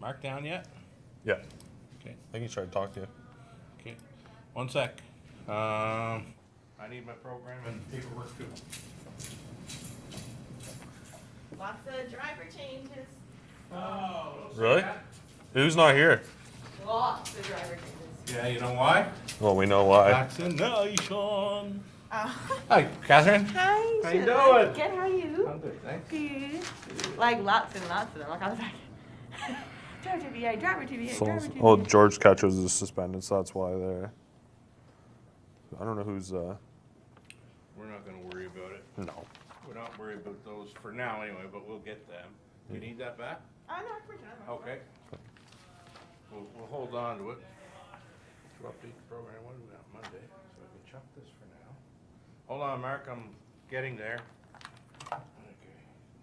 Mark down yet? Yeah. Okay. I think he's trying to talk to you. Okay. 1 sec. I need my program and paperwork too. Lots of driver changes. Oh, Really? Who's not here? Lots of driver changes. Yeah, you know why? Well, we know why. Vaccination. Oh. Hi, Catherine. Hi. How you Shana. doing? Good. How are you? I'm good, thanks. Good. Like lots and lots of them. Like on the back. Driver TBA. Driver TBA. Driver TBA. Oh, George Ketchers is suspended, so that's why they're. I don't know who's. We're not going to worry about it. No. We're not worried about those for now anyway, but we'll get them. You need that back? Oh, no, I can reach it. Okay. We'll hold on to it. To update the program, what do we got, Monday? So I can chuck this for now. Hold on, Mark, I'm getting there. Okay,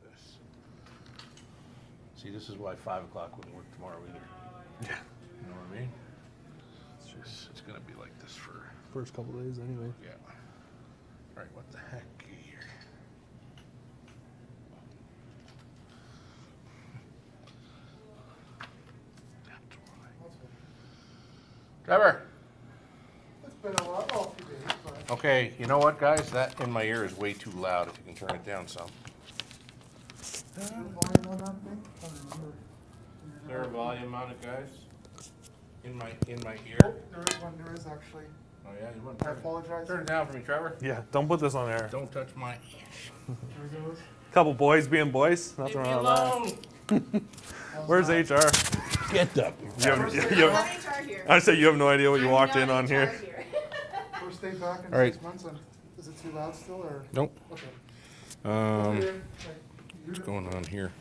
this. See, this is why 5 o'clock wouldn't work tomorrow either. Yeah. You know what I mean? It's gonna be like this for, First couple days, anyway. yeah. All right, what the heck here? Trevor. It's been a while, a few days, but Okay, you know what, guys? That in my ear is way too loud. If you can turn it down some. is there a volume on that thing? I don't remember. Is there a volume on it, guys? In my Oh, ear? there is one, there is actually. Oh yeah, you want I apologize. turn it down for me, Trevor? Yeah, don't put this on air. Don't touch my. There it goes. Couple boys being boys. Leave Nothing me wrong with that. alone. How's Where's that? HR? Get up. You have, We're you not have, HR here. I said you have no idea what you I'm walked not in on HR here. First day back in All right. 6 months, and is it too loud still, or? Nope. Okay. What's going on here?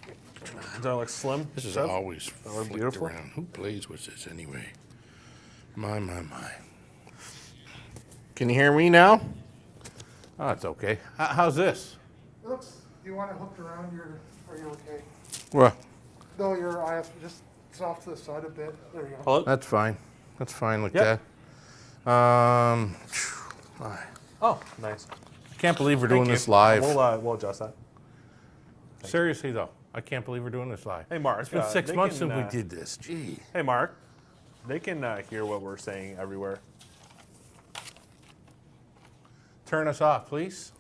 Does that look slim? This is Trev? always That look flicked beautiful? around. Who plays with this anyway? My. Can you hear me now? Oh, it's okay. How's this? It looks, do you want it hooked around your, are you okay? Well, No, your IF, just, it's off to the side a bit, there you go. Hello? that's fine. That's fine like Yep. that. I Oh, nice. can't believe we're doing Thank this you. live. We'll adjust that. Seriously though, I can't believe we're doing this live. Hey, Mark. It's been 6 they months can, since we did this. Gee. Hey, Mark. They can hear what we're saying everywhere. Turn us off, please.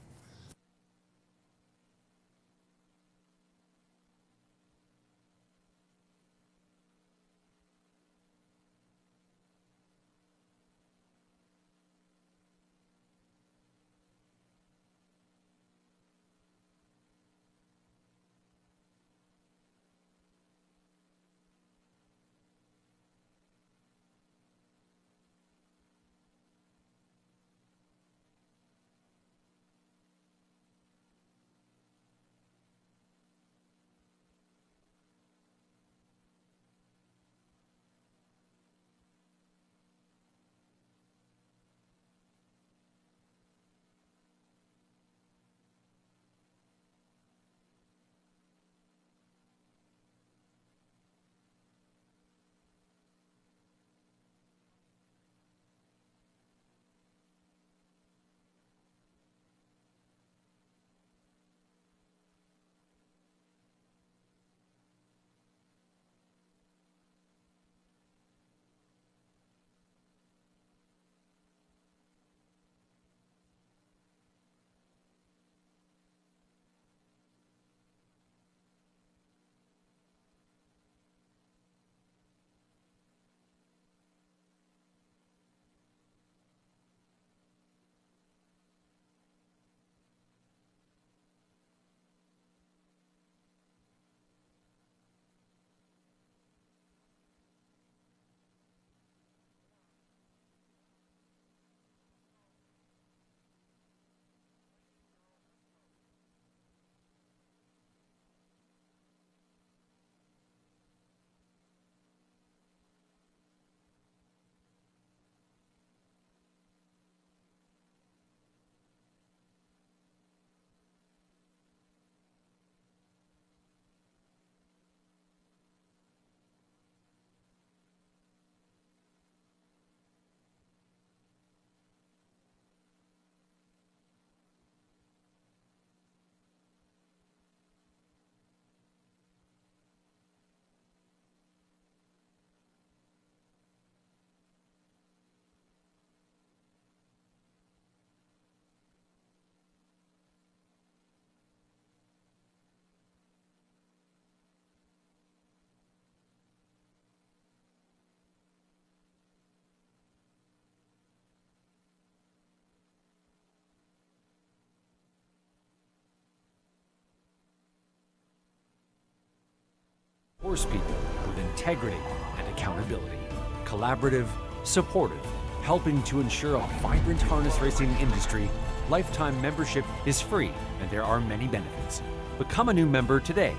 Horse people with integrity and accountability. Collaborative, supportive, helping to ensure a vibrant harness racing industry. Lifetime membership is free and there are many benefits. Become a new member today.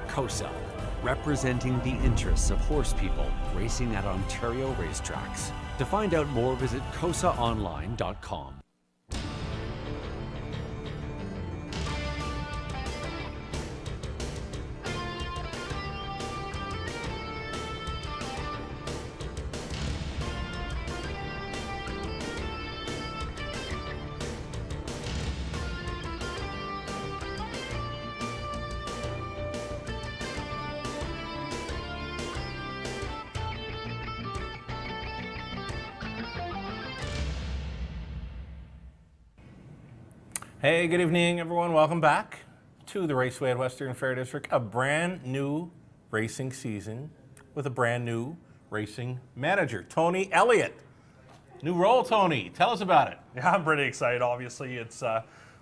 COSA, representing the interests of horse people racing at Ontario racetracks. To find out more, visit cosaonline.com. Hey, good evening, everyone. Welcome back to the Raceway at Western Fair District. A brand new racing season with a brand new racing manager, Tony Elliott. New role, Tony. Tell us about it. Yeah, I'm pretty excited. Obviously, it's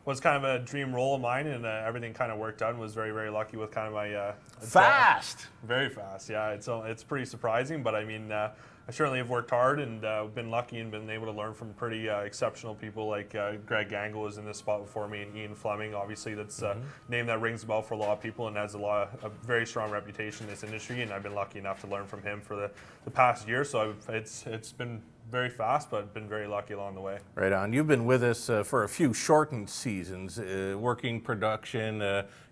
was kind of a dream role of mine, and everything kind of worked out. And was very, very lucky with kind of my Fast. very fast. Yeah, it's pretty surprising, but I mean, I certainly have worked hard and been lucky and been able to learn from pretty exceptional people like Greg Gangle was in this spot before me, and Ian Fleming. Obviously, that's a name that rings a bell for a lot of people and has a very strong reputation in this industry. And I've been lucky enough to learn from him for the past year. So it's been very fast, but been very lucky along the way. Right on. You've been with us for a few shortened seasons, working production.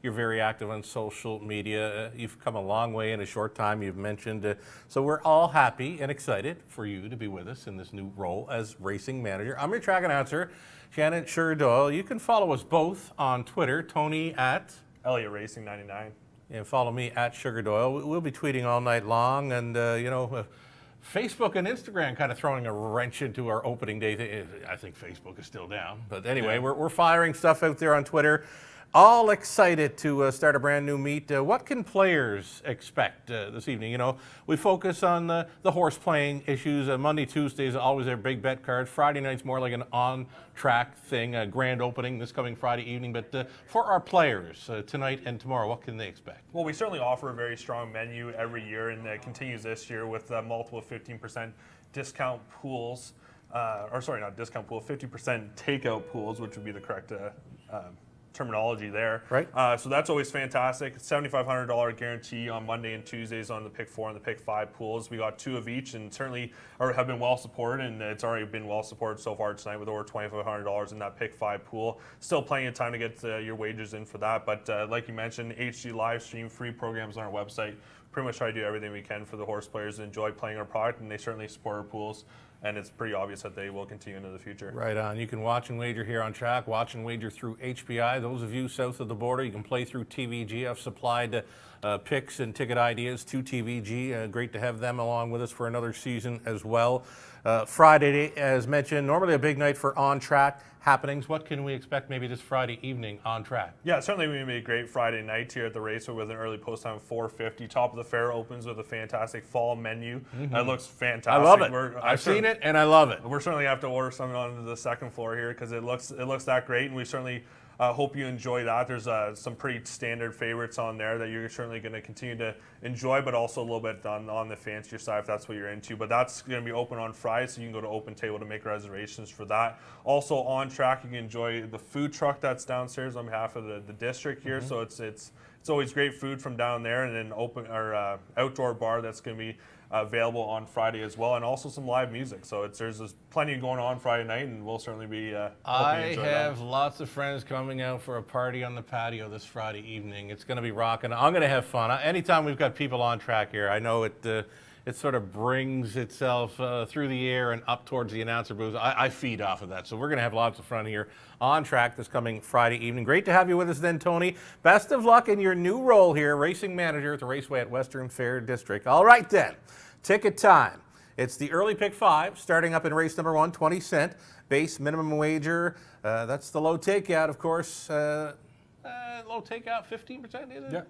You're very active on social media. You've come a long way in a short time, you've mentioned. So we're all happy and excited for you to be with us in this new role as racing manager. I'm your track announcer, Shannon Sugar-Doyle. You can follow us both on Twitter, Tony at Elliott Racing 99. and follow me at Sugar-Doyle. We'll be tweeting all night long, and Facebook and Instagram kind of throwing a wrench into our opening day. I think Facebook is still down. But anyway, we're firing stuff out there on Twitter. All excited to start a brand new meet. What can players expect this evening? You know, we focus on the horse playing issues. Monday, Tuesdays, always their big bet cards. Friday night's more like an on-track thing, a grand opening this coming Friday evening. But for our players tonight and tomorrow, what can they expect? Well, we certainly offer a very strong menu every year, and it continues this year with multiple 15% discount pools. Or sorry, not discount pool, 50% takeout pools, which would be the correct terminology there. Right. So that's always fantastic. $7,500 guarantee on Monday and Tuesdays on the Pick 4 and the Pick 5 pools. We got 2 of each, and certainly have been well supported, and it's already been well supported so far tonight with over $2,500 in that Pick 5 pool. Still plenty of time to get your wagers in for that, but like you mentioned, HD live stream, free programs on our website. Pretty much try to do everything we can for the horse players to enjoy playing our product, and they certainly support our pools. And it's pretty obvious that they will continue into the future. Right on. You can watch and wager here on track, watch and wager through HBI. Those of you south of the border, you can play through TVG. I've supplied picks and ticket ideas to TVG. Great to have them along with us for another season as well. Friday, as mentioned, normally a big night for on-track happenings. What can we expect maybe this Friday evening on track? Yeah, certainly going to be a great Friday night here at the Raceway with an early post time of 4:50. Top of the fair opens with a fantastic fall menu. That looks fantastic. I love it. I've seen it and I love it. We're certainly going to have to order something on the second floor here because it looks that great, and we certainly hope you enjoy that. There's some pretty standard favorites on there that you're certainly going to continue to enjoy, but also a little bit on the fancier side if that's what you're into. But that's going to be open on Friday, so you can go to Open Table to make reservations for that. Also on track, you can enjoy the food truck that's downstairs on behalf of the district here. So it's always great food from down there, and then outdoor bar that's going to be available on Friday as well, and also some live music. So there's plenty going on Friday night, and we'll certainly be I enjoy have that. lots of friends coming out for a party on the patio this Friday evening. It's going to be rocking. I'm going to have fun. Anytime we've got people on track here, I know it sort of brings itself through the air and up towards the announcer booth. I feed off of that. So we're going to have lots of fun here on track this coming Friday evening. Great to have you with us then, Tony. Best of luck in your new role here, racing manager at the Raceway at Western Fair District. All right then, ticket time. It's the early pick 5, starting up in race number 1, 20 cent. Base minimum wager. That's the low takeout, of course. Low takeout, 15%? Yeah.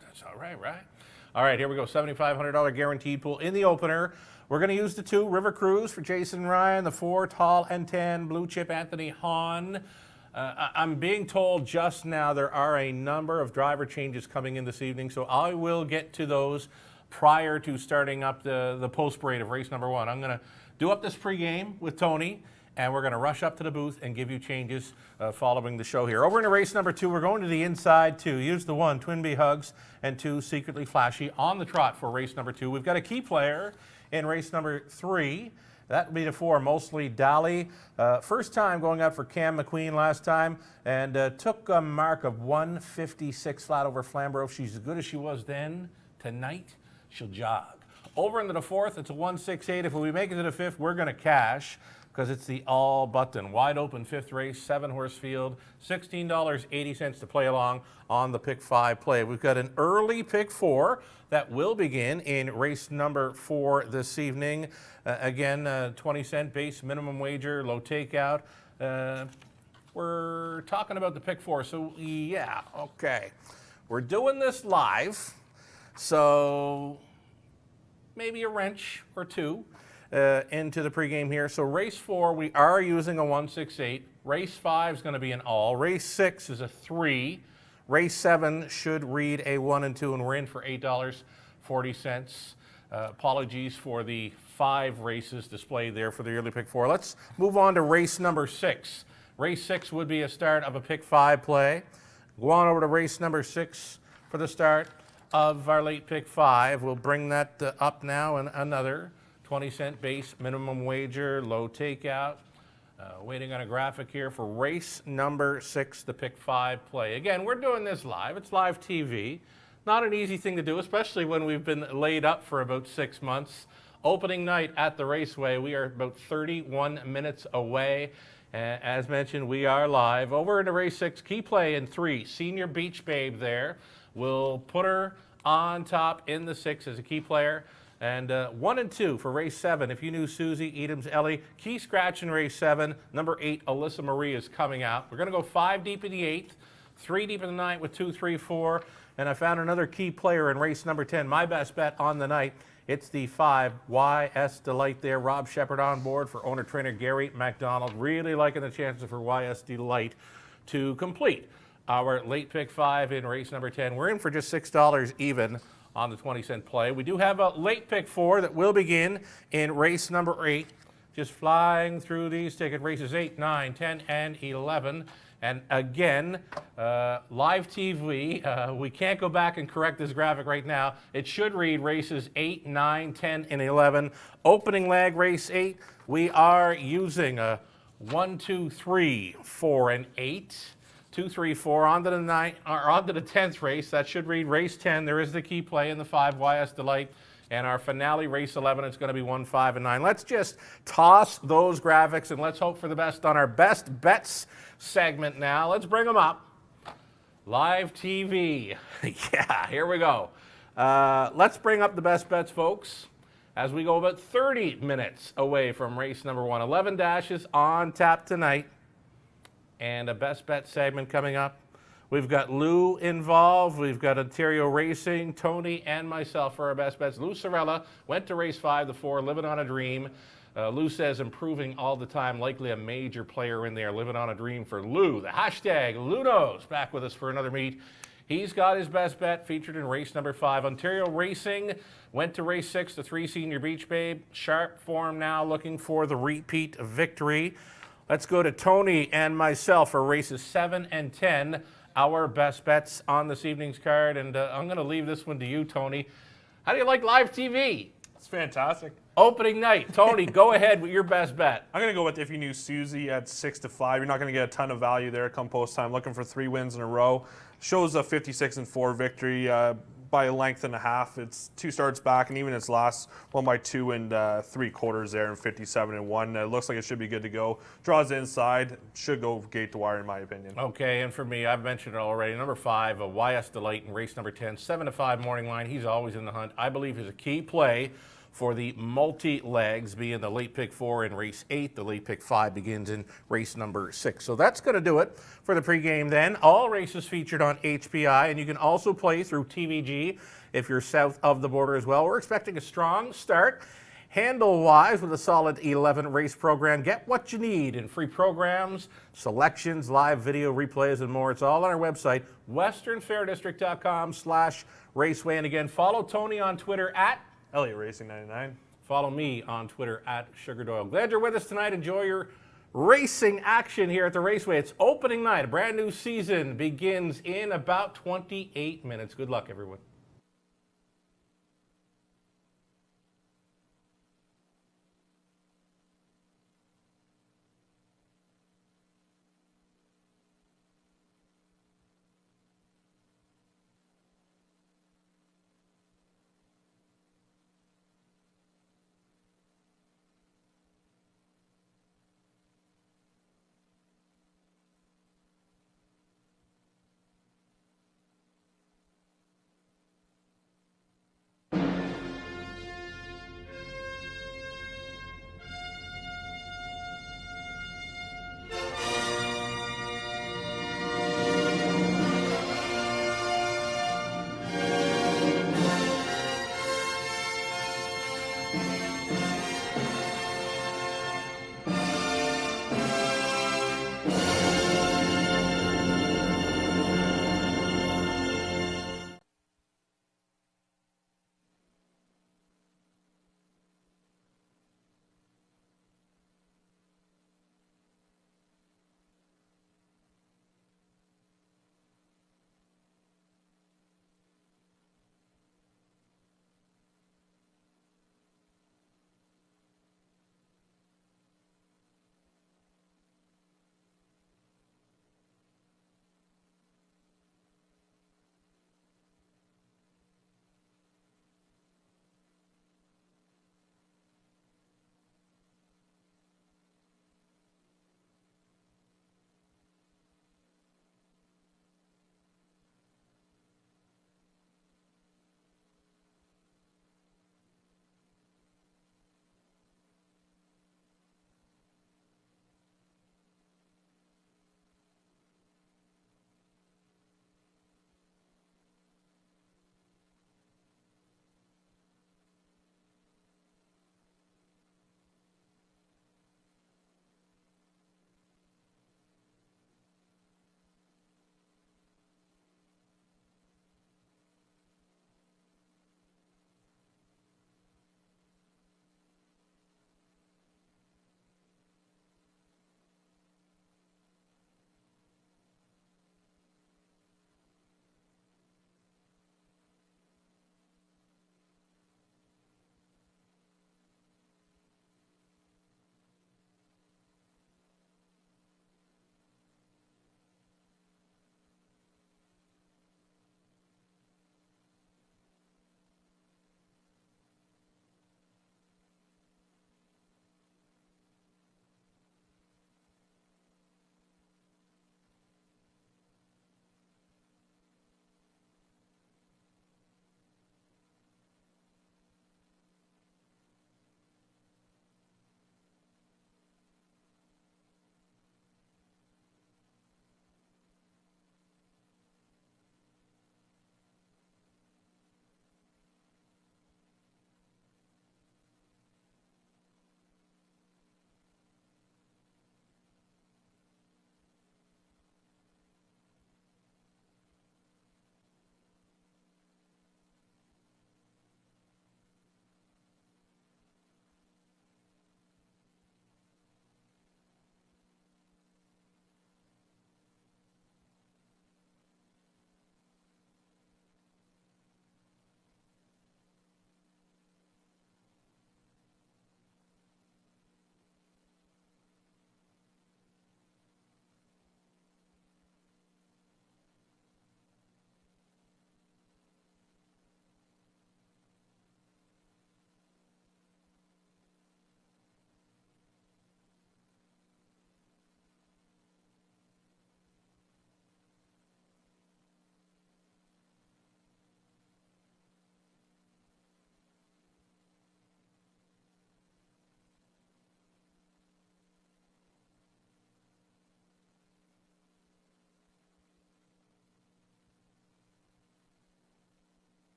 That's all right, right? All right, here we go. $7,500 guaranteed pool in the opener. We're going to use the 2, River Cruise for Jason Ryan, the 4, Tall and Tan, Blue Chip Anthony Hahn. I'm being told just now there are a number of driver changes coming in this evening, so I will get to those prior to starting up the post parade of race number 1. I'm going to do up this pregame with Tony, and we're going to rush up to the booth and give you changes following the show here. Over into race number 2, we're going to the inside 2. Use the 1, Twin Bee Hugs, and 2, Secretly Flashy on the trot for race number 2. We've got a key player in race number 3. That would be the 4, Mostly Dally. First time going out for Cam McQueen last time, and took a mark of 156 flat over Flamborough. If she's as good as she was then, tonight, she'll jog. Over into the 4th, it's a 168. If we make it to the 5th, we're going to cash, because it's the all button. Wide open 5th race, 7-horse field, $16.80 to play along on the pick 5 play. We've got an early pick 4 that will begin in race number 4 this evening. Again, 20-cent base minimum wager, low takeout. We're talking about the pick 4, so yeah, okay. We're doing this live, so maybe a wrench or two into the pregame here. So race 4, we are using a 168. Race 5 is going to be an all. Race 6 is a 3. Race 7 should read a 1 and 2, and we're in for $8.40. Apologies for the 5 races displayed there for the early pick 4. Let's move on to race number 6. Race 6 would be a start of a pick 5 play. Go on over to race number 6 for the start of our late pick 5. We'll bring that up now, and another 20-cent base minimum wager, low takeout. Waiting on a graphic here for race number 6, the pick 5 play. Again, we're doing this live. It's live TV. Not an easy thing to do, especially when we've been laid up for about 6 months. Opening night at the Raceway, we are about 31 minutes away. As mentioned, we are live. Over into race 6, key play in 3, Senior Beach Babe there. We'll put her on top in the 6 as a key player. And 1 and 2 for race 7. If you knew Susie Edams Ellie, key scratch in race 7. Number 8, Alyssa Marie is coming out. We're going to go 5 deep in the 8th, 3 deep in the 9th with 2, 3, 4. And I found another key player in race number 10. My best bet on the night. It's the 5, YS Delight there. Rob Shepard on board for owner-trainer Gary MacDonald. Really liking the chances for YS Delight to complete our late pick 5 in race number 10. We're in for just $6 even on the 20-cent play. We do have a late pick 4 that will begin in race number 8. Just flying through these ticket races 8, 9, 10, and 11. And again, live TV, we can't go back and correct this graphic right now. It should read races 8, 9, 10, and 11. Opening leg, race 8, we are using a 1, 2, 3, 4, and 8. 2, 3, 4, on to the 9th, or on to the 10th race. That should read race 10. There is the key play in the 5, YS Delight. And our finale, race 11, it's going to be 1, 5, and 9. Let's just toss those graphics, and let's hope for the best on our best bets segment now. Let's bring them up. Live TV. Yeah, here we go. Let's bring up the best bets, folks, as we go about 30 minutes away from race number 1. 11 dashes on tap tonight. And a best bet segment coming up. We've got Lou involved. We've got Ontario Racing, Tony, and myself for our best bets. Lou Sorella went to race 5, the 4, Living on a Dream. Lou says improving all the time, likely a major player in there. Living on a Dream for Lou. The hashtag Lou knows. Back with us for another meet. He's got his best bet featured in race number 5. Ontario Racing went to race 6, the 3, Senior Beach Babe. Sharp form now, looking for the repeat victory. Let's go to Tony and myself for races 7 and 10, our best bets on this evening's card. And I'm going to leave this one to you, Tony. How do you like live TV? It's fantastic. Opening night. Tony, go ahead with your best bet. I'm going to go with If You Knew Susie at 6 to 5. You're not going to get a ton of value there come post time. Looking for 3 wins in a row. Shows a 56-4 victory by a length and a half. It's 2 starts back, and even its last one by 2 3/4 there in 57-1. It looks like it should be good to go. Draws inside, should go gate to wire in my opinion. Okay, and for me, I've mentioned it already. Number 5, YS Delight in race number 10, 7 to 5 morning line. He's always in the hunt. I believe is a key play for the multi-legs, being the late pick 4 in race 8. The late pick 5 begins in race number 6. So that's going to do it for the pregame then. All races featured on HPI, and you can also play through TVG if you're south of the border as well. We're expecting a strong start Handle-wise, with a solid 11 race program, get what you need in free programs, selections, live video replays, and more. It's all on our website, westernfairdistrict.com/raceway. And again, follow Tony on Twitter at Elliott Racing 99. Follow me on Twitter at Sugar Doyle. Glad you're with us tonight. Enjoy your racing action here at the Raceway. It's opening night. A brand new season begins in about 28 minutes. Good luck, everyone.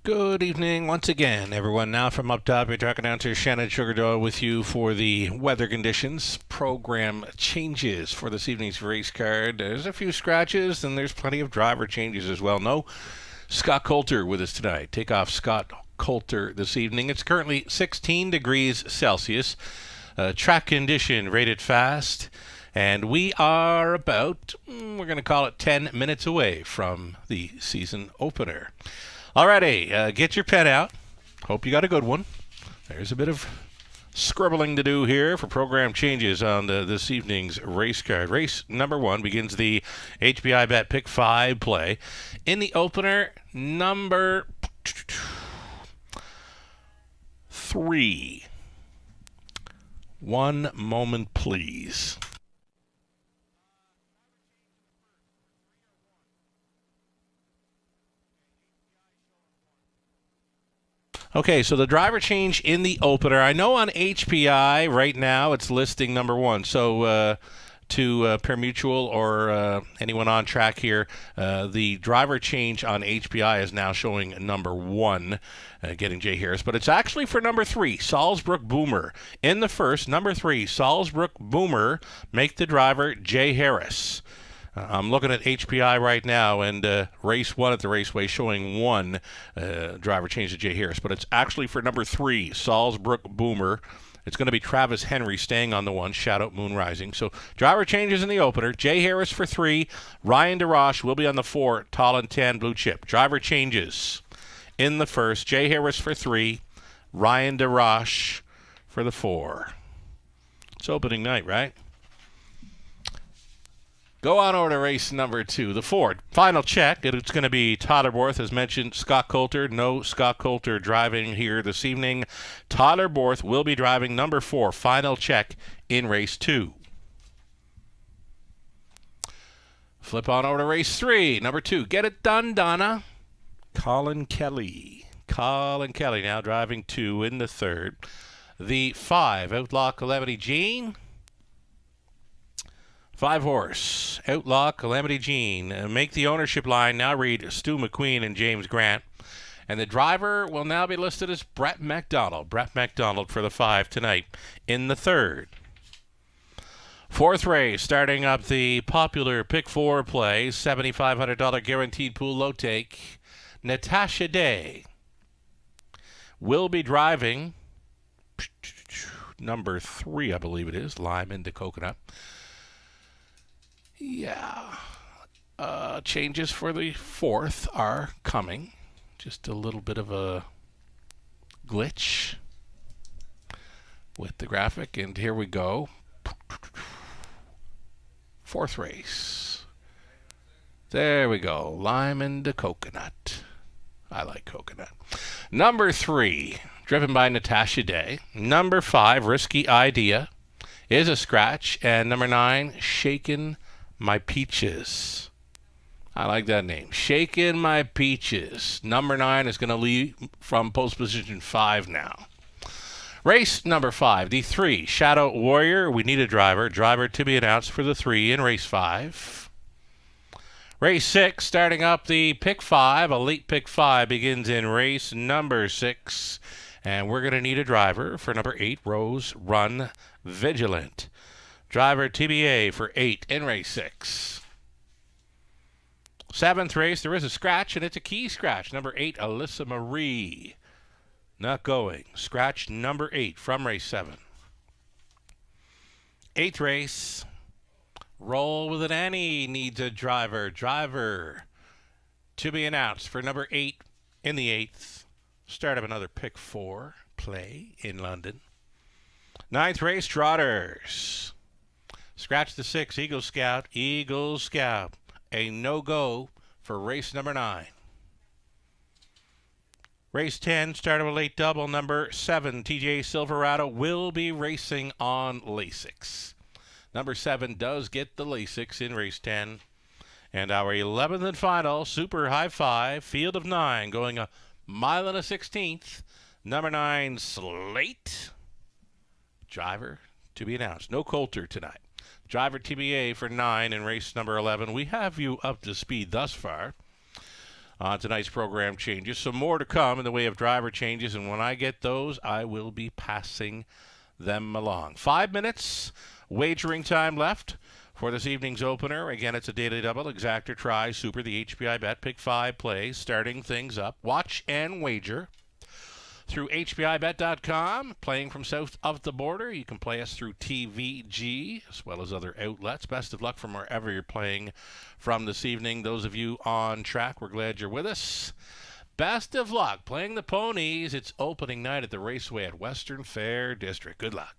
Good evening once again, everyone. Now from up top, you're talking down to Shannon Sugardoll with you for the weather conditions, program changes for this evening's race card. There's a few scratches, and there's plenty of driver changes as well. No Scott Coulter with us tonight. Take off Scott Coulter this evening. It's currently 16 degrees Celsius. Track condition rated fast. And we are about, we're going to call it 10 minutes away from the season opener. Alrighty, get your pen out. Hope you got a good one. There's a bit of scribbling to do here for program changes on this evening's race card. Race number 1 begins the HBI Bet Pick 5 play. In the opener, number 3. One moment, please. Okay, so the driver change in the opener. I know on HPI right now it's listing number 1. So to Permutual or anyone on track here, the driver change on HPI is now showing number 1, getting Jay Harris. But it's actually for number 3, Salzbrook Boomer. In the first, number 3, Salzbrook Boomer, make the driver Jay Harris. I'm looking at HPI right now, and race 1 at the Raceway showing 1 driver change to Jay Harris. But it's actually for number 3, Salzbrook Boomer. It's going to be Travis Henry staying on the 1, Shadow Moon Rising. So driver changes in the opener. Jay Harris for 3. Ryan DeRoche will be on the 4, Tall and Tan Blue Chip. Driver changes in the first. Jay Harris for 3. Ryan DeRoche for the 4. It's opening night, right? Go on over to race number 2, the Ford. Final check. It's going to be Tyler Borth, as mentioned. Scott Coulter. No Scott Coulter driving here this evening. Tyler Borth will be driving number 4. Final check in race 2. Flip on over to race 3, number 2. Get it done, Donna. Colin Kelly. Colin Kelly now driving 2 in the 3rd. The 5, Outlaw Calamity Jane. 5 horse, Outlaw Calamity Gene. Make the ownership line now read Stu McQueen and James Grant. And the driver will now be listed as Brett McDonald. Brett McDonald for the 5 tonight in the 3rd. 4th race, starting up the popular Pick 4 play, $7,500 guaranteed pool low take. Natasha Day will be driving number 3, I believe it is, Lime into Coconut. Yeah, changes for the 4th are coming. Just a little bit of a glitch with the graphic, and here we go. 4th race. There we go. Lime and the Coconut. I like coconut. Number 3, driven by Natasha Day. Number 5, Risky Idea, is a scratch, and number 9, Shakin' My Peaches. I like that name. Shakin' My Peaches. Number 9 is going to lead from post position 5 now. Race number 5, the 3, Shadow Warrior. We need a driver. Driver to be announced for the 3 in race 5. Race 6, starting up the Pick 5. A late Pick 5 begins in race number 6. And we're going to need a driver for number 8, Rose Run Vigilant. Driver TBA for 8 in race 6. 7th race, there is a scratch, and it's a key scratch. Number 8, Alyssa Marie. Not going. Scratch number 8 from race 7. 8th race, Roll with It Annie needs a driver. Driver to be announced for number 8 in the 8th. Start of another Pick 4 play in London. 9th race, Trotters. Scratch the 6, Eagle Scout. Eagle Scout. A no-go for race number 9. Race 10, start of a late double. Number 7, TJ Silverado, will be racing on Lasix. Number 7 does get the Lasix in race 10. And our 11th and final, Super High 5, field of 9, going a mile and a 16th. Number 9, Slate. Driver to be announced. No Coulter tonight. Driver TBA for 9 in race number 11. We have you up to speed thus far. on tonight's program changes. Some more to come in the way of driver changes, and when I get those, I will be passing them along. 5 minutes wagering time left for this evening's opener. Again, it's a daily double, exactor, try, super, the HPI bet, pick 5 plays, starting things up. Watch and wager through HPIBet.com. Playing from south of the border, you can play us through TVG as well as other outlets. Best of luck from wherever you're playing from this evening. Those of you on track, we're glad you're with us. Best of luck playing the ponies. It's opening night at the Raceway at Western Fair District. Good luck.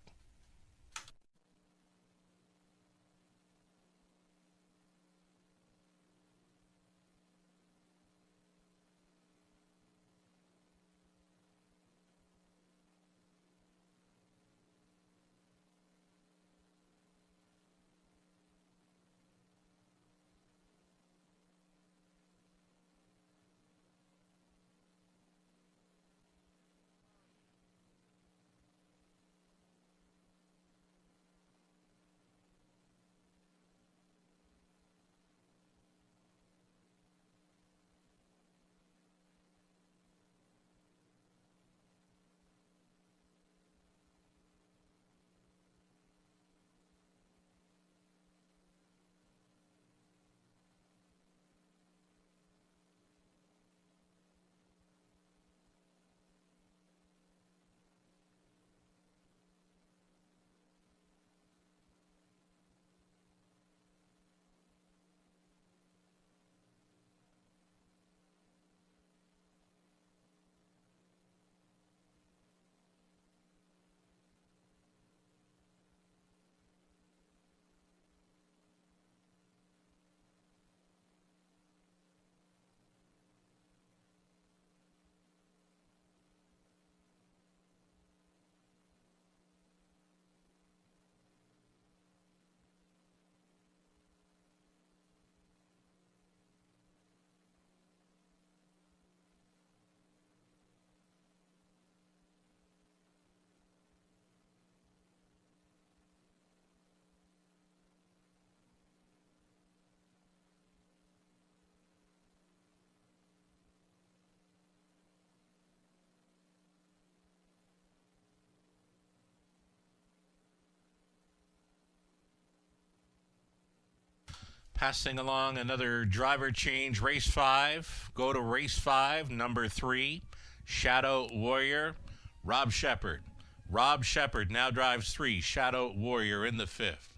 Passing along another driver change, race 5. Go to race 5, number 3, Shadow Warrior, Rob Shepard. Rob Shepard now drives 3, Shadow Warrior in the 5th.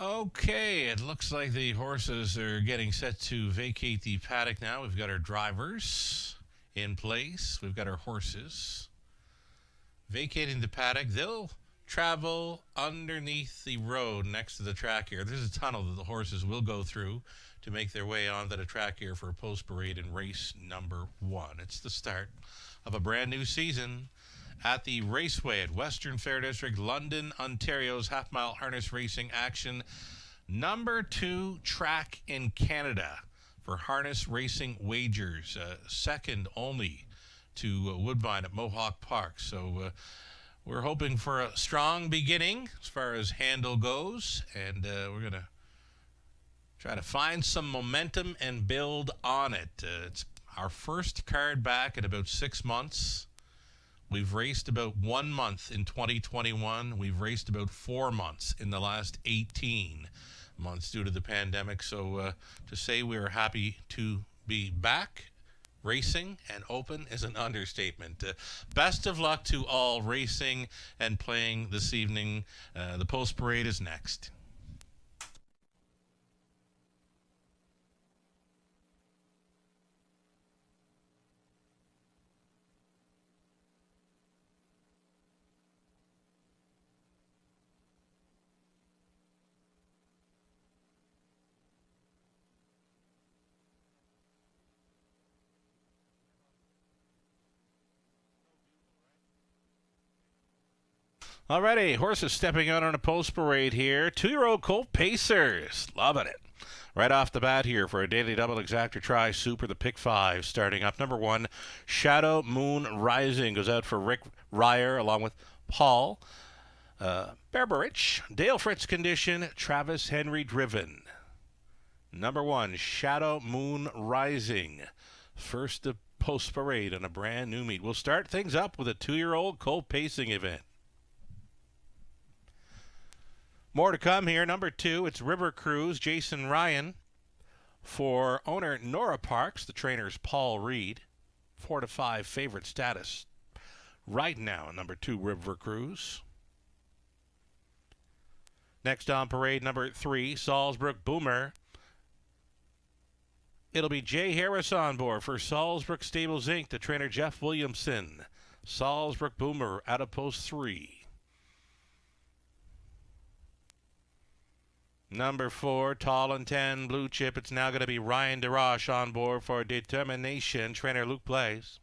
Okay, it looks like the horses are getting set to vacate the paddock now. We've got our drivers in place. We've got our horses vacating the paddock. They'll travel underneath the road next to the track here. There's a tunnel that the horses will go through to make their way onto the track here for post parade in race number 1. It's the start of a brand new season at the Raceway at Western Fair District, London, Ontario's half-mile harness racing action. Number 2 track in Canada for harness racing wagers, second only to Woodbine at Mohawk Park. So we're hoping for a strong beginning as far as handle goes, and we're going to try to find some momentum and build on it. It's our first card back in about 6 months. We've raced about 1 month in 2021. We've raced about 4 months in the last 18 months due to the pandemic. So to say we're happy to be back racing and open is an understatement. Best of luck to all racing and playing this evening. The post parade is next. Alrighty, horses stepping out on a post parade here. 2-year-old Colt Pacers, loving it. Right off the bat here for a daily double exactor try super, the pick 5 starting up. Number 1, Shadow Moon Rising goes out for Rick Ryer along with Paul Berberich, Dale Fritz Condition, Travis Henry Driven. Number 1, Shadow Moon Rising, first of post parade on a brand new meet. We'll start things up with a 2-year-old Colt Pacing event. More to come here. Number 2, it's River Cruise, Jason Ryan. For owner Nora Parks, the trainer's Paul Reed. 4 to 5 favorite status right now. Number 2, River Cruise. Next on parade, number 3, Salzbrook Boomer. It'll be Jay Harris on board for Salzbrook Stables Inc., the trainer Jeff Williamson. Salzbrook Boomer out of post 3. Number 4, Tall and 10, Blue Chip. It's now going to be Ryan DeRoche on board for Determination. Trainer Luke Blaze.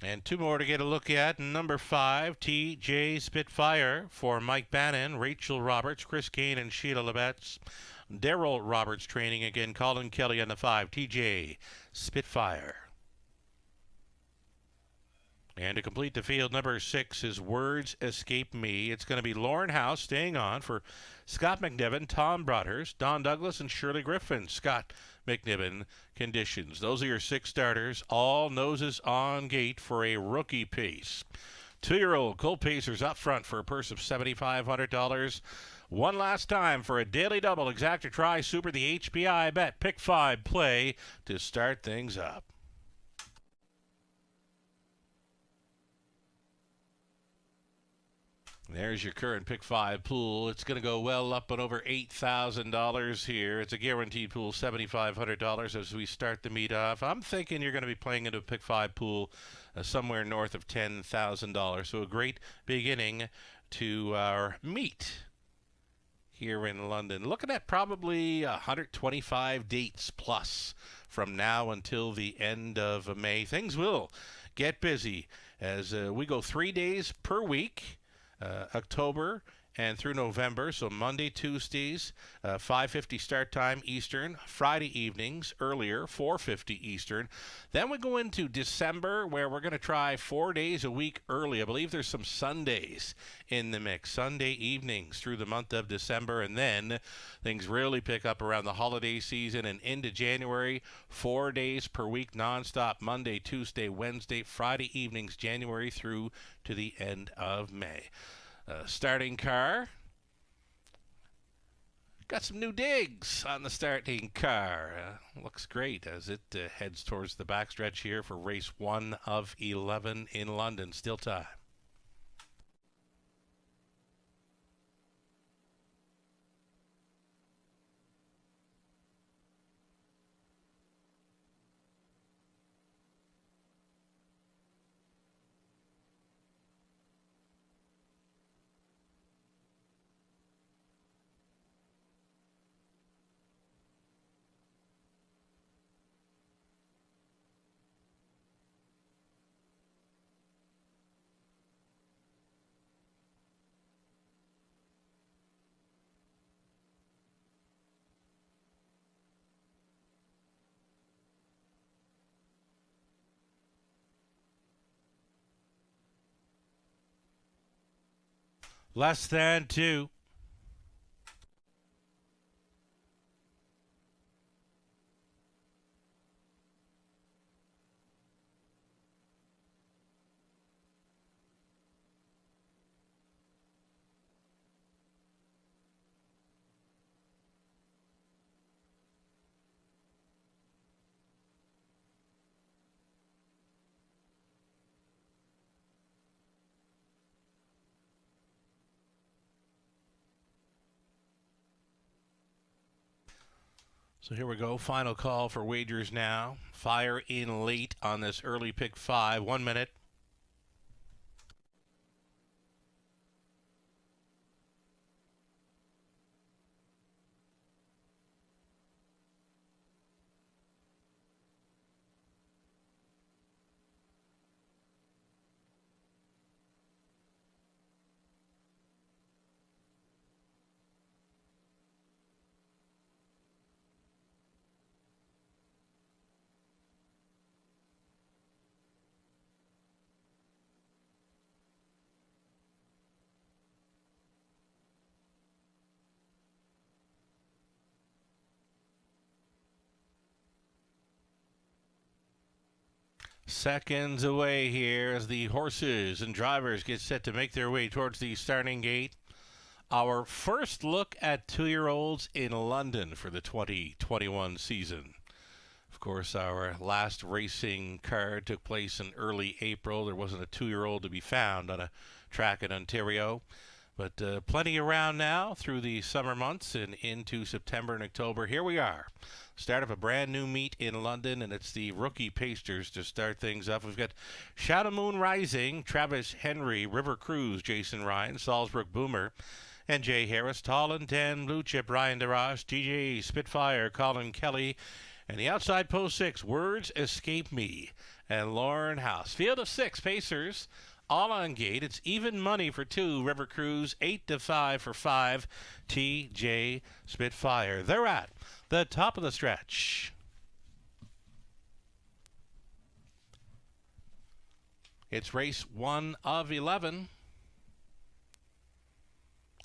And 2 more to get a look at. Number 5, TJ Spitfire for Mike Bannon, Rachel Roberts, Chris Kane, and Sheila Lebetz. Daryl Roberts training again. Colin Kelly on the 5, TJ Spitfire. And to complete the field, number 6 is Words Escape Me. It's going to be Lauren House staying on for Scott McNiven, Tom Broadhurst, Don Douglas, and Shirley Griffin. Scott McNiven conditions. Those are your 6 starters. All noses on gate for a rookie pace. 2-year-old Colt Pacers up front for a purse of $7,500. One last time for a daily double exactor try super, the HBI bet pick 5 play to start things up. There's your current pick 5 pool. It's going to go well up and over $8,000 here. It's a guaranteed pool, $7,500 as we start the meet off. I'm thinking you're going to be playing into a pick 5 pool somewhere north of $10,000. So a great beginning to our meet here in London. Looking at probably 125 dates plus from now until the end of May. Things will get busy as we go 3 days per week. October and through November, so Monday, Tuesdays, 5:50 start time Eastern, Friday evenings earlier, 4:50 Eastern. Then we go into December where we're going to try 4 days a week early. I believe there's some Sundays in the mix, Sunday evenings through the month of December, and then things really pick up around the holiday season and into January, 4 days per week nonstop, Monday, Tuesday, Wednesday, Friday evenings, January through to the end of May. Starting car, Got some new digs on the starting car. Looks great as it heads towards the backstretch here for race 1 of 11 in London. Still time. Less than 2. So here we go. Final call for wagers now. Fire in late on this early pick 5. 1 minute. Seconds away here as the horses and drivers get set to make their way towards the starting gate. Our first look at 2-year-olds in London for the 2021 season. Of course, our last racing card took place in early April. There wasn't a 2-year-old to be found on a track in Ontario. But plenty around now through the summer months and into September and October. Here we are. Start of a brand new meet in London, and it's the rookie pacers to start things up. We've got Shadow Moon Rising, Travis Henry, River Cruise, Jason Ryan, Salzbrook Boomer, and Jay Harris, Tall and 10, Blue Chip, Ryan DeRoche, TJ Spitfire, Colin Kelly, and the outside post 6, Words Escape Me, and Lauren House. Field of 6 pacers. All on gate. It's even money for 2. River Cruise, 8-5 for 5. TJ Spitfire. They're at the top of the stretch. It's race 1 of 11.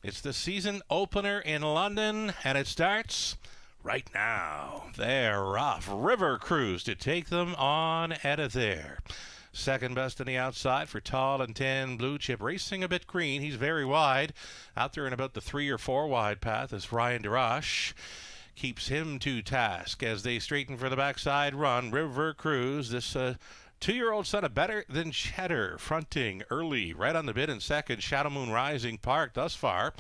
It's the season opener in London, and it starts right now. They're off. River Cruise to take them on out of there. Second best on the outside for Tall and 10, Blue Chip, racing a bit green. He's very wide. Out there in about the 3 or 4 wide path is Ryan DeRoche. Keeps him to task as they straighten for the backside run. River Cruise, this 2-year-old son of Better Than Cheddar, fronting early, right on the bid in second. Shadow Moon Rising parked thus far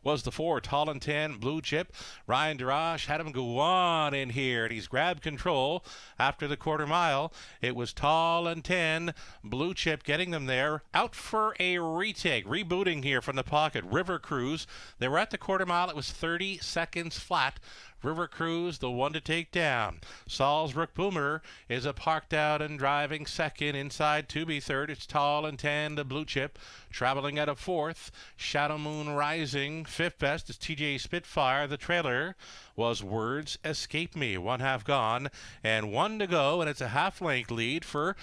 was the 4, Tall and 10, Blue Chip. Ryan DeRoche had him go on in here, and he's grabbed control after the quarter mile. It was Tall and 10, Blue Chip getting them there. Out for a retake, rebooting here from the pocket. River Cruise, they were at the quarter mile. It was 30 seconds flat. River Cruise, the one to take down. Salzbrook Boomer is a parked out and driving second. Inside to be third. It's Tall and 10, the Blue Chip. Traveling at a fourth. Shadow Moon Rising. Fifth best is TJ Spitfire. The trailer was Words Escape Me. 1/2 gone and 1 to go, and it's a half-length lead for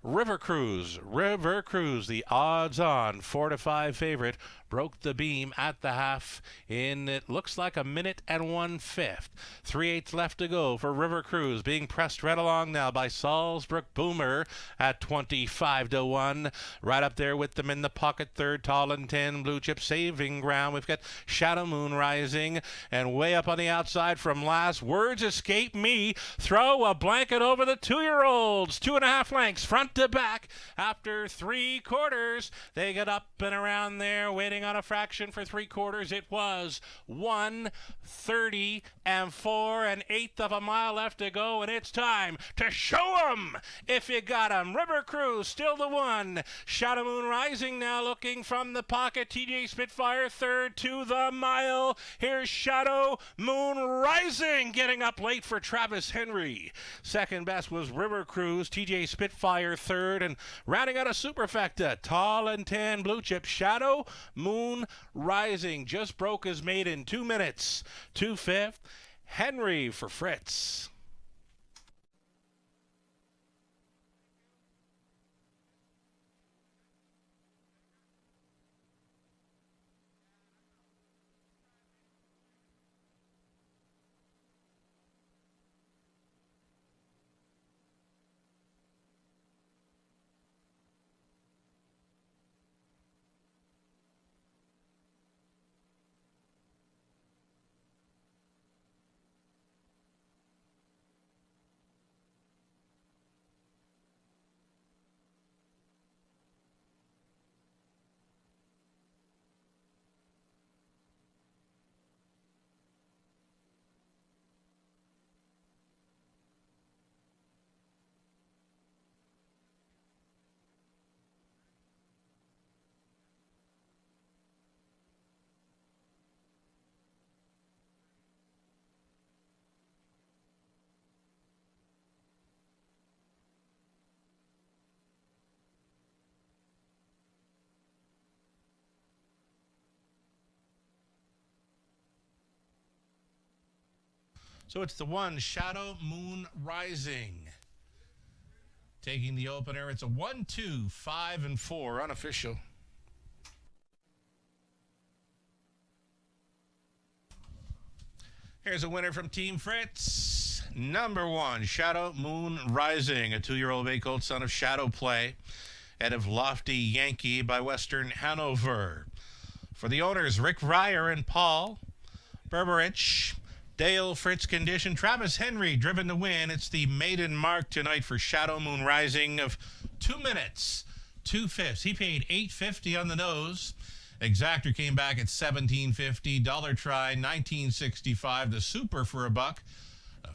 River Cruise. River Cruise, the odds-on 4-5 favorite, broke the beam at the half in, it looks like, a minute and 1/5. 3/8 left to go for River Cruise, being pressed right along now by Salzburg Boomer at 25-1. Right up there with them in the pocket, third, Tall and 10, Blue Chip saving ground. We've got Shadow Moon Rising, and way up on the outside from last, words escape me, throw a blanket over the 2-year-olds. 2.5 lengths front to back after 3/4. They get up and around there, waiting on a fraction for 3/4. It was 1:30 and 4/8 of a mile left to go, and it's time to show 'em if you got 'em. River Cruise still the one. Shadow Moon Rising now looking from the pocket. TJ Spitfire third to the mile. Here's Shadow Moon Rising getting up late for Travis Henry. Second best was River Cruise. TJ Spitfire third, and rounding out a superfecta, Tall and 10, Blue Chip. Shadow Moon Rising just broke his maiden 2 minutes. 2/5. Henry for Fritz. So it's the one, Shadow Moon Rising, taking the opener. It's a 1-2, 5 and 4, unofficial. Here's a winner from Team Fritz. Number 1, Shadow Moon Rising, a 2-year-old eight-colt son of Shadow Play, out of Lofty Yankee by Western Hanover. For the owners, Rick Ryer and Paul Berberich, Dale Fritz Condition, Travis Henry driven to win. It's the maiden mark tonight for Shadow Moon Rising of 2 minutes, 2/5. He paid $8.50 on the nose. Exactor came back at $17.50. Dollar try $19.65. The super for a buck,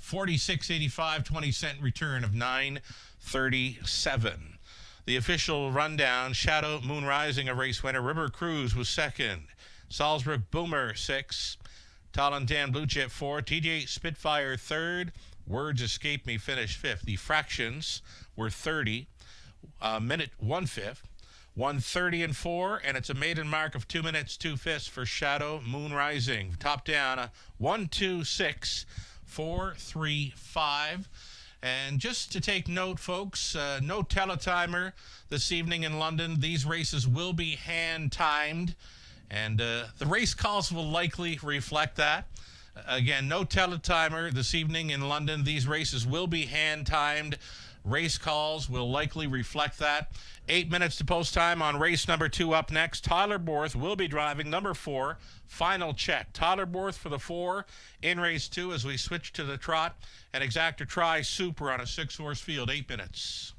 $46.85. 20-cent return of $9.37. The official rundown: Shadow Moon Rising, a race winner. River Cruise was second. Salzburg Boomer 6. Tall and 10, Blue Chip 4. TJ Spitfire third. Words Escape Me finished fifth. The fractions were 30, minute 1/5, 1:30 and 4, and it's a maiden mark of 2 minutes 2/5 for Shadow Moon Rising. Top down, a 1-2-6, 4-3-5. And just to take note, folks, no teletimer this evening in London. These races will be hand-timed, and the race calls will likely reflect that. Again, no teletimer this evening in London. These races will be hand-timed. Race calls will likely reflect that. 8 minutes to post time on race number 2 up next. Tyler Borth will be driving number 4. Final check. Tyler Borth for the 4 in race 2 as we switch to the trot. And Exactor Try Super on a 6-horse field. 8 minutes.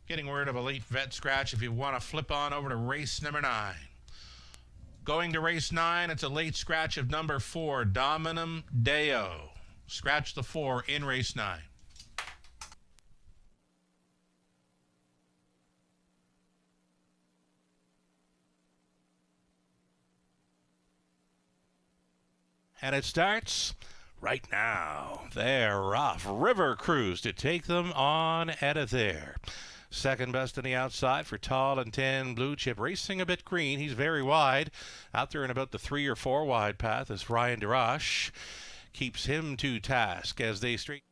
Getting word of a late vet scratch if you want to flip on over to race number 9. Going to race 9, it's a late scratch of number 4, Dominum Deo. Scratch the 4 in race 9. And it starts right now. They're off. River Cruise to take them on out of there. Second best on the outside for Tall and 10 Blue Chip, racing a bit green. He's very wide. Out there in about the 3 or 4 wide path as Ryan DeRoche keeps him to task as they straight.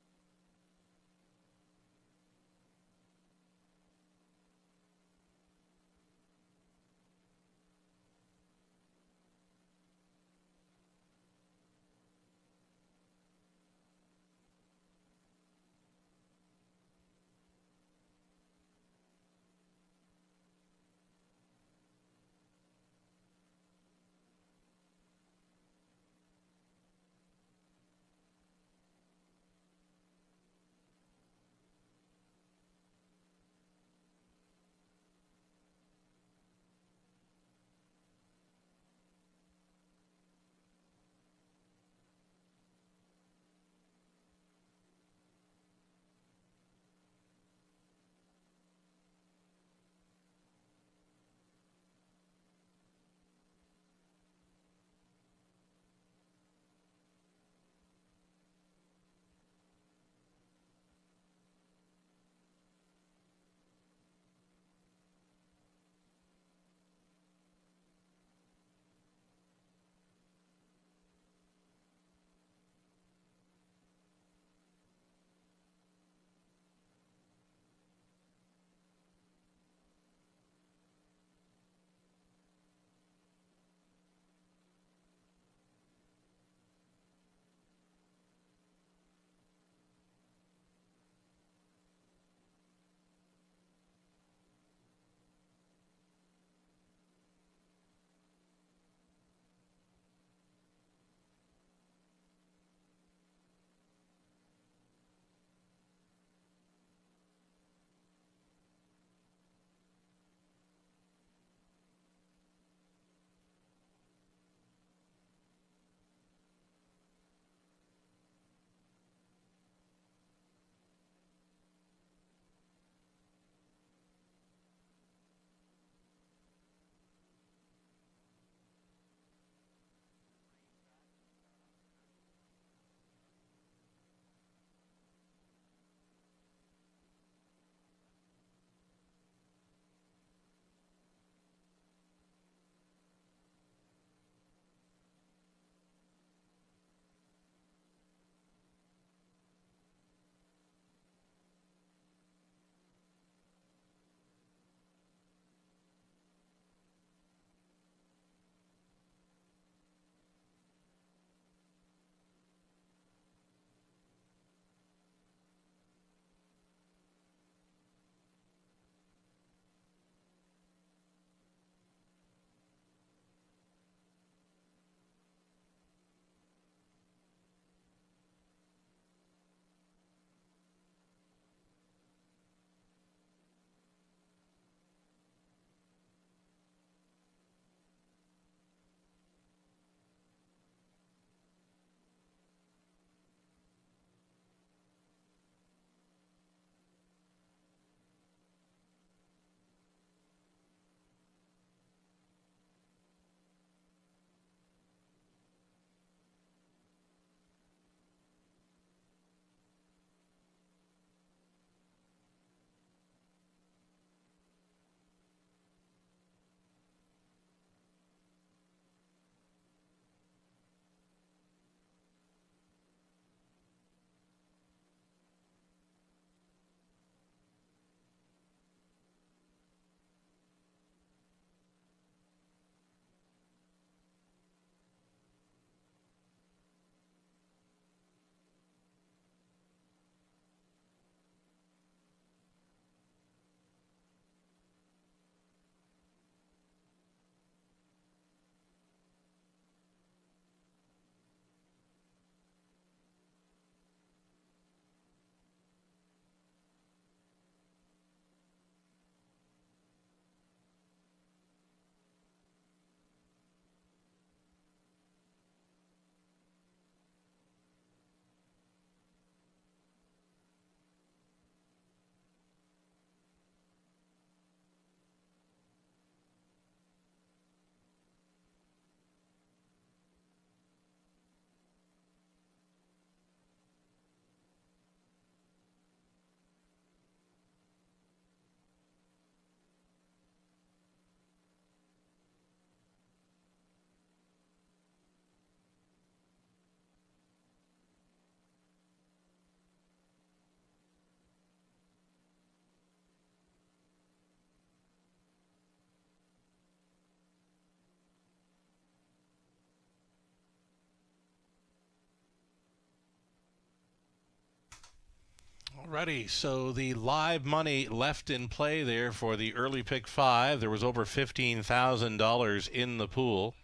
Alrighty, so the live money left in play there for the early pick 5. There was over $15,000 in the pool,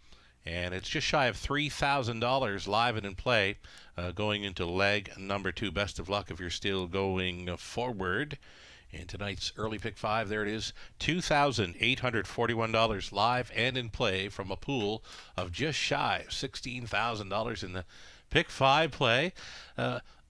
and it's just shy of $3,000 live and in play going into leg number 2. Best of luck if you're still going forward. In tonight's early pick 5, there it is, $2,841 live and in play from a pool of just shy of $16,000 in the pick 5 play.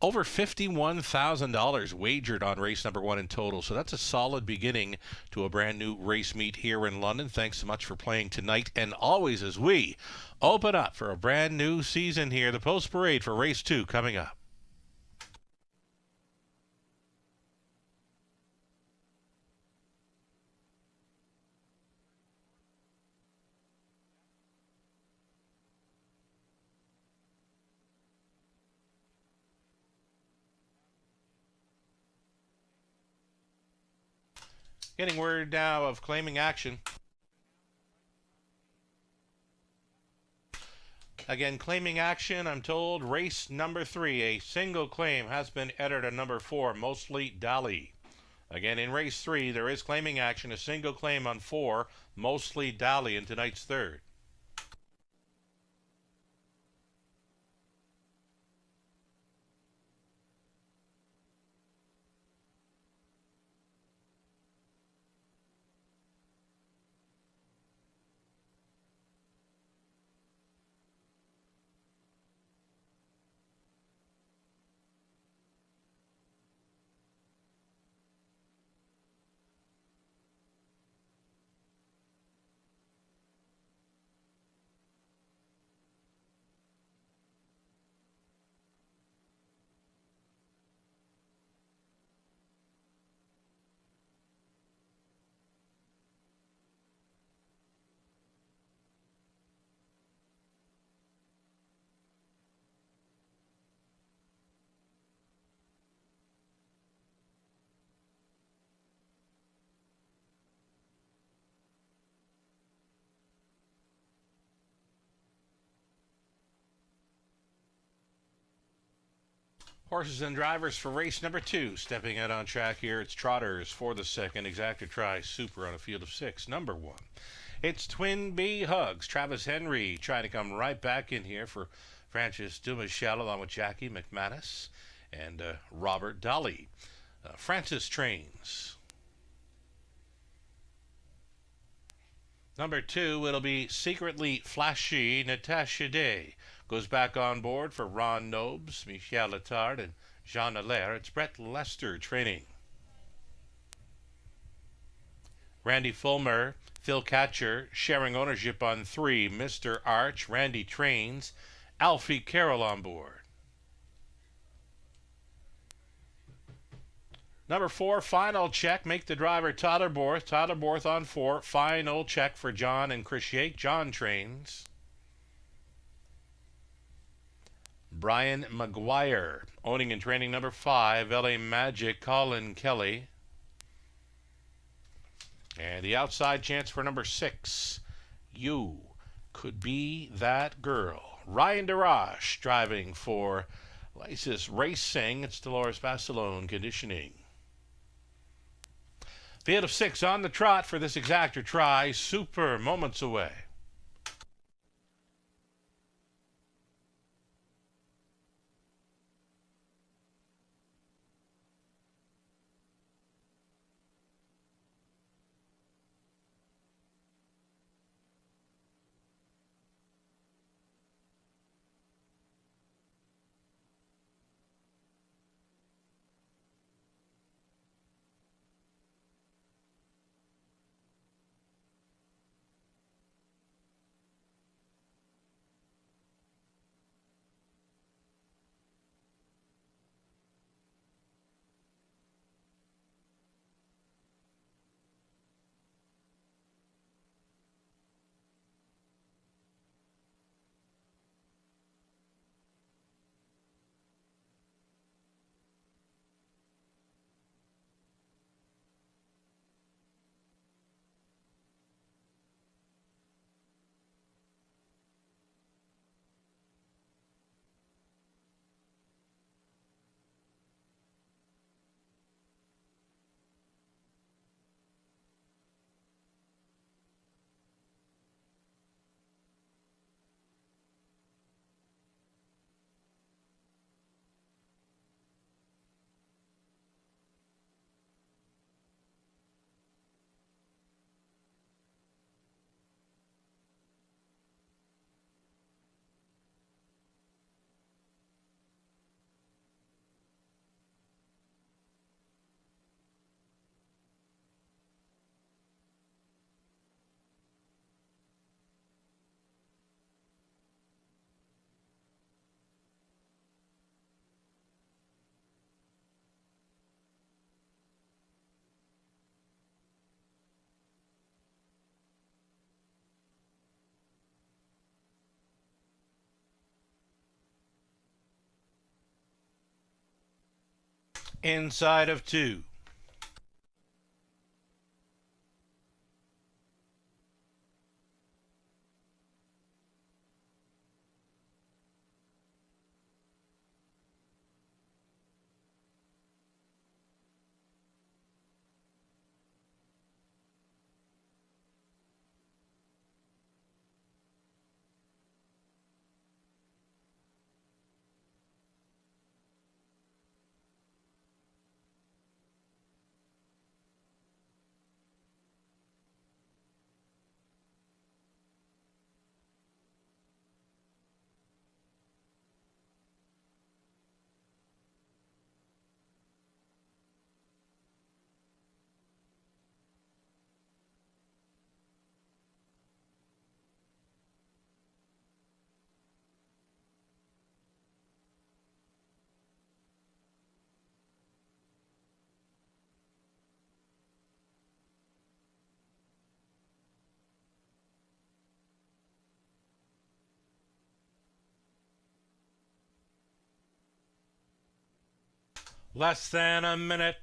Over $51,000 wagered on race number 1 in total. So that's a solid beginning to a brand new race meet here in London. Thanks so much for playing tonight and always as we open up for a brand new season here. The post parade for race 2 coming up. Getting word now of claiming action. Again, claiming action, I'm told, race number 3. A single claim has been entered on number 4, Mostly Dali. Again, in race 3, there is claiming action. A single claim on 4, Mostly Dali in tonight's 3rd. Horses and drivers for race number 2. Stepping out on track here, it's Trotters for the second. Exacta Tri Super on a field of 6. Number 1. It's Twin B Hugs. Travis Henry trying to come right back in here for Francis Dumichel along with Jackie McManus and Robert Dolly. Francis trains. Number 2, it'll be Secretly Flashy. Natasha Day goes back on board for Ron Nobes, Michel Letard, and Jean Allaire. It's Brett Lester training. Randy Fulmer, Phil Catcher sharing ownership on 3, Mr. Arch. Randy trains. Alfie Carroll on board. Number 4, final check. Make the driver Tyler Borth. Tyler Borth on 4. Final check for John and Chris Yake. John trains. Brian McGuire, owning and training number 5. LA Magic, Colin Kelly. And the outside chance for number 6. You Could Be That Girl. Ryan DeRoche driving for Lysis Racing. It's Dolores Basilone conditioning. Field of 6 on the trot for this Exacta Tri Super moments away. inside of 2. Less than a minute.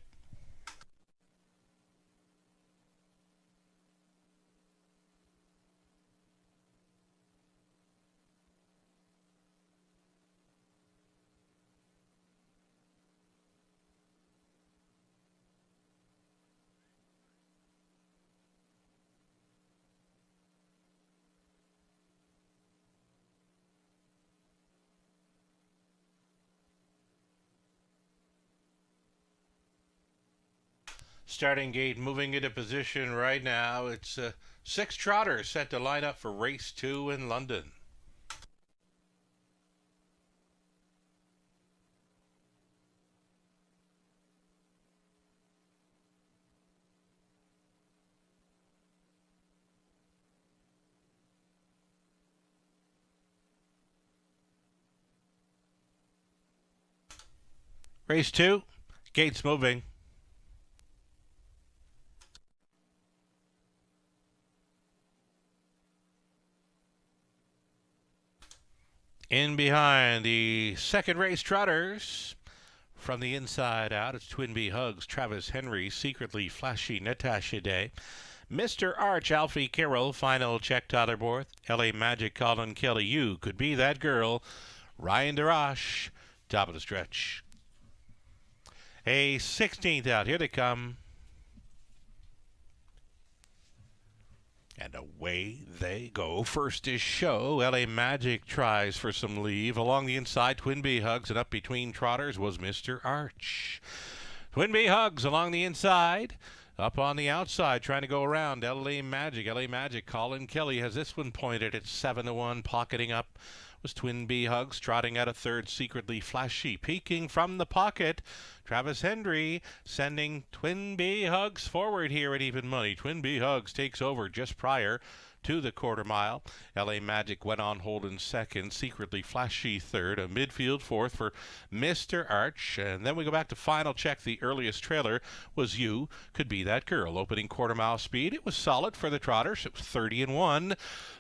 Starting gate moving into position right now. It's 6 trotters set to line up for race 2 in London. Race 2, gates moving. In behind the second race trotters, from the inside out, it's Twin Bee Hugs, Travis Henry, Secretly Flashy, Natasha Day, Mr. Arch, Alfie Carroll, Final Check, Tyler Borth, LA Magic, Colin Kelly, You Could Be That Girl, Ryan DeRoche, top of the stretch. A 16th out, here they come. And away they go. First is Show. LA Magic tries for some leave. Along the inside, Twin Bee Hugs, and up between trotters was Mr. Arch. Twin Bee Hugs along the inside. Up on the outside, trying to go around. LA Magic. LA Magic. Colin Kelly has this one pointed at 7-1. Pocketing up was Twin Bee Hugs, trotting out a third, Secretly Flashy. Peeking from the pocket, Travis Henry sending Twin Bee Hugs forward here at even money. Twin Bee Hugs takes over just prior to the quarter mile. LA Magic went on hold in second, Secretly Flashy third, a midfield fourth for Mr. Arch. And then we go back to Final Check. The earliest trailer was You Could Be That Girl. Opening quarter mile speed, it was solid for the trotters. It was 30-1,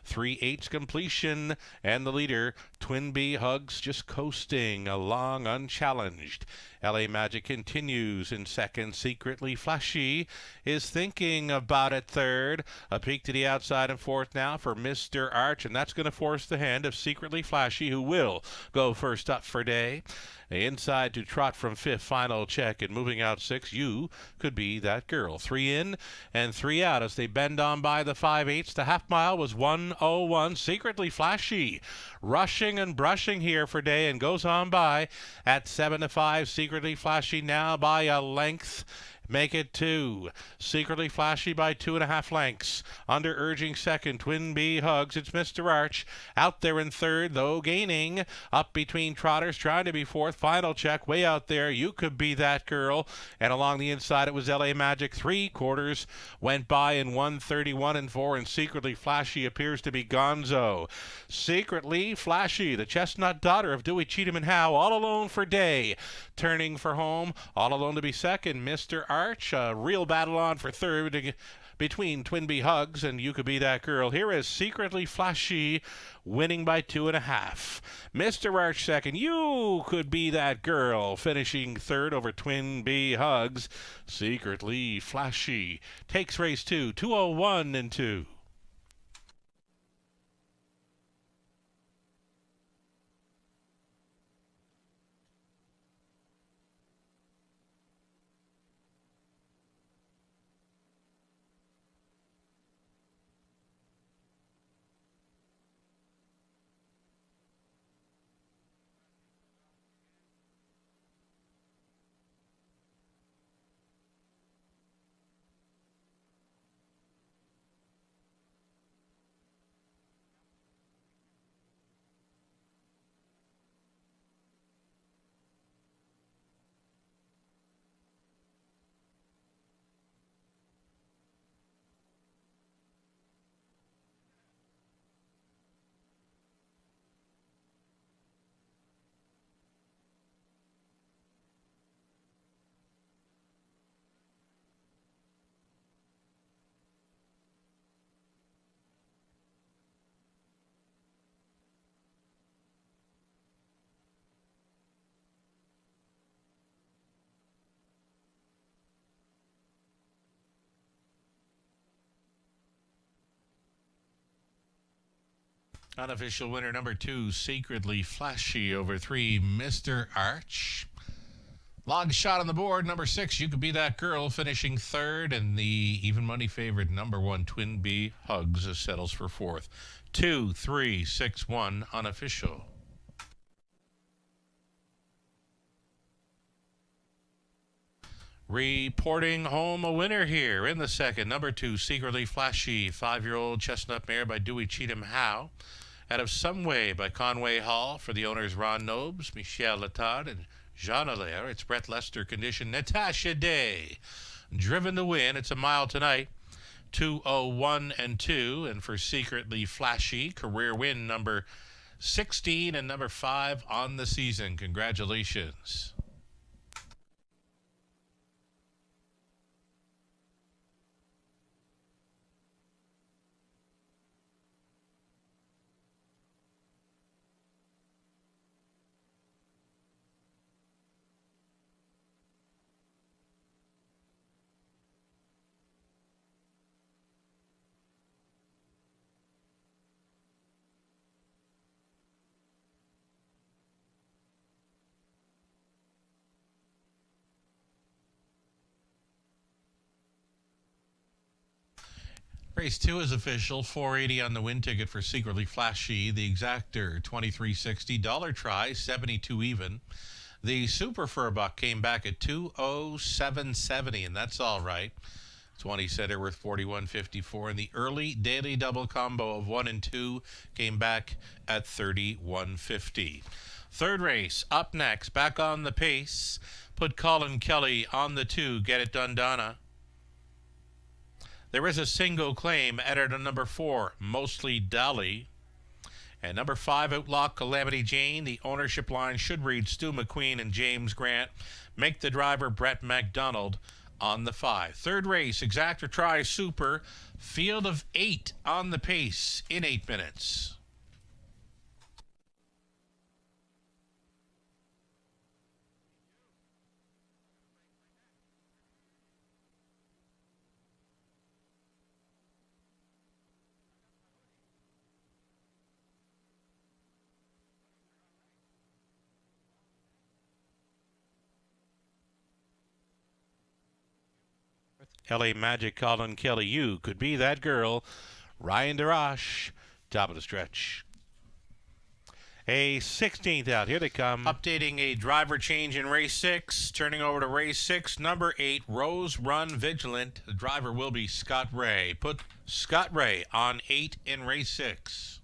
3/8 completion, and the leader, Twin Bee Hugs, just coasting along unchallenged. LA Magic continues in second. Secretly Flashy is thinking about it third. A peek to the outside and fourth now for Mr. Arch, and that's going to force the hand of Secretly Flashy, who will go first up for day. Inside to trot from fifth, Final Check, and moving out six, You Could Be That Girl. 3 in and 3 out as they bend on by the 5/8. The half mile was 1:01. Secretly Flashy rushing and brushing here for day and goes on by at 7-5. Secretly Flashy now by a length. Make it 2. Secretly Flashy by 2.5 lengths. Under urging second, Twin Bee Hugs. It's Mr. Arch out there in third, though gaining up between trotters, trying to be fourth. Final Check way out there. You Could Be That Girl. And along the inside, it was LA Magic. 3/4 went by in 1:31 and 4, and Secretly Flashy appears to be gonzo. Secretly Flashy, the chestnut daughter of Dewey, Cheatham, and Howe, all alone for day. Turning for home, all alone to be second, Mr. Arch. A real battle on for third between Twinbee Hugs and You Could Be That Girl. Here is Secretly Flashy winning by 2.5. Mr. Arch second. You Could Be That Girl finishing third over Twinbee Hugs. Secretly Flashy takes race 2, 2:01 and 2. Unofficial winner number 2, Secretly Flashy over 3, Mr. Arch. Long shot on the board, number 6, You Could Be That Girl, finishing third, and the even money favorite number 1, Twinbee Hugs, settles for fourth. 2, 3, 6, 1, unofficial. Reporting home a winner here in the second, number 2, Secretly Flashy, 5-year-old chestnut mare by Dewey Cheatham Howe. Out of Some Way by Conway Hall for the owners Ron Nobes, Michel Letard, and Jean Allaire. It's Brett Lester condition, Natasha Day. Driven to win. It's a mile tonight. 2:01 and 2. And for Secretly Flashy, career win number 16 and number 5 on the season. Congratulations. Race 2 is official. $4.80 on the win ticket for Secretly Flashy. The exactor, $23.60. Dollar try, 72 even. The Super Furbuck came back at $207.70, and that's all right. 20 center worth $41.54. And the early daily double combo of 1 and 2 came back at $31.50. Third race up next. Back on the pace. Put Colin Kelly on the 2. Get It Done, Donna. There is a single claim added on number 4, Mostly Dolly. And number 5, Outlaw Calamity Jane. The ownership line should read Stu McQueen and James Grant. Make the driver Brett McDonald on the 5. Third race, exactor try super. Field of 8 on the pace in 8 minutes. LA Magic, Colin Kelly, You Could Be That Girl. Ryan DeRoche, top of the stretch. A 16th out. Here they come. Updating a driver change in race 6. Turning over to race 6. Number 8, Rose Run Vigilant. The driver will be Scott Ray. Put Scott Ray on 8 in race 6.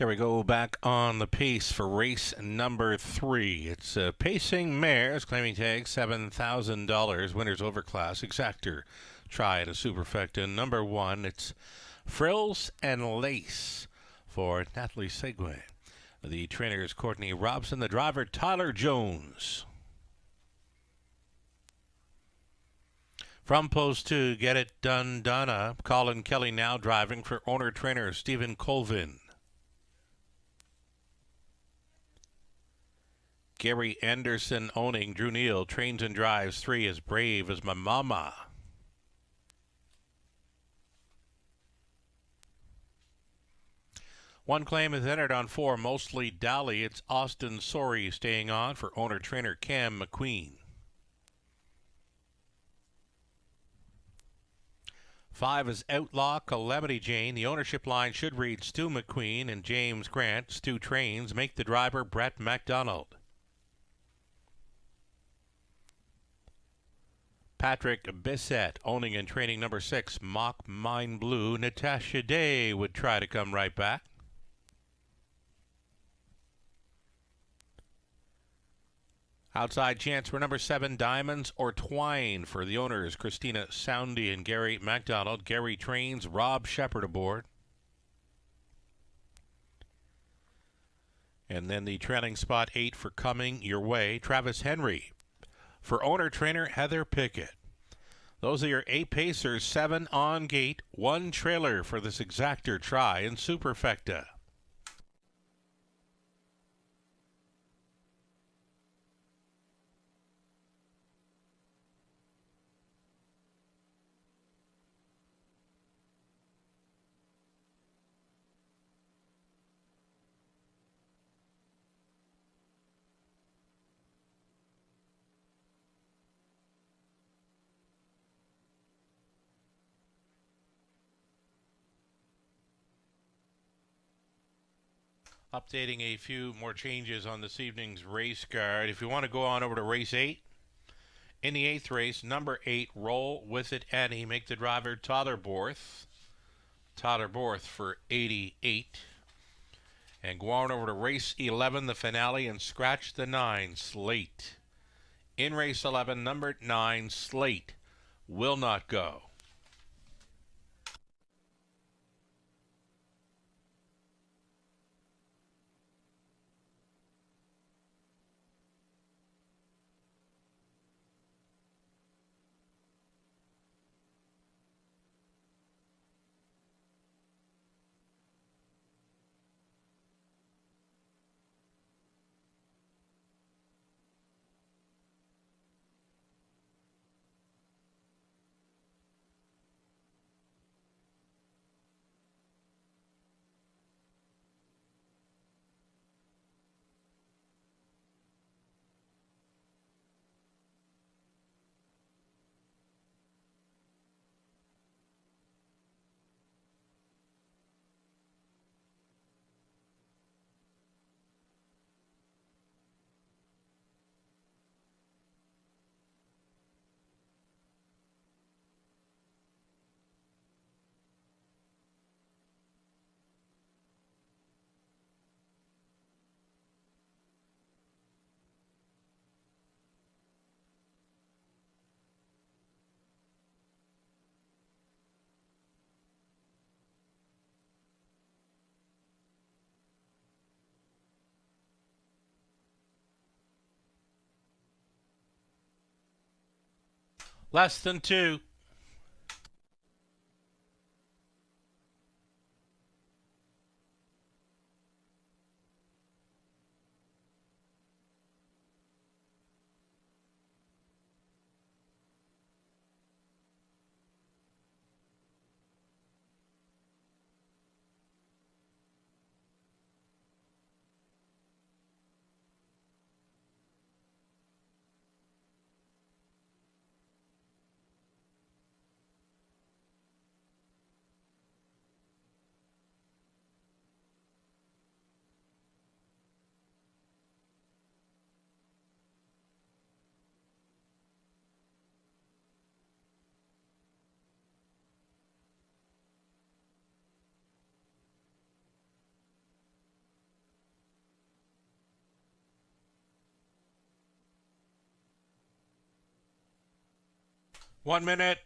Here we go, back on the pace for race number 3. It's Pacing Mares, claiming tag $7,000. Winners Overclass, Exactor, Try and a Superfecta. Number 1, it's Frills and Lace for Natalie Segway. The trainer is Courtney Robson, the driver Tyler Jones. From Post 2, Get It Done Donna, Colin Kelly now driving for owner-trainer Stephen Colvin. Gary Anderson owning Drew Neal, trains and drives 3, As Brave as My Mama. One claim is entered on 4, Mostly Dally. It's Austin Sorey staying on for owner-trainer Cam McQueen. 5 is Outlaw Calamity Jane. The ownership line should read Stu McQueen and James Grant. Stu trains, make the driver Brett MacDonald. Patrick Bissett owning and training number 6, Mock Mine Blue. Natasha Day would try to come right back. Outside chance for number 7, Diamonds or Twine for the owners, Christina Soundy and Gary MacDonald. Gary trains, Rob Shepard aboard. And then the trailing spot 8 for Coming Your Way, Travis Henry. For owner-trainer Heather Pickett. Those are your 8 pacers, 7 on gate, 1 trailer for this Exactor, Try and Superfecta. Updating a few more changes on this evening's race card. If you want to go on over to race 8, in the 8th race, number 8, Roll With It Annie, make the driver Tyler Borth. Tyler Borth for 88. And go on over to race 11, the finale, and scratch the 9, Slate. In race 11, number 9, Slate, will not go. Less than 2. 1 minute.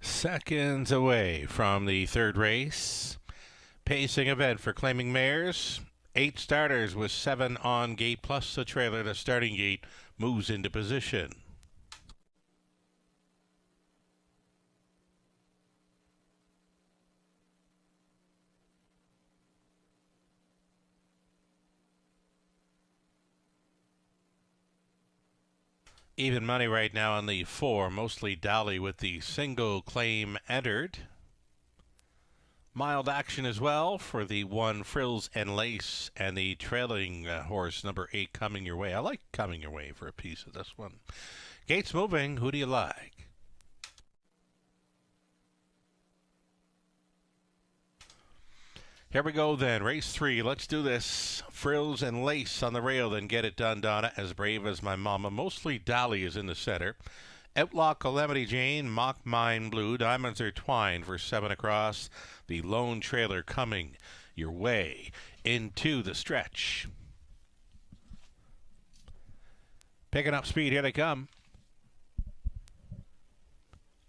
Seconds away from the third race. Pacing event for claiming mares. 8 starters with 7 on gate plus the trailer. The starting gate moves into position. Even money right now on the 4, mostly Dolly with the single claim entered. Mild action as well for the 1 Frills and Lace and the trailing horse number 8 Coming Your Way. I like Coming Your Way for a piece of this one. Gates moving. Who do you like? Here we go then. Race 3. Let's do this. Frills and Lace on the rail, then Get It Done, Donna. As Brave as My Mama. Mostly Dolly is in the center. Outlaw Calamity Jane, Mock Mine Blue. Diamonds Are Twined for 7 across. The lone trailer Coming Your Way into the stretch. Picking up speed. Here they come.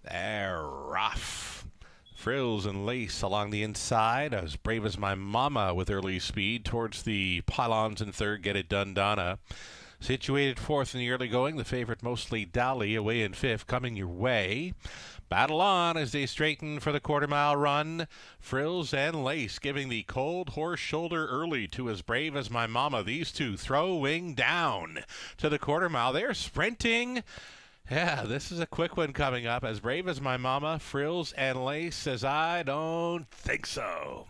They're rough. Frills and Lace along the inside. As Brave as My Mama with early speed towards the pylons in third. Get It Done, Donna. Situated 4th in the early going. The favorite Mostly Dolly away in 5th. Coming Your Way. Battle on as they straighten for the quarter-mile run. Frills and Lace giving the cold horse shoulder early to As Brave as My Mama. These two throwing down to the quarter-mile. They're sprinting. Yeah, this is a quick one coming up. As Brave as My Mama, Frills and Lace says, I don't think so.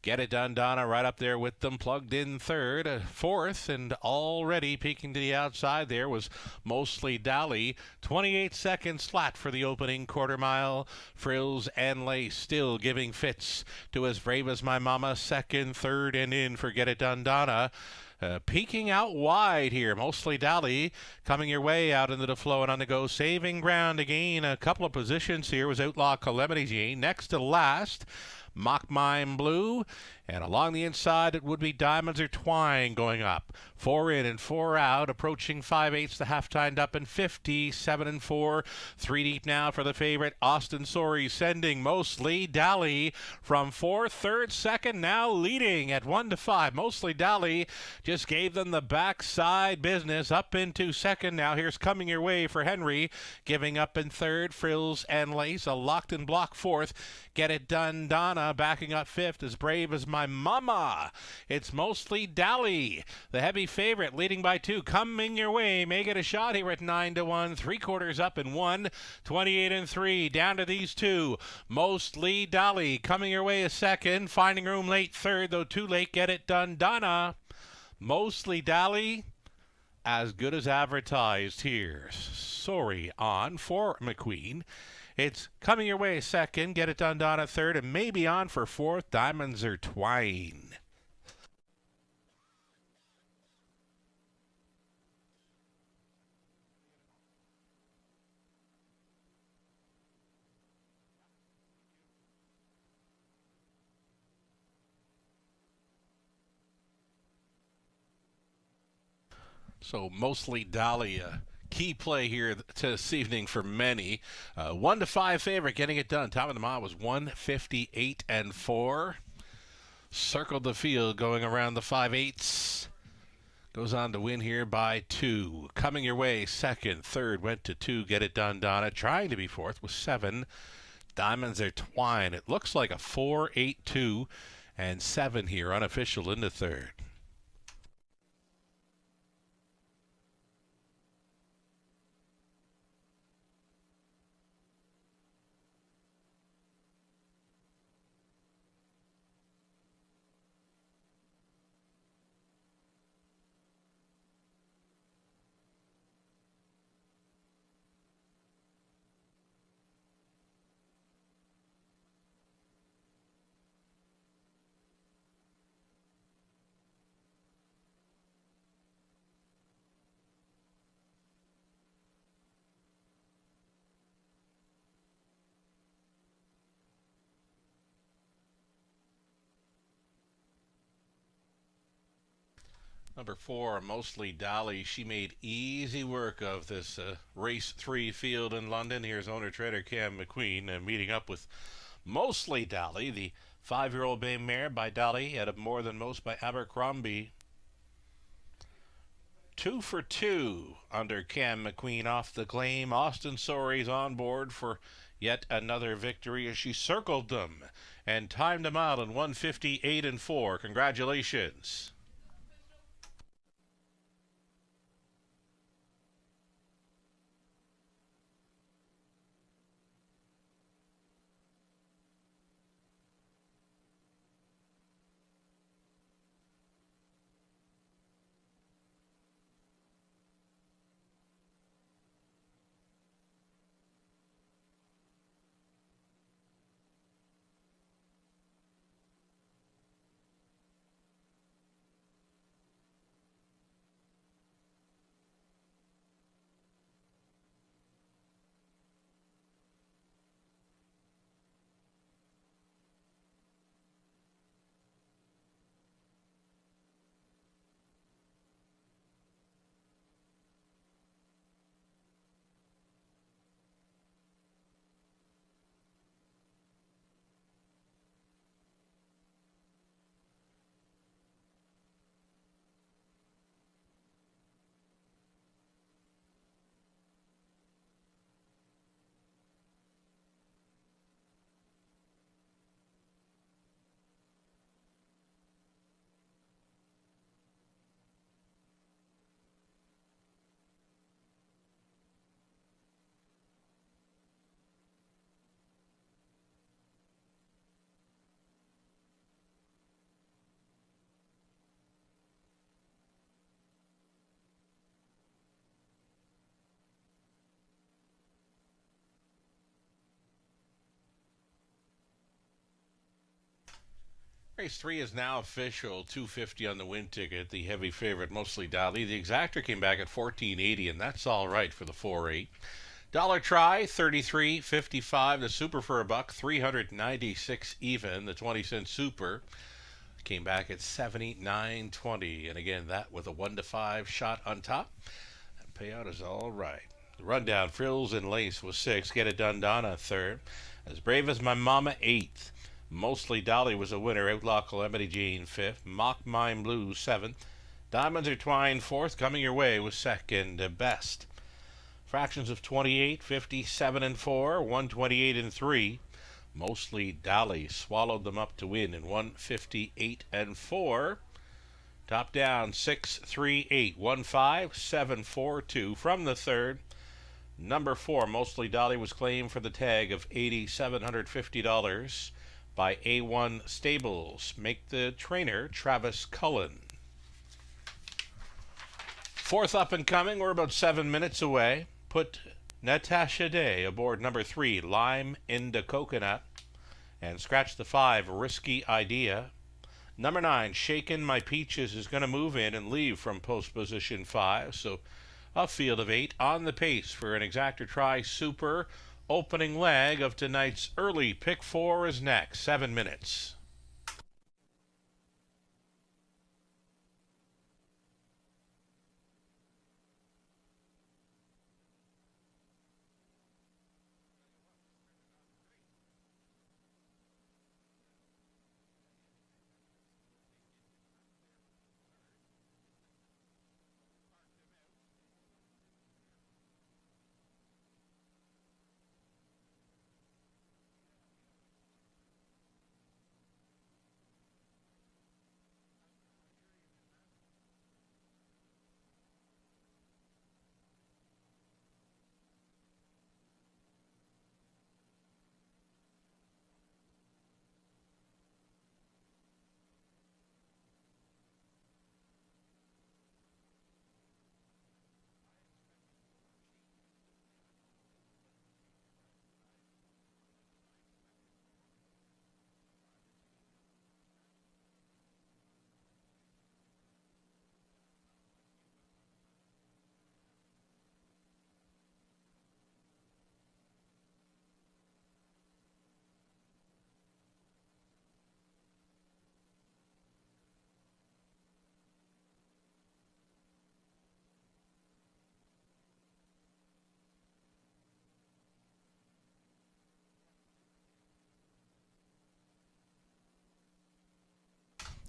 Get It Done, Donna, right up there with them, plugged in third. 4th, and already peeking to the outside there was Mostly Dolly. 28 seconds flat for the opening quarter mile. Frills and Lace still giving fits to As Brave as My Mama. 2nd, 3rd, and in for Get It Done, Donna. Peeking out wide here. Mostly Dolly Coming Your Way out into the flow and on the go. Saving ground to gain a couple of positions here was Outlaw Calamity Jane. Next to last, Mock Mine Blue. And along the inside, it would be Diamonds Are Twined going up. 4 in and 4 out, approaching 5/8 the half timed up in 50. 7 and 4, 3 deep now for the favorite Austin Sorry, sending Mostly Dolly from 4th, 3rd, 2nd, now leading at 1 to 5. Mostly Dolly just gave them the backside business up into 2nd. Now here's Coming Your Way for Henry, giving up in 3rd. Frills and Lace a locked and block 4th. Get It Done, Donna backing up 5th. As Brave as My Mama. It's Mostly Dolly, the heavy favorite, leading by 2. Coming Your Way may get a shot here at 9 to 1. 3/4 up in 1. 28 and 3. Down to these 2. Mostly Dolly Coming Your Way a 2nd. Finding room late 3rd, though too late. Get It Done, Donna. Mostly Dolly as good as advertised here. Sorry on for McQueen. It's Coming Your Way 2nd, Get It Done, Donna 3rd, and maybe on for 4th. Diamonds Are Twined. So Mostly Dolly, key play here this evening for many. 1 to 5 favorite, Getting It Done. Top of the mile was 158 and 4. Circled the field, going around the 5/8. Goes on to win here by 2. Coming Your Way 2nd, 3rd went to 2. Get It Done, Donna trying to be 4th with 7. Diamonds Are Twined. It looks like a 4-8-2 and 7 here, unofficial in the 3rd. Number 4, Mostly Dolly. She made easy work of this race 3 field in London. Here's owner-trainer Cam McQueen meeting up with Mostly Dolly, the 5-year-old bay mare by Dolly, out of More Than Most by Abercrombie. 2 for 2 under Cam McQueen off the claim. Austin Sorey's on board for yet another victory as she circled them and timed them out in 1:58 and 4. Congratulations. Race 3 is now official. $2.50 on the win ticket. The heavy favorite, Mostly Dolly. The exactor came back at $14.80, and that's all right for the 4-8. Dollar try, $33.55. The super for a buck, $396 even. The 20-cent super came back at $79.20, and again that with a 1-5 shot on top. That payout is all right. The rundown: Frills and Lace was 6. Get It Done Donna 3rd. As Brave as My Mama 8th. Mostly Dolly was a winner. Outlaw Calamity Jane 5th. Mock Mime Blue 7th. Diamonds Are Twined 4th. Coming Your Way was second best. Fractions of 28, 57 and 4, 128 and 3. Mostly Dolly swallowed them up to win in 158 and 4. Top down 6, 3, 8, 1, 5, 7, 4, 2 from the 3rd. Number 4, Mostly Dolly, was claimed for the tag of $8,750 by A1 Stables. Make the trainer Travis Cullen. 4th up and coming, we're about 7 minutes away. Put Natasha Day aboard number 3, Lime in the Coconut, and scratch the 5, Risky Idea. Number 9, Shakin' My Peaches, is going to move in and leave from post position 5, so a field of 8 on the pace for an exactor try super. Opening leg of tonight's early pick 4 is next. 7 minutes.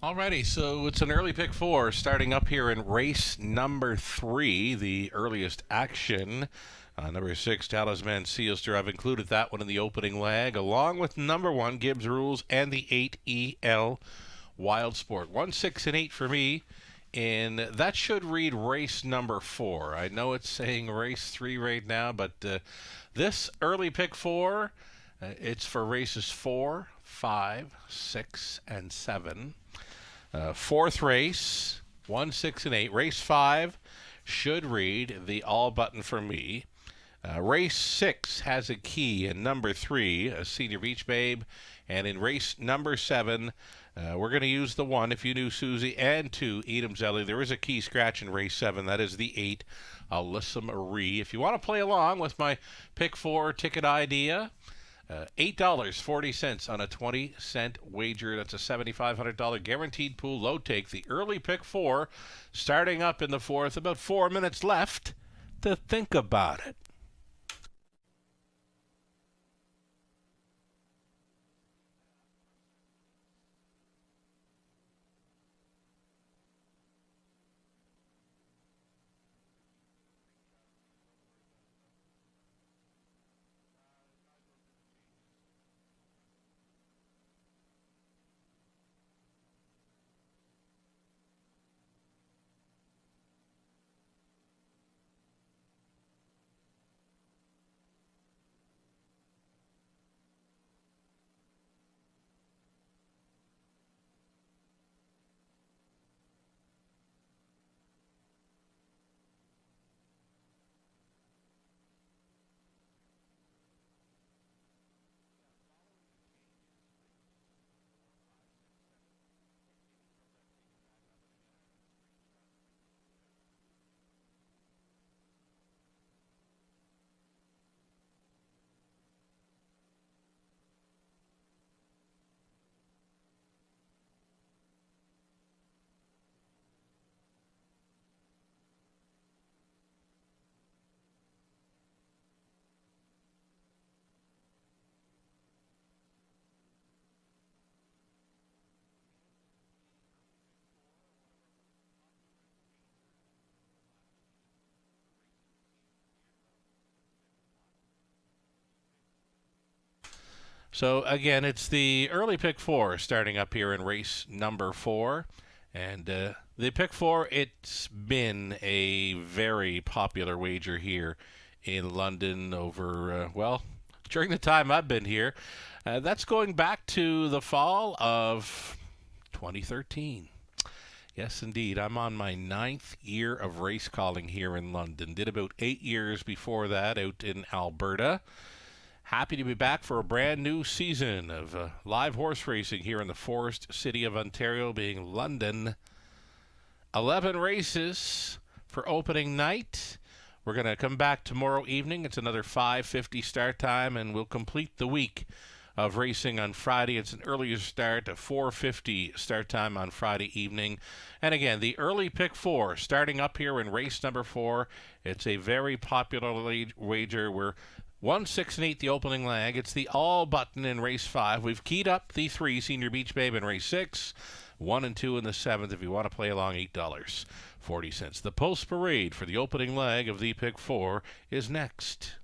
Alrighty, so it's an early pick 4 starting up here in race number 3, the earliest action. Number 6, Talisman Sealster. I've included that one in the opening leg, along with number 1, Gibbs Rules, and the 8 EL Wild Sport. 1, 6, and 8 for me, and that should read race number 4. I know it's saying race 3 right now, but this early pick 4, it's for races 4, 5, 6, and 7. Fourth race, 1, 6, and 8. Race 5 should read the all button for me. Race 6 has a key in number 3, a Senior Beach Babe. And in race number 7, we're going to use the 1, if you knew Susie, and 2, Edam Zelli. There is a key scratch in race 7. That is the 8, Alyssa Marie. If you want to play along with my pick 4 ticket idea, $8.40 on a 20-cent wager. That's a $7,500 guaranteed pool low take. The early pick 4 starting up in the 4th. About 4 minutes left to think about it. So again, it's the early pick 4 starting up here in race number 4. And the pick 4, it's been a very popular wager here in London over, during the time I've been here. That's going back to the fall of 2013. Yes, indeed. I'm on my 9th year of race calling here in London. Did about 8 years before that out in Alberta. Happy to be back for a brand new season of live horse racing here in the Forest City of Ontario, being London. 11 races for opening night. We're going to come back tomorrow evening. It's another 5:50 start time, and we'll complete the week of racing on Friday. It's an earlier start, a 4:50 start time on Friday evening. And again, the early pick 4 starting up here in race number 4. It's a very popular wager. We're 1, 6, and 8 the opening leg. It's the all button in race 5. We've keyed up the 3 Senior Beach Babe in race 6, 1 and 2 in the 7th. If you want to play along, $8.40. The Post Parade for the opening leg of the pick 4 is next.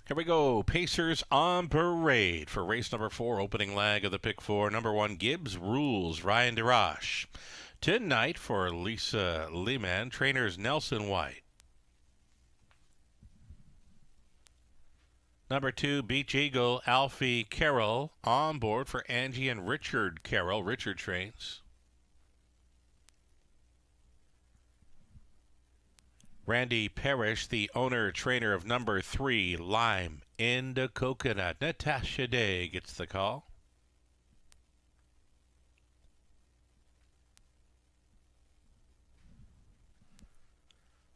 Here we go. Pacers on parade for race number 4, opening leg of the pick 4. Number 1, Gibbs Rules, Ryan DeRoche. Tonight for Lisa Lehman, trainers Nelson White. Number 2, Beach Eagle, Alfie Carroll, on board for Angie and Richard Carroll. Richard trains. Randy Parrish, the owner-trainer of number 3, Lime in the Coconut. Natasha Day gets the call.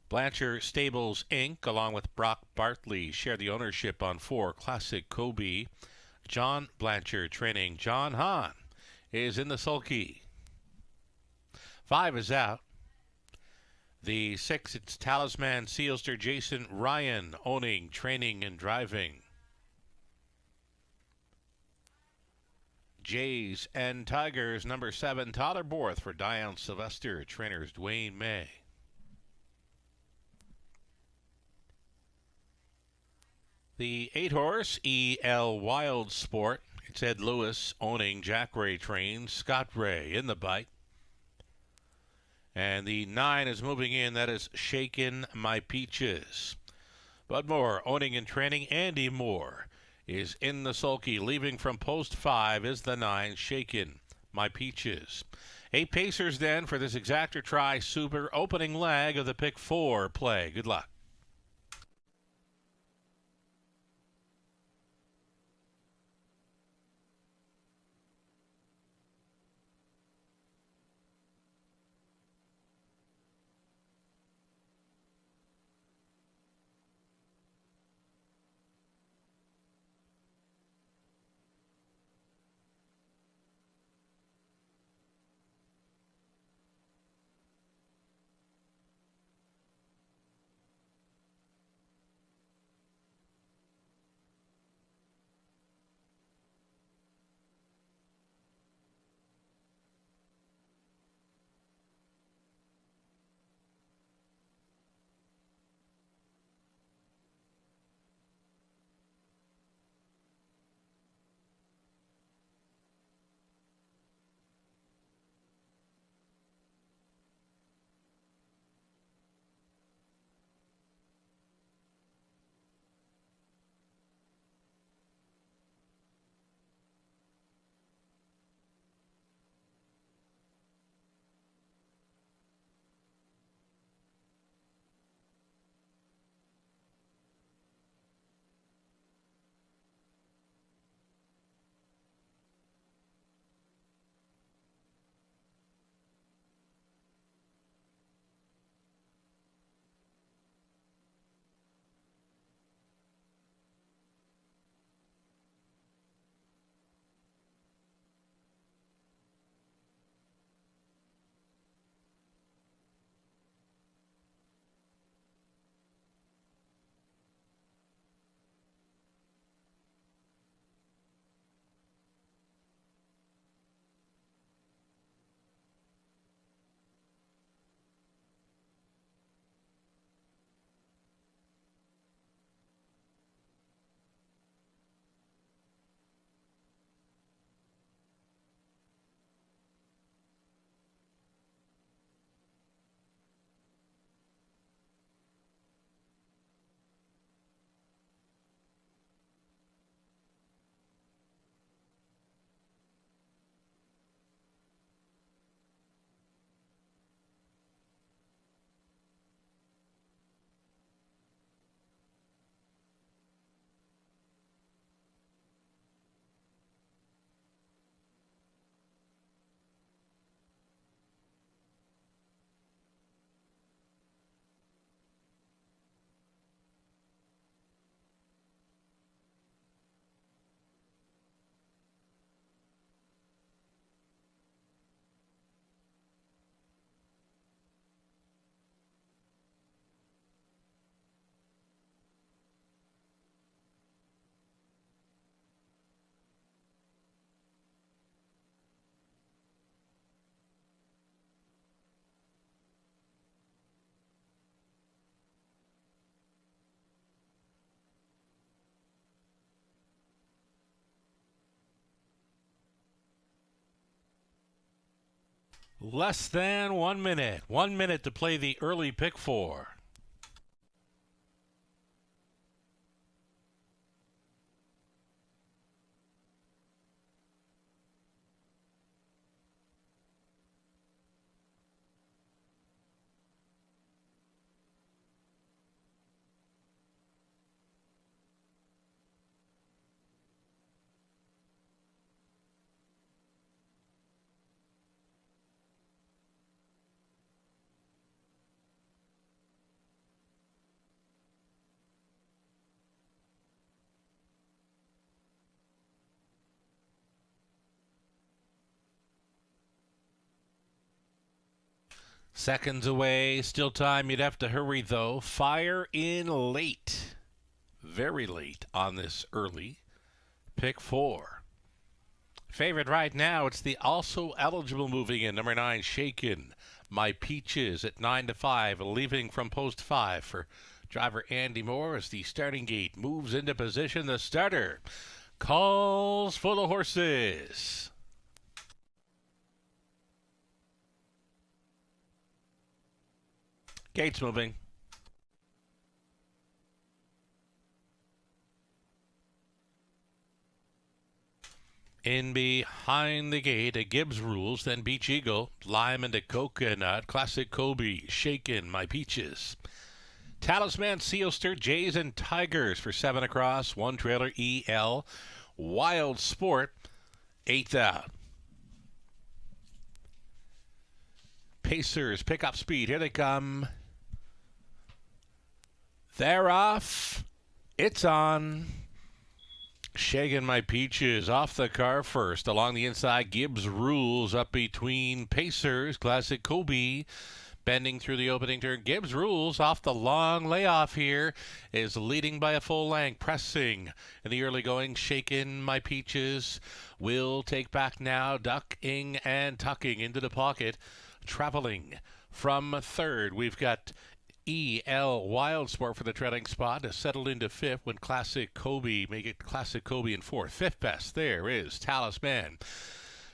Blanchard Stables, Inc., along with Brock Bartley, share the ownership on 4, Classic Kobe. John Blanchard training. John Hahn is in the sulky. 5 is out. The 6, it's Talisman Sealster Jason Ryan, owning, training, and driving. Jays and Tigers, number 7, Tyler Borth for Diane Sylvester, trainers Dwayne May. The 8-horse, E.L. Wild Sport, it's Ed Lewis, owning, Jack Ray trains, Scott Ray in the bite. And the 9 is moving in. That is Shakin' My Peaches. Bud Moore, owning and training. Andy Moore is in the sulky. Leaving from post 5 is the 9, Shakin' My Peaches. 8 Pacers then for this Exactor Tri Super opening leg of the pick 4 play. Good luck. Less than 1 minute. 1 minute to play the early pick four. Seconds away, still time. You'd have to hurry though. Fire in late, very late on this early pick four. Favorite right now, it's the also eligible moving in number 9, Shaken My Peaches at 9-5, leaving from post 5 for driver Andy Moore as the starting gate moves into position. The starter calls for the horses. Gates moving. In behind the gate, a Gibbs Rules, then Beach Eagle, Lime and a Coconut, Classic Kobe, Shaken My Peaches. Talisman, Sealster, Jays and Tigers for 7 across, 1 trailer, EL. Wild Sport, 8th out. Pacers pick up speed. Here they come. They're off. It's on. Shaking My Peaches off the car first. Along the inside, Gibbs Rules up between Pacers. Classic Kobe bending through the opening turn. Gibbs Rules off the long layoff here is leading by a full length. Pressing in the early going. Shaking My Peaches will take back now. Ducking and tucking into the pocket. Traveling from third, we've got EL Wild Sport for the trailing spot, settled into 5th when Classic Kobe make it Classic Kobe in 4th. 5th best there is Talisman.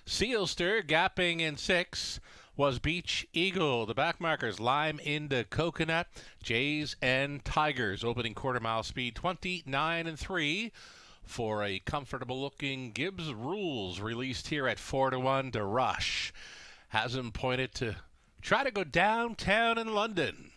Sealster gapping in 6th was Beach Eagle. The back markers Lime into Coconut, Jays and Tigers opening quarter mile speed 29-3 for a comfortable looking Gibbs Rules released here at 4-1 to Rush. Has him pointed to try to go downtown in London.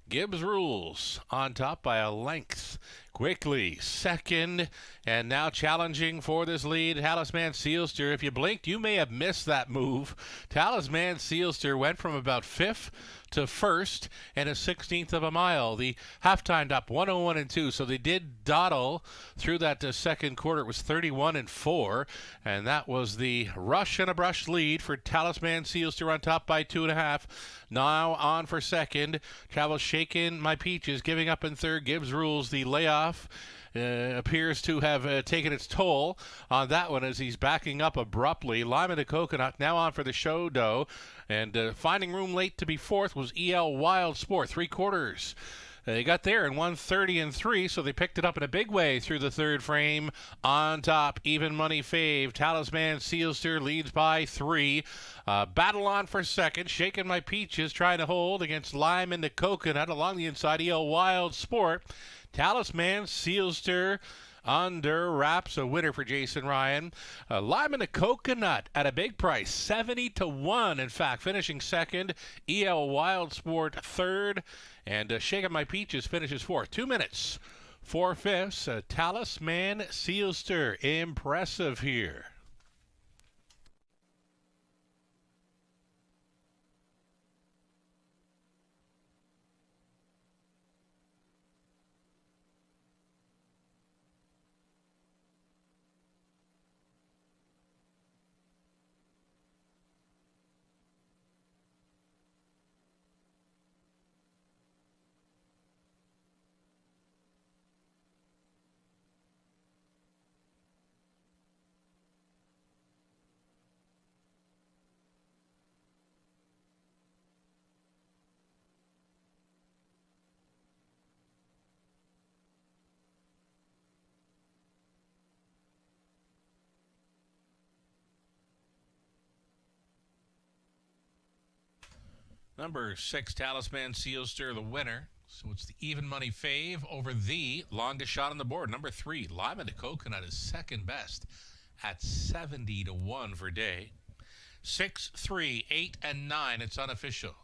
Gibbs Rules on top by a length. Quickly second, and now challenging for this lead, Talisman Sealster. If you blinked, you may have missed that move. Talisman Sealster went from about 5th to 1st and a 16th of a mile. The halftime up 101-2, so they did dawdle through that second quarter. It was 31-4, and that was the rush and a brush lead for Talisman Sealster on top by 2.5. Now on for second. Travel Shaking My Peaches giving up in third. Gibbs Rules the layoff. Appears to have taken its toll on that one as he's backing up abruptly. Lime and a Coconut now on for the show dough, and finding room late to be 4th was EL Wild Sport. 3/4. They got there in 1:30-3, so they picked it up in a big way through the third frame. On top, even money fave. Talisman Sealster leads by 3. Battle on for second. Shaking My Peaches trying to hold against Lime and the Coconut along the inside. EL Wild Sport. Talisman Sealster under wraps, a winner for Jason Ryan. Lime and a Coconut at a big price, 70-1. In fact, finishing second. EL Wild Sport third, and Shaking My Peaches finishes 4th. 2 minutes, 4/5. Talisman Sealster, impressive here. Number 6, Talisman Sealster, the winner. So it's the even money fave over the longest shot on the board. Number 3, Lima to Coconut is second best at 70 to 1 for day. 6, 3, 8, and 9. It's unofficial.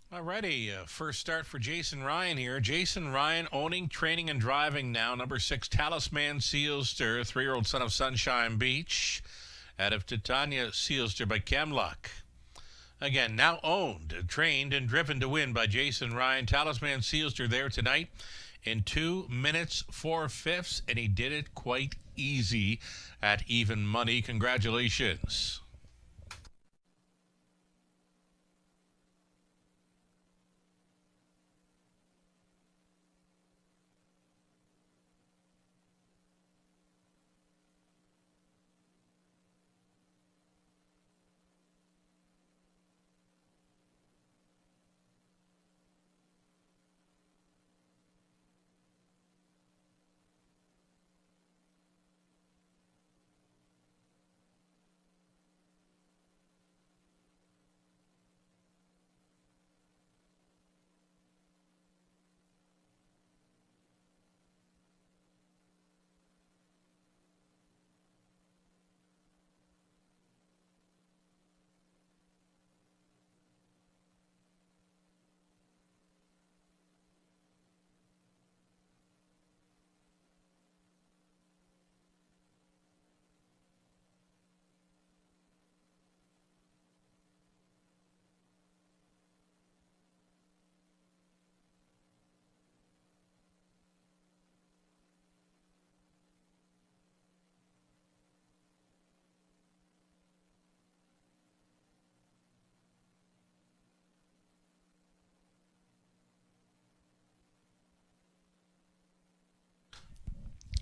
Alrighty, first start for Jason Ryan here. Jason Ryan owning, training, and driving now. Number 6, Talisman Sealster, 3-year-old son of Sunshine Beach, out of Titania Sealster by Chemlock. Again, now owned, trained, and driven to win by Jason Ryan. Talisman Sealster there tonight in 2 minutes 4/5, and he did it quite easy at even money. Congratulations.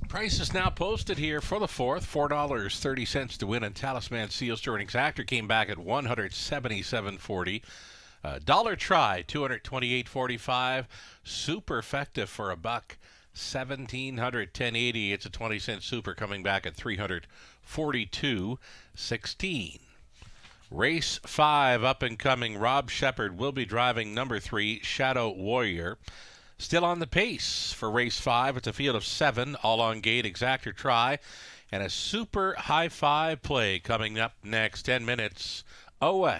Price is now posted here for the fourth. $4.30 to win, and Talisman Sealster and Exactor came back at $177.40. Dollar try, $228.45. Super effective for a buck, $1,700, $10.80. It's a 20-cent super coming back at $342.16. Race 5 up and coming. Rob Shepard will be driving number 3, Shadow Warrior. Still on the pace for race 5. It's a field of 7, all on gate, Exactor try, and a super high 5 play coming up next. 10 minutes away.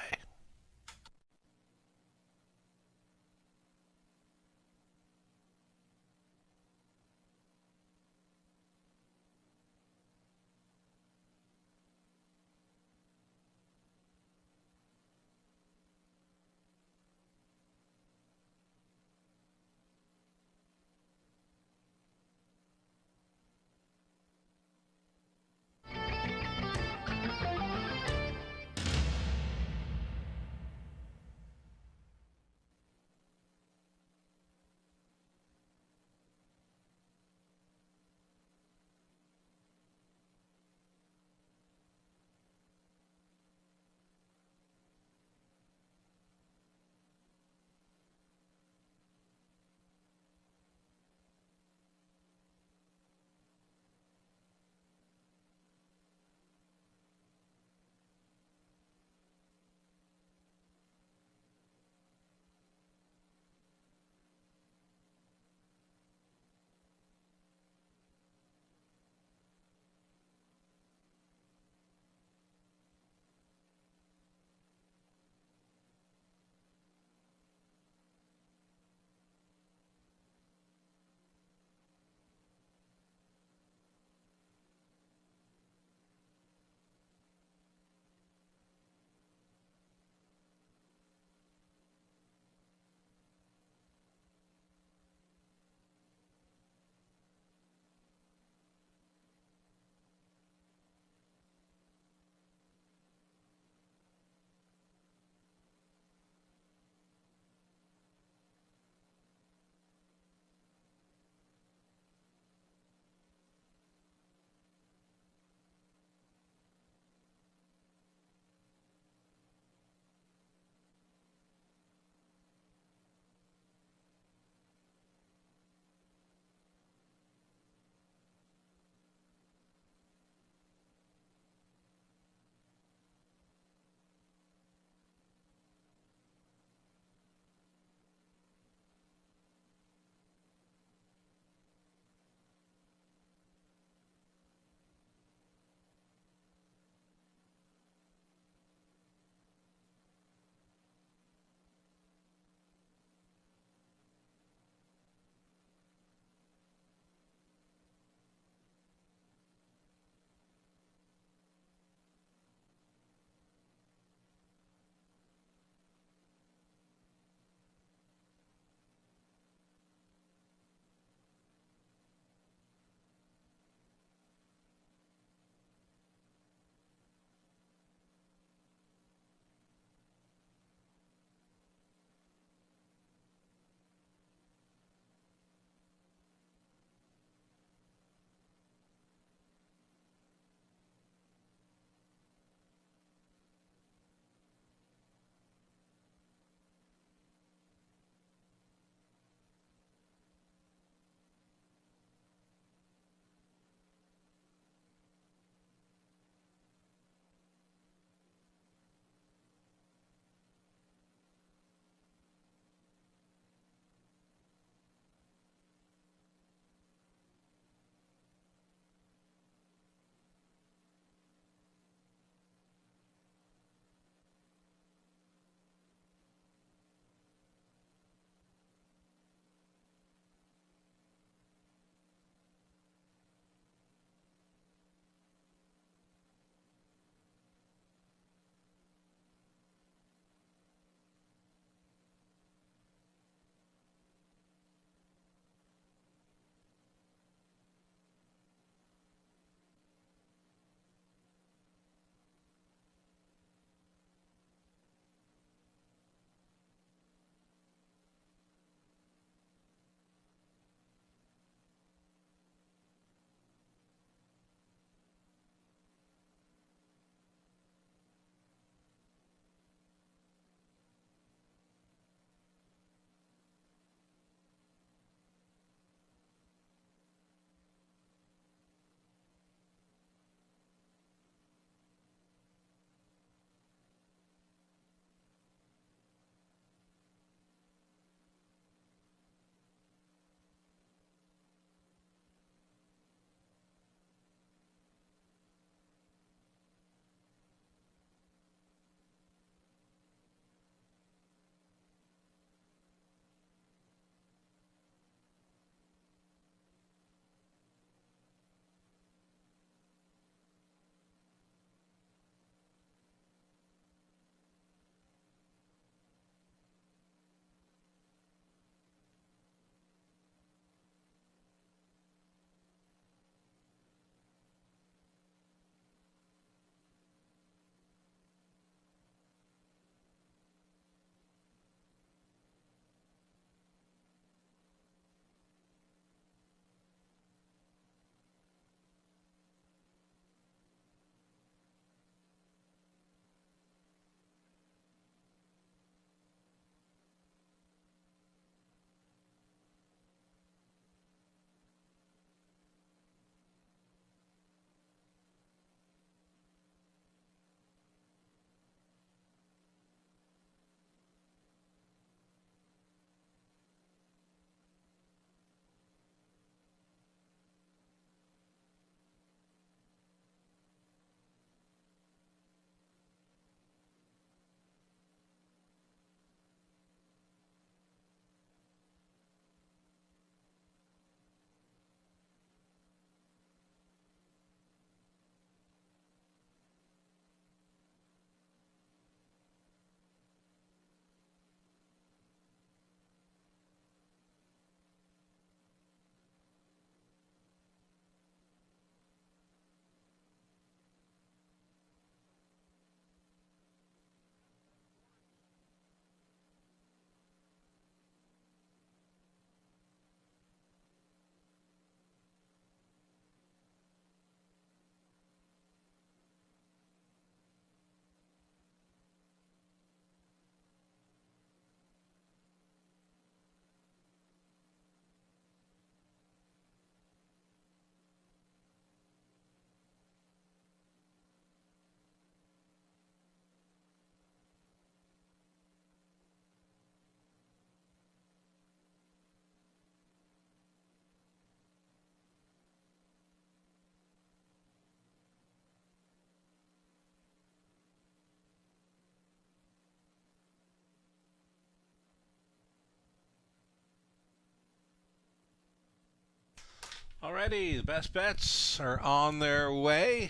Alrighty, the best bets are on their way.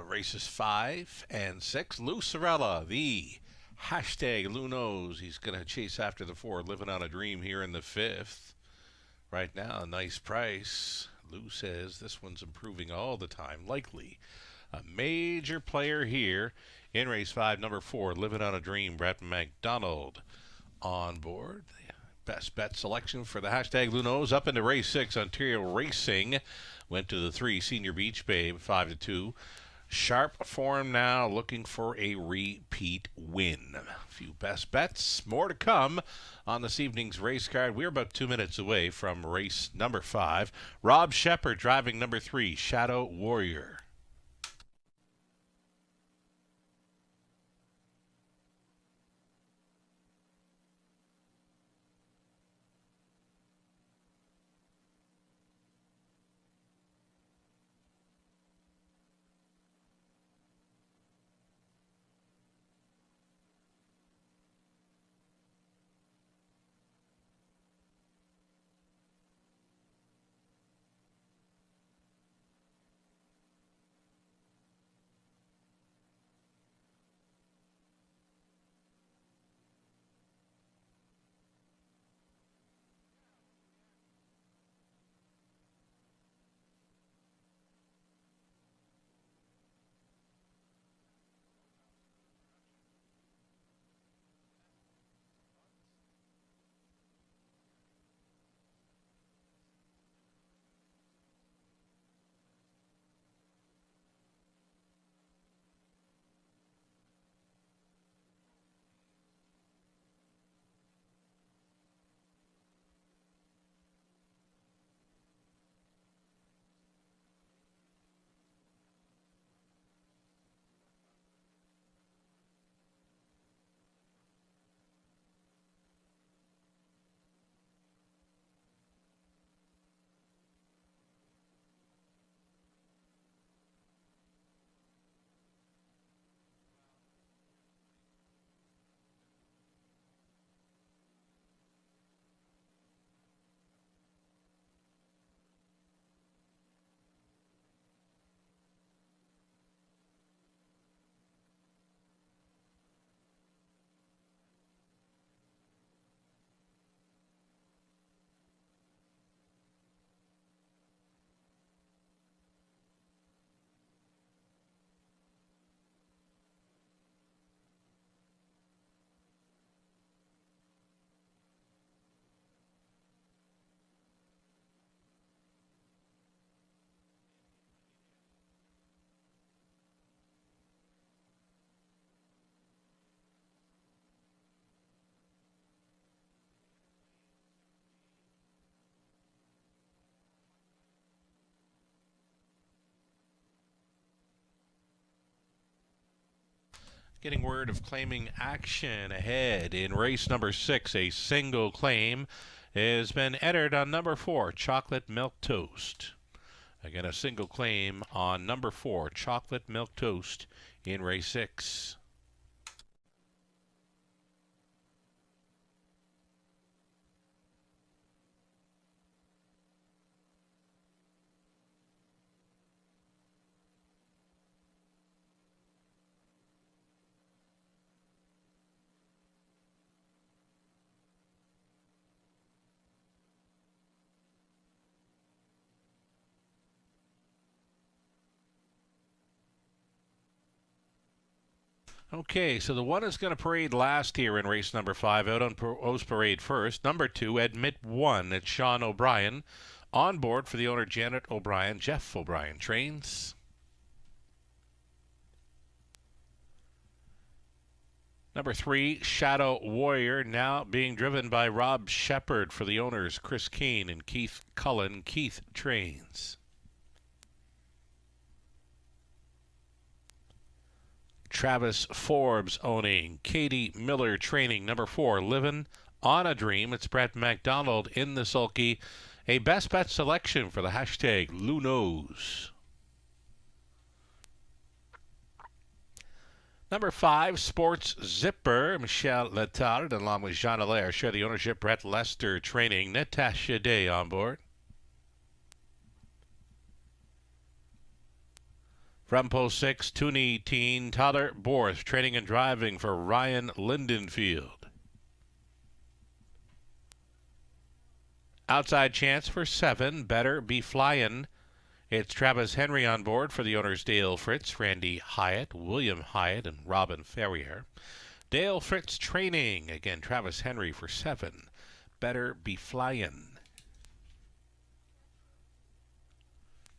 Races 5 and 6. Lou Sorella, the hashtag Lou knows. He's going to chase after the 4, living on a dream here in the 5th. Right now, a nice price. Lou says this one's improving all the time. Likely a major player here in race 5, number 4, living on a dream. Brett McDonald on board. Best bet selection for the hashtag Lou knows. Up into race 6, Ontario Racing went to the 3, Senior Beach Babe, 5-2. Sharp form now, looking for a repeat win. A few best bets, more to come on this evening's race card. We're about 2 minutes away from race number 5. Rob Shepard driving number 3, Shadow Warrior. Getting word of claiming action ahead in race number 6. A single claim has been entered on number 4, Chocolate Milk Toast. Again, a single claim on number 4, Chocolate Milk Toast in race 6. Okay, so the one that's going to parade last here in race number 5, out on O's Parade first. Number 2, Admit 1, it's Sean O'Brien. On board for the owner, Janet O'Brien, Jeff O'Brien trains. Number 3, Shadow Warrior, now being driven by Rob Shepard for the owners, Chris Keane and Keith Cullen. Keith trains. Travis Forbes owning, Katie Miller training. Number 4, Livin' on a Dream. It's Brett McDonald in the sulky. A best bet selection for the hashtag Lou knows. Number 5, Sports Zipper. Michelle Letard along with Jean Allaire share the ownership. Brett Lester training. Natasha Day on board. From post 6, Toonie teen Tyler Borth, training and driving for Ryan Lindenfield. Outside chance for 7, Better Be Flyin'. It's Travis Henry on board for the owners Dale Fritz, Randy Hyatt, William Hyatt, and Robin Ferrier. Dale Fritz training. Again, Travis Henry for 7, Better Be Flyin'.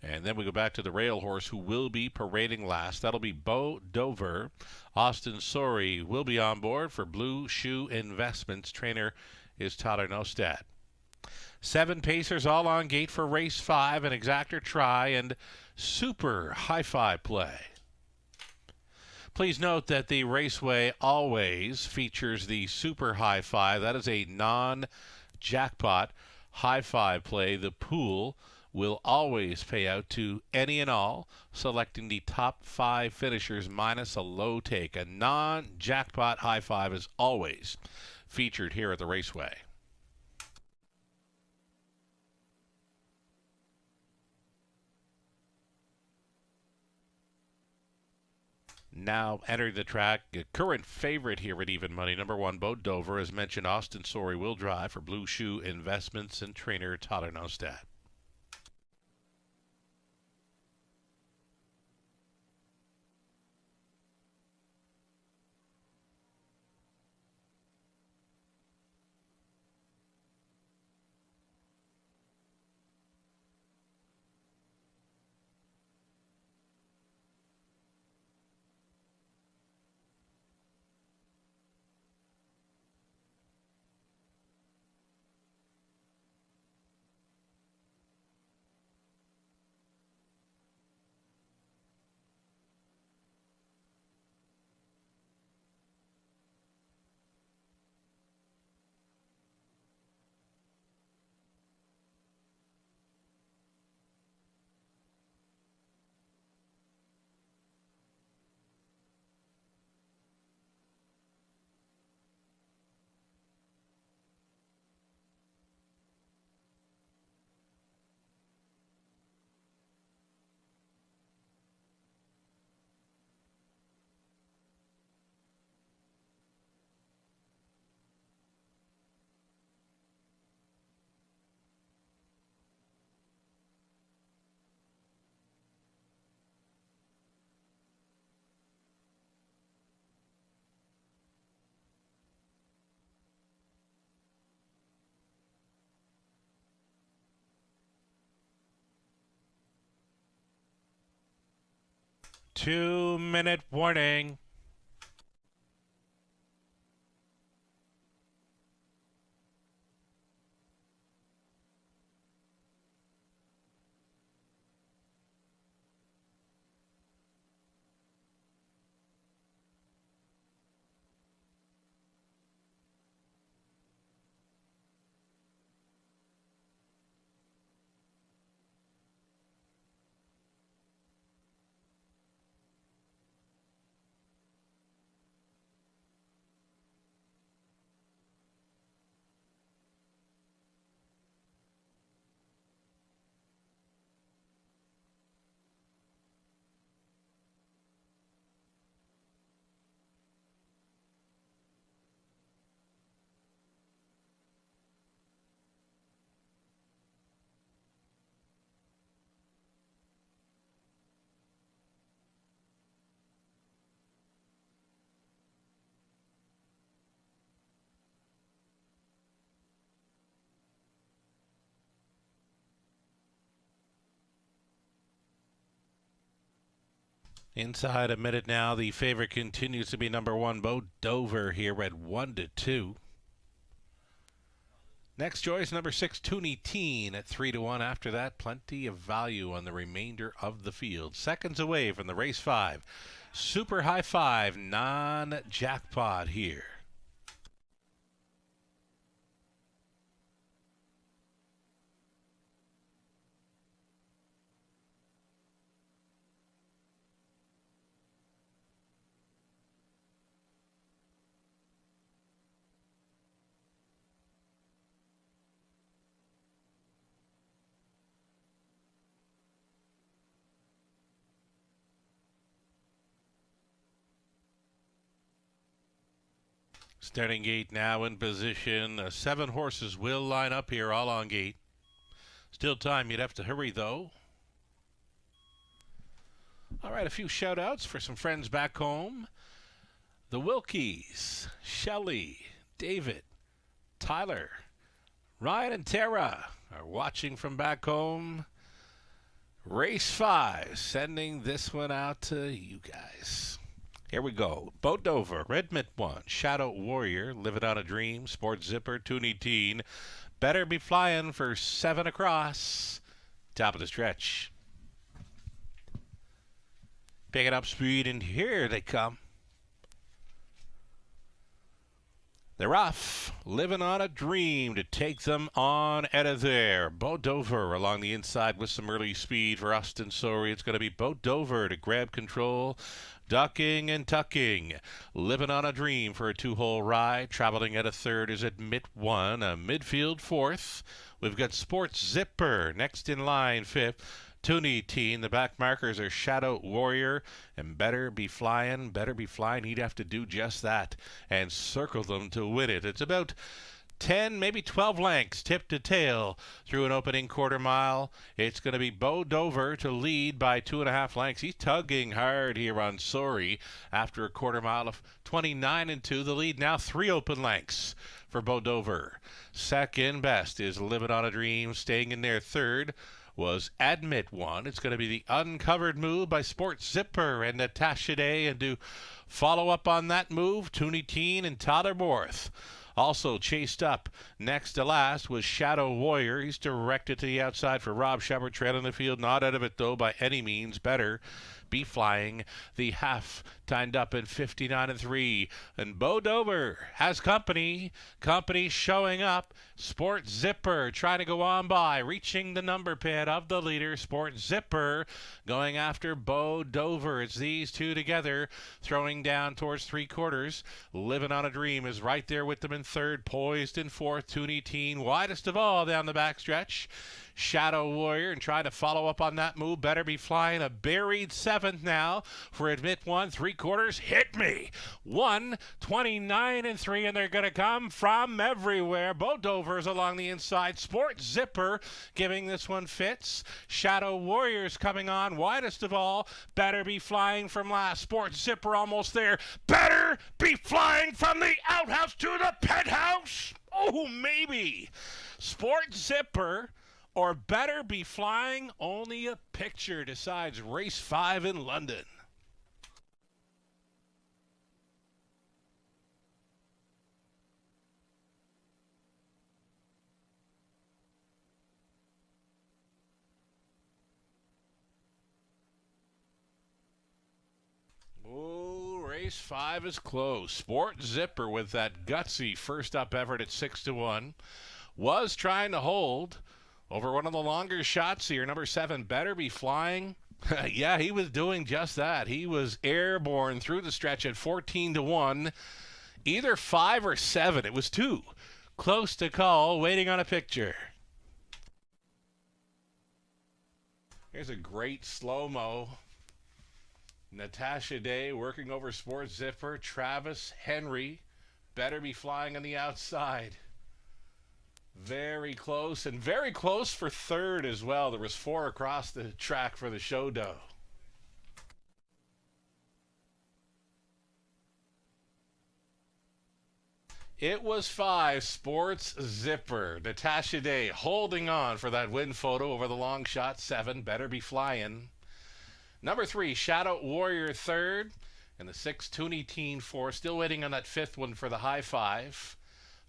And then we go back to the rail horse who will be parading last. That'll be Bo Dover. Austin Sorey will be on board for Blue Shoe Investments. Trainer is Tyler Nostad. 7 pacers all on gate for race 5, an exactor try and super hi-fi play. Please note that the Raceway always features the super hi-fi. That is a non-jackpot hi-fi play. The pool will always pay out to any and all, selecting the top 5 finishers minus a low take. A non-jackpot high 5 is always featured here at the Raceway. Now entering the track, a current favorite here at Even Money, number 1, Bo Dover. As mentioned, Austin Sorey will drive for Blue Shoe Investments and trainer Tyler Nostad. Two-minute warning. Inside a minute now, the favorite continues to be number 1, Bo Dover here at 1-2. Next choice, number 6, Toonie Teen at 3-1. After that, plenty of value on the remainder of the field. Seconds away from the race 5. Super high 5, non-jackpot here. Starting gate now in position. 7 horses will line up here, all on gate. Still time, you'd have to hurry though. All right, a few shout outs for some friends back home. The Wilkies, Shelley, David, Tyler, Ryan and Tara are watching from back home. Race 5, sending this one out to you guys. Here we go. Bo Dover, Red Mitt 1, Shadow Warrior, Living on a Dream, Sport Zipper, Toonie Teen. Better Be Flying for 7 across. Top of the stretch. Picking up speed, and here they come. They're off, Living on a Dream to take them on out of there. Bo Dover along the inside with some early speed for Austin Sorey. It's going to be Bo Dover to grab control. Ducking and tucking. Living on a Dream for a 2-hole ride. Traveling at a third is at Mitt 1, a midfield 4th. We've got Sports Zipper next in line 5th. Toonie Teen, the back markers are Shadow Warrior and Better Be Flying. Better Be Flying, he'd have to do just that and circle them to win it. It's about 10, maybe 12 lengths, tip to tail through an opening quarter mile. It's going to be Bo Dover to lead by 2.5 lengths. He's tugging hard here on Sorey after a quarter mile of 29 and 2. The lead now 3 open lengths for Bo Dover. Second best is Living on a Dream, staying in there. Third was Admit 1. It's going to be the Uncovered Move by Sports Zipper and Natasha Day. And to follow up on that move, Toonie Teen and Tyler Borth. Also chased up next to last was Shadow Warrior. He's directed to the outside for Rob Shepard, trailing the field. Not out of it, though, by any means. Better Be Flying. The half timed up in 59 and 3. And Bo Dover has company. Company showing up. Sport Zipper trying to go on by, reaching the number pad of the leader. Sport Zipper going after Bo Dover. It's these two together, throwing down towards 3/4. Living on a Dream is right there with them in third, poised in 4th. Toonie Teen widest of all down the backstretch. Shadow Warrior and trying to follow up on that move. Better Be Flying, a buried 7th now for Admit 1, 3/4. Hit me. 1, 29 and 3, and they're going to come from everywhere. Bo Dover's along the inside. Sport Zipper giving this one fits. Shadow Warrior's coming on widest of all. Better Be Flying from last. Sport Zipper almost there. Better Be Flying from the outhouse to the penthouse. Oh, maybe. Sport Zipper or Better Be Flying, only a picture decides race 5 in London. Oh, race 5 is close. Sport Zipper with that gutsy first up effort at 6-1 was trying to hold over one of the longer shots here. Number 7, Better Be Flying. Yeah, he was doing just that. He was airborne through the stretch at 14-1. Either 5 or 7. It was 2. Close to call, waiting on a picture. Here's a great slow-mo. Natasha Day working over Sport Zipper. Travis Henry. Better Be Flying on the outside. Very close, and very close for third as well. There was 4 across the track for the show doe. It was 5, Sports Zipper. Natasha Day holding on for that win photo over the long shot. 7, Better Be Flying. Number 3, Shadow Warrior third, and the 6, Toonie Teen 4. Still waiting on that 5th one for the high 5.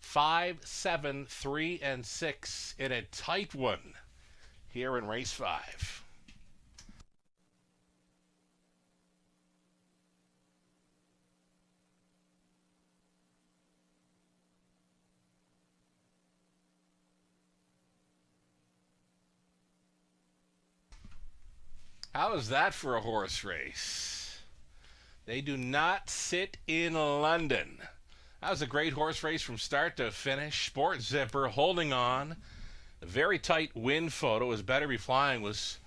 5, 7, 3, and 6 in a tight one here in race 5. How is that for a horse race? They do not sit in London. That was a great horse race from start to finish. Sport Zipper holding on. A very tight win photo as Better Be Flying was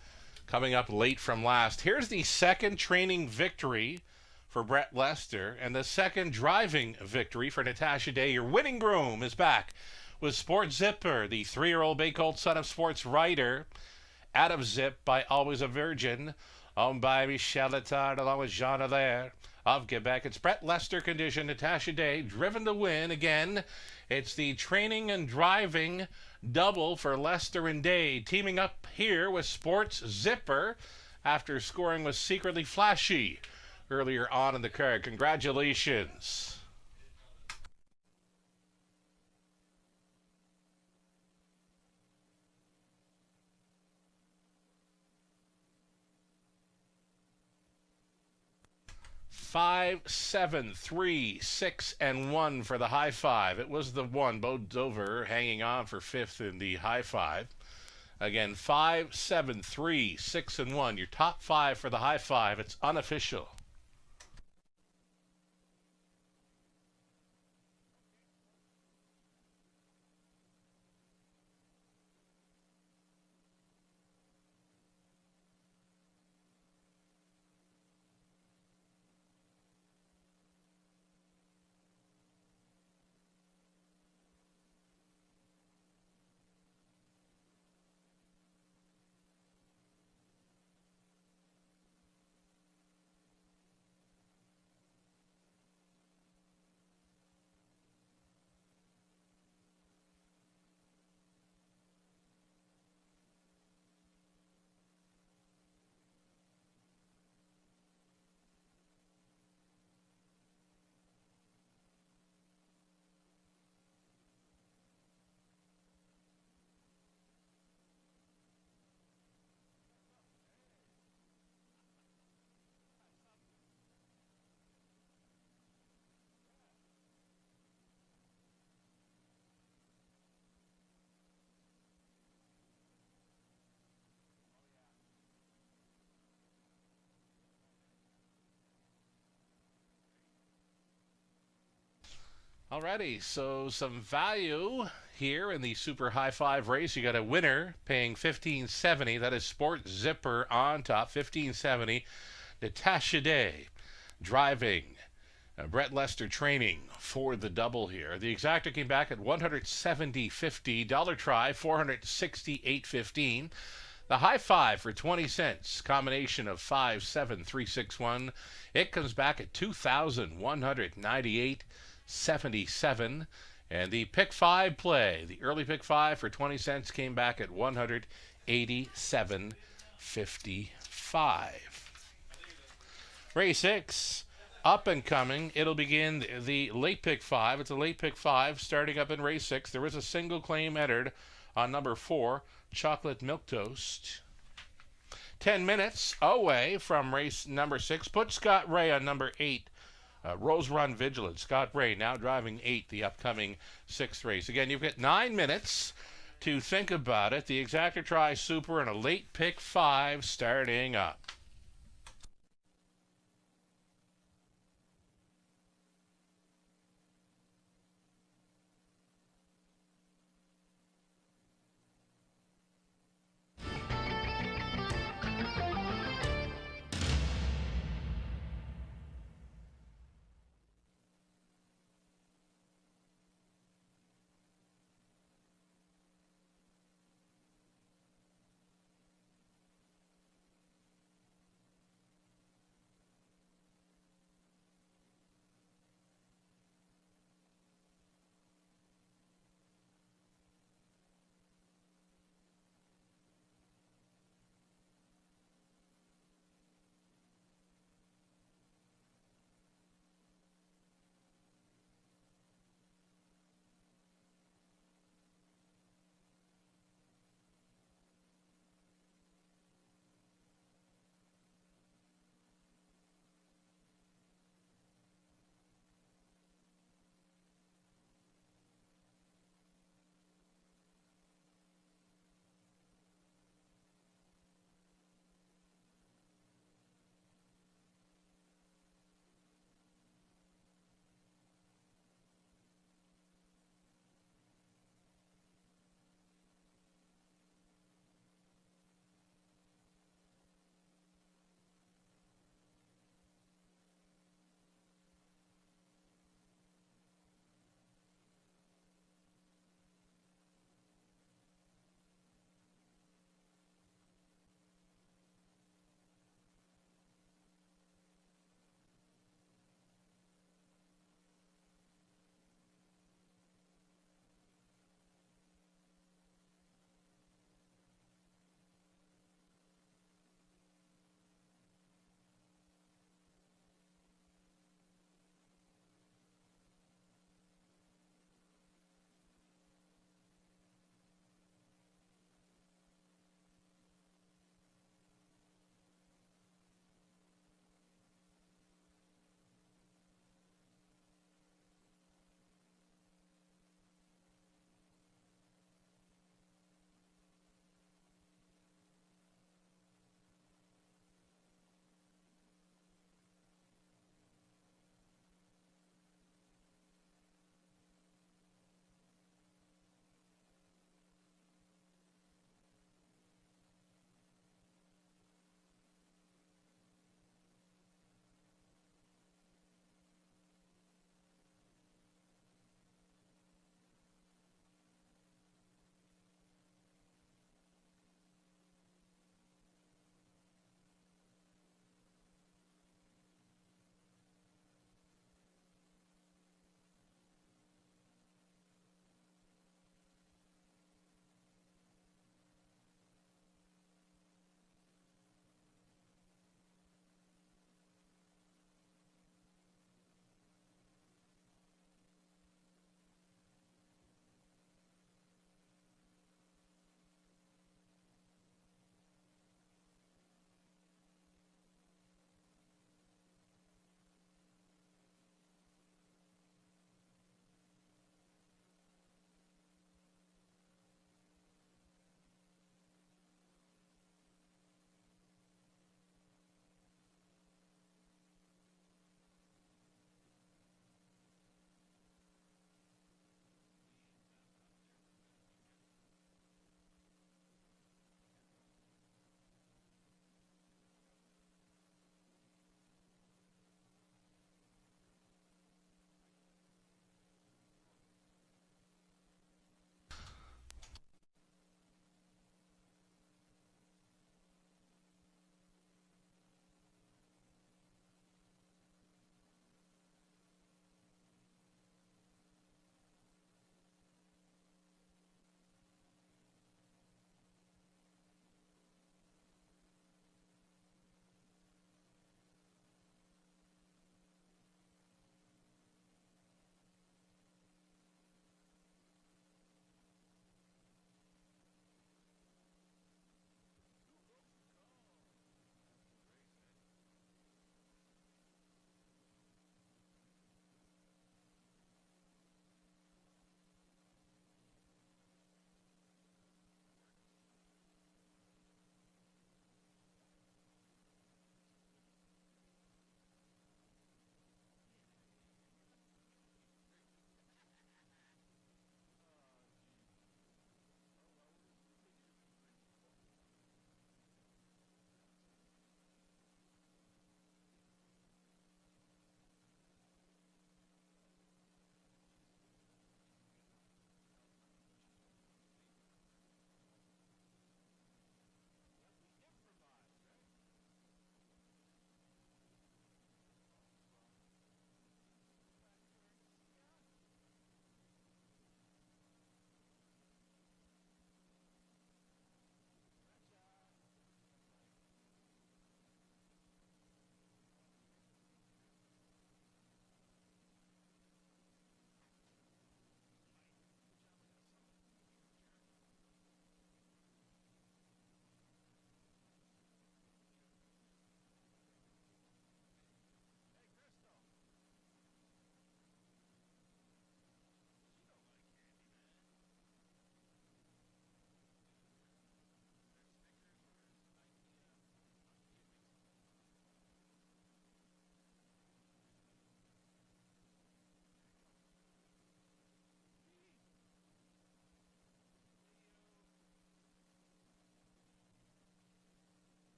coming up late from last. Here's the second training victory for Brett Lester, and the second driving victory for Natasha Day. Your winning groom is back with Sport Zipper, the 3-year-old Bay Colt son of sports writer, out of Zip by Always a Virgin, owned by Michel Letard along with Jean Allaire of Quebec. It's Brett Lester condition, Natasha Day driven to win again. It's the training and driving double for Lester and Day, teaming up here with Sports Zipper after scoring was secretly flashy earlier on in the card. Congratulations. Five, 7, 3, 6, and 1 for the high five. It was the one, Bo Dover, hanging on for 5th in the high five. Again, 5, 7, 3, 6, and 1. Your top 5 for the high five. It's unofficial. Alrighty, so some value here in the super high five race. You got a winner paying $15.70. That is Sport Zipper on top, $15.70. Natasha Day driving. Brett Lester training for the double here. The exacta came back at $170.50. Dollar try, $468.15. The high five for 20 cents, combination of 5, 7, 3, 6, 1. It comes back at $2,198.77. And the pick 5 play, the early pick 5 for 20 cents came back at $187.55. Race 6, up and coming. It'll begin the late pick 5. It's a late pick 5 starting up in race 6. There is a single claim entered on number 4, Chocolate Milk Toast. 10 minutes away from race number 6. Put Scott Ray on number 8. Rose Run Vigilant. Scott Ray now driving 8, the upcoming 6th race. Again, you've got 9 minutes to think about it. The exacta try super and a late pick 5 starting up.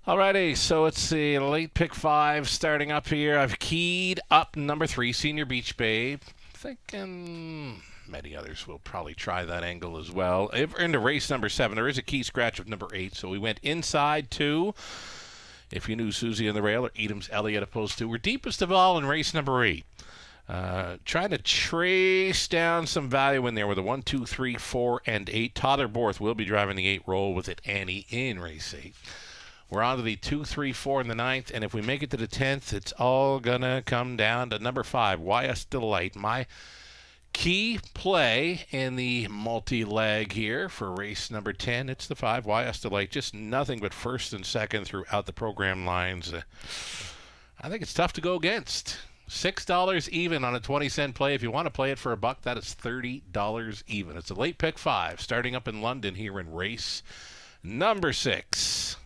Alrighty, so it's the late pick 5 starting up here. I've keyed up number 3, Senior Beach Babe. Thinking many others will probably try that angle as well. If we're into race number 7, there is a key scratch of number 8, so we went inside 2. If you knew Susie on the rail or Edam's Elliott opposed to, we're deepest of all in race number 8. Trying to trace down some value in there with a 1, 2, 3, 4, and 8. Tyler Borth will be driving the 8 roll with it, Annie, in race 8. We're on to the 2, 3, 4, and the 9th, and if we make it to the 10th, it's all going to come down to number 5, YS Delight. My key play in the multi-leg here for race number 10, it's the 5, YS Delight. Just nothing but first and second throughout the program lines. I think it's tough to go against. $6 even on a 20-cent play. If you want to play it for $1, that is $30 even. It's a late pick 5, starting up in London here in race number 6.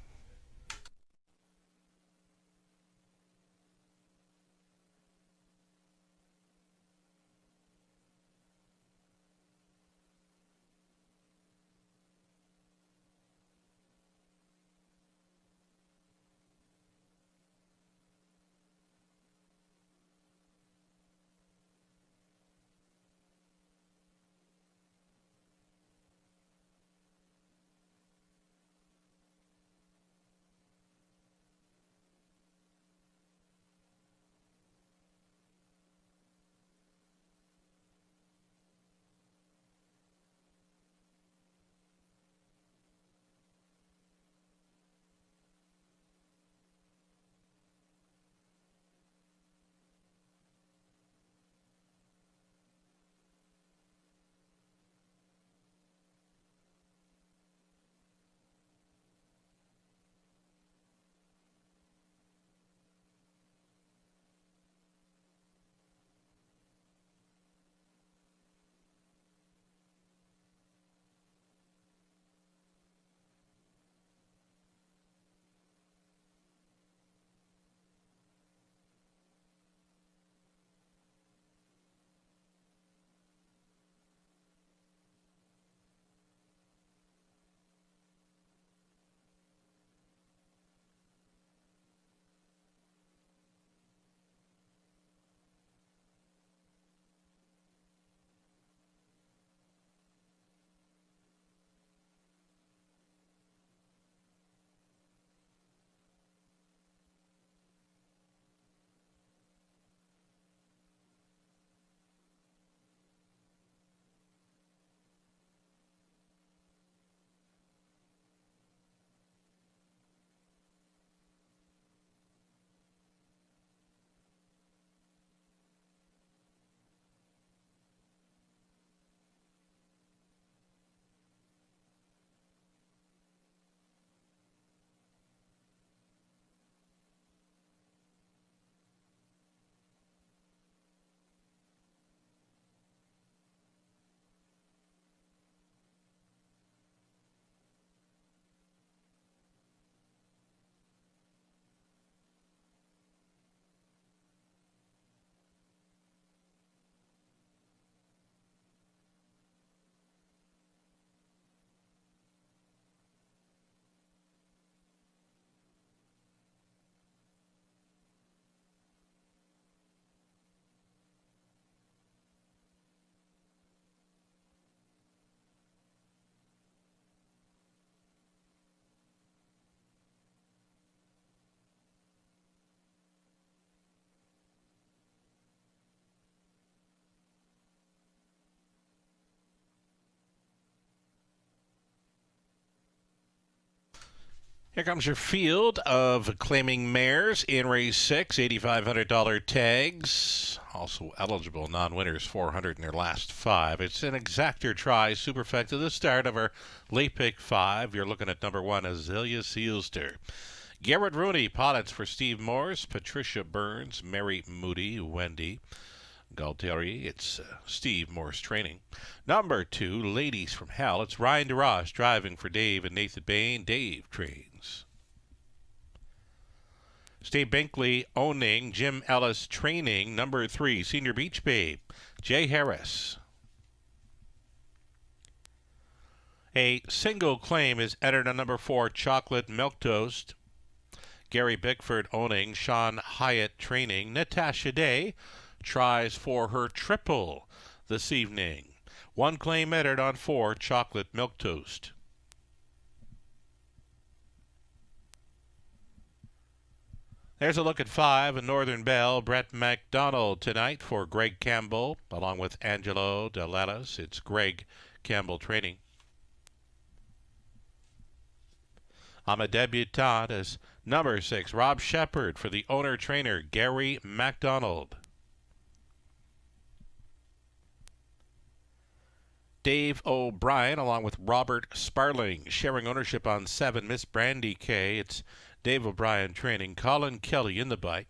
Here comes your field of claiming mares in race 6, $8,500 tags. Also eligible non-winners, 400 in their last 5. It's an exactor try, superfecta, the start of our late pick 5. You're looking at number 1, Azalea Sealster. Garrett Rooney, Pollets for Steve Morris, Patricia Burns, Mary Moody, Wendy Galtieri. It's Steve Morris Training. Number 2, Ladies from Hell. It's Ryan DeRoche driving for Dave and Nathan Bain. Dave trains. Steve Binkley owning, Jim Ellis training. Number 3, Senior Beach Babe, Jay Harris. A single claim is entered on number 4, Chocolate Milk Toast. Gary Bickford owning, Sean Hyatt training. Natasha Day tries for her triple this evening. One claim entered on 4 chocolate milk toast. There's a look at 5 in Northern Belle. Brett McDonald tonight for Greg Campbell, along with Angelo Delalas. It's Greg Campbell training. I'm a debutante as number 6, Rob Shepard for the owner-trainer, Gary MacDonald. Dave O'Brien, along with Robert Sparling, sharing ownership on 7, Miss Brandy K. It's Dave O'Brien training. Colin Kelly in the bike.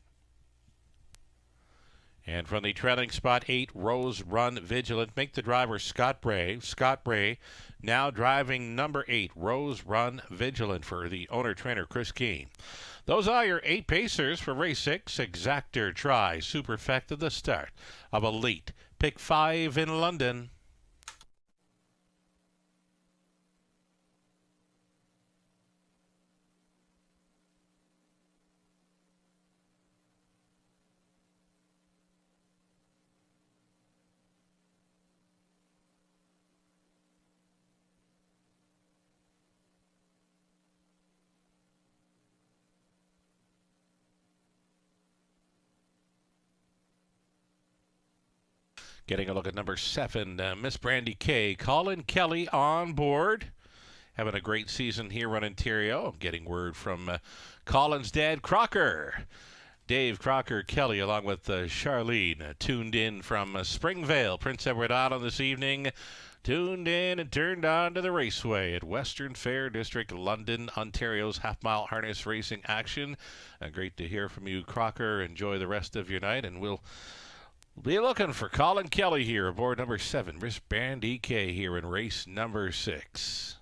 And from the trailing spot, 8, Rose Run Vigilant. Make the driver Scott Bray. Scott Bray now driving number 8, Rose Run Vigilant for the owner-trainer, Chris Keene. Those are your 8 pacers for race 6. Exactor Try, Superfecta, the start of Elite. Pick 5 in London. Getting a look at number 7, Miss Brandy K. Colin Kelly on board. Having a great season here running Ontario. I'm getting word from Colin's dad, Crocker. Dave Crocker Kelly, along with Charlene, tuned in from Springvale, Prince Edward Island this evening. Tuned in and turned on to the raceway at Western Fair District, London, Ontario's half-mile harness racing action. Great to hear from you, Crocker. Enjoy the rest of your night, and we'll be looking for Colin Kelly here aboard number 7, Miss Brandy K here in race number 6.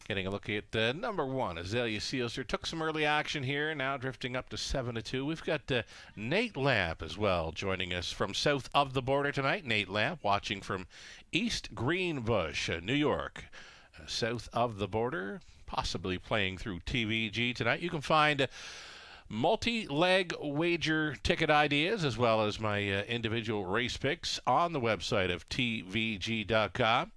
Getting a look at number 1, Azalea Sealster. Took some early action here, now drifting up to 7-2. We've got Nate Lamp as well joining us from south of the border tonight. Nate Lamp watching from East Greenbush, New York, south of the border, possibly playing through TVG tonight. You can find multi-leg wager ticket ideas as well as my individual race picks on the website of tvg.com.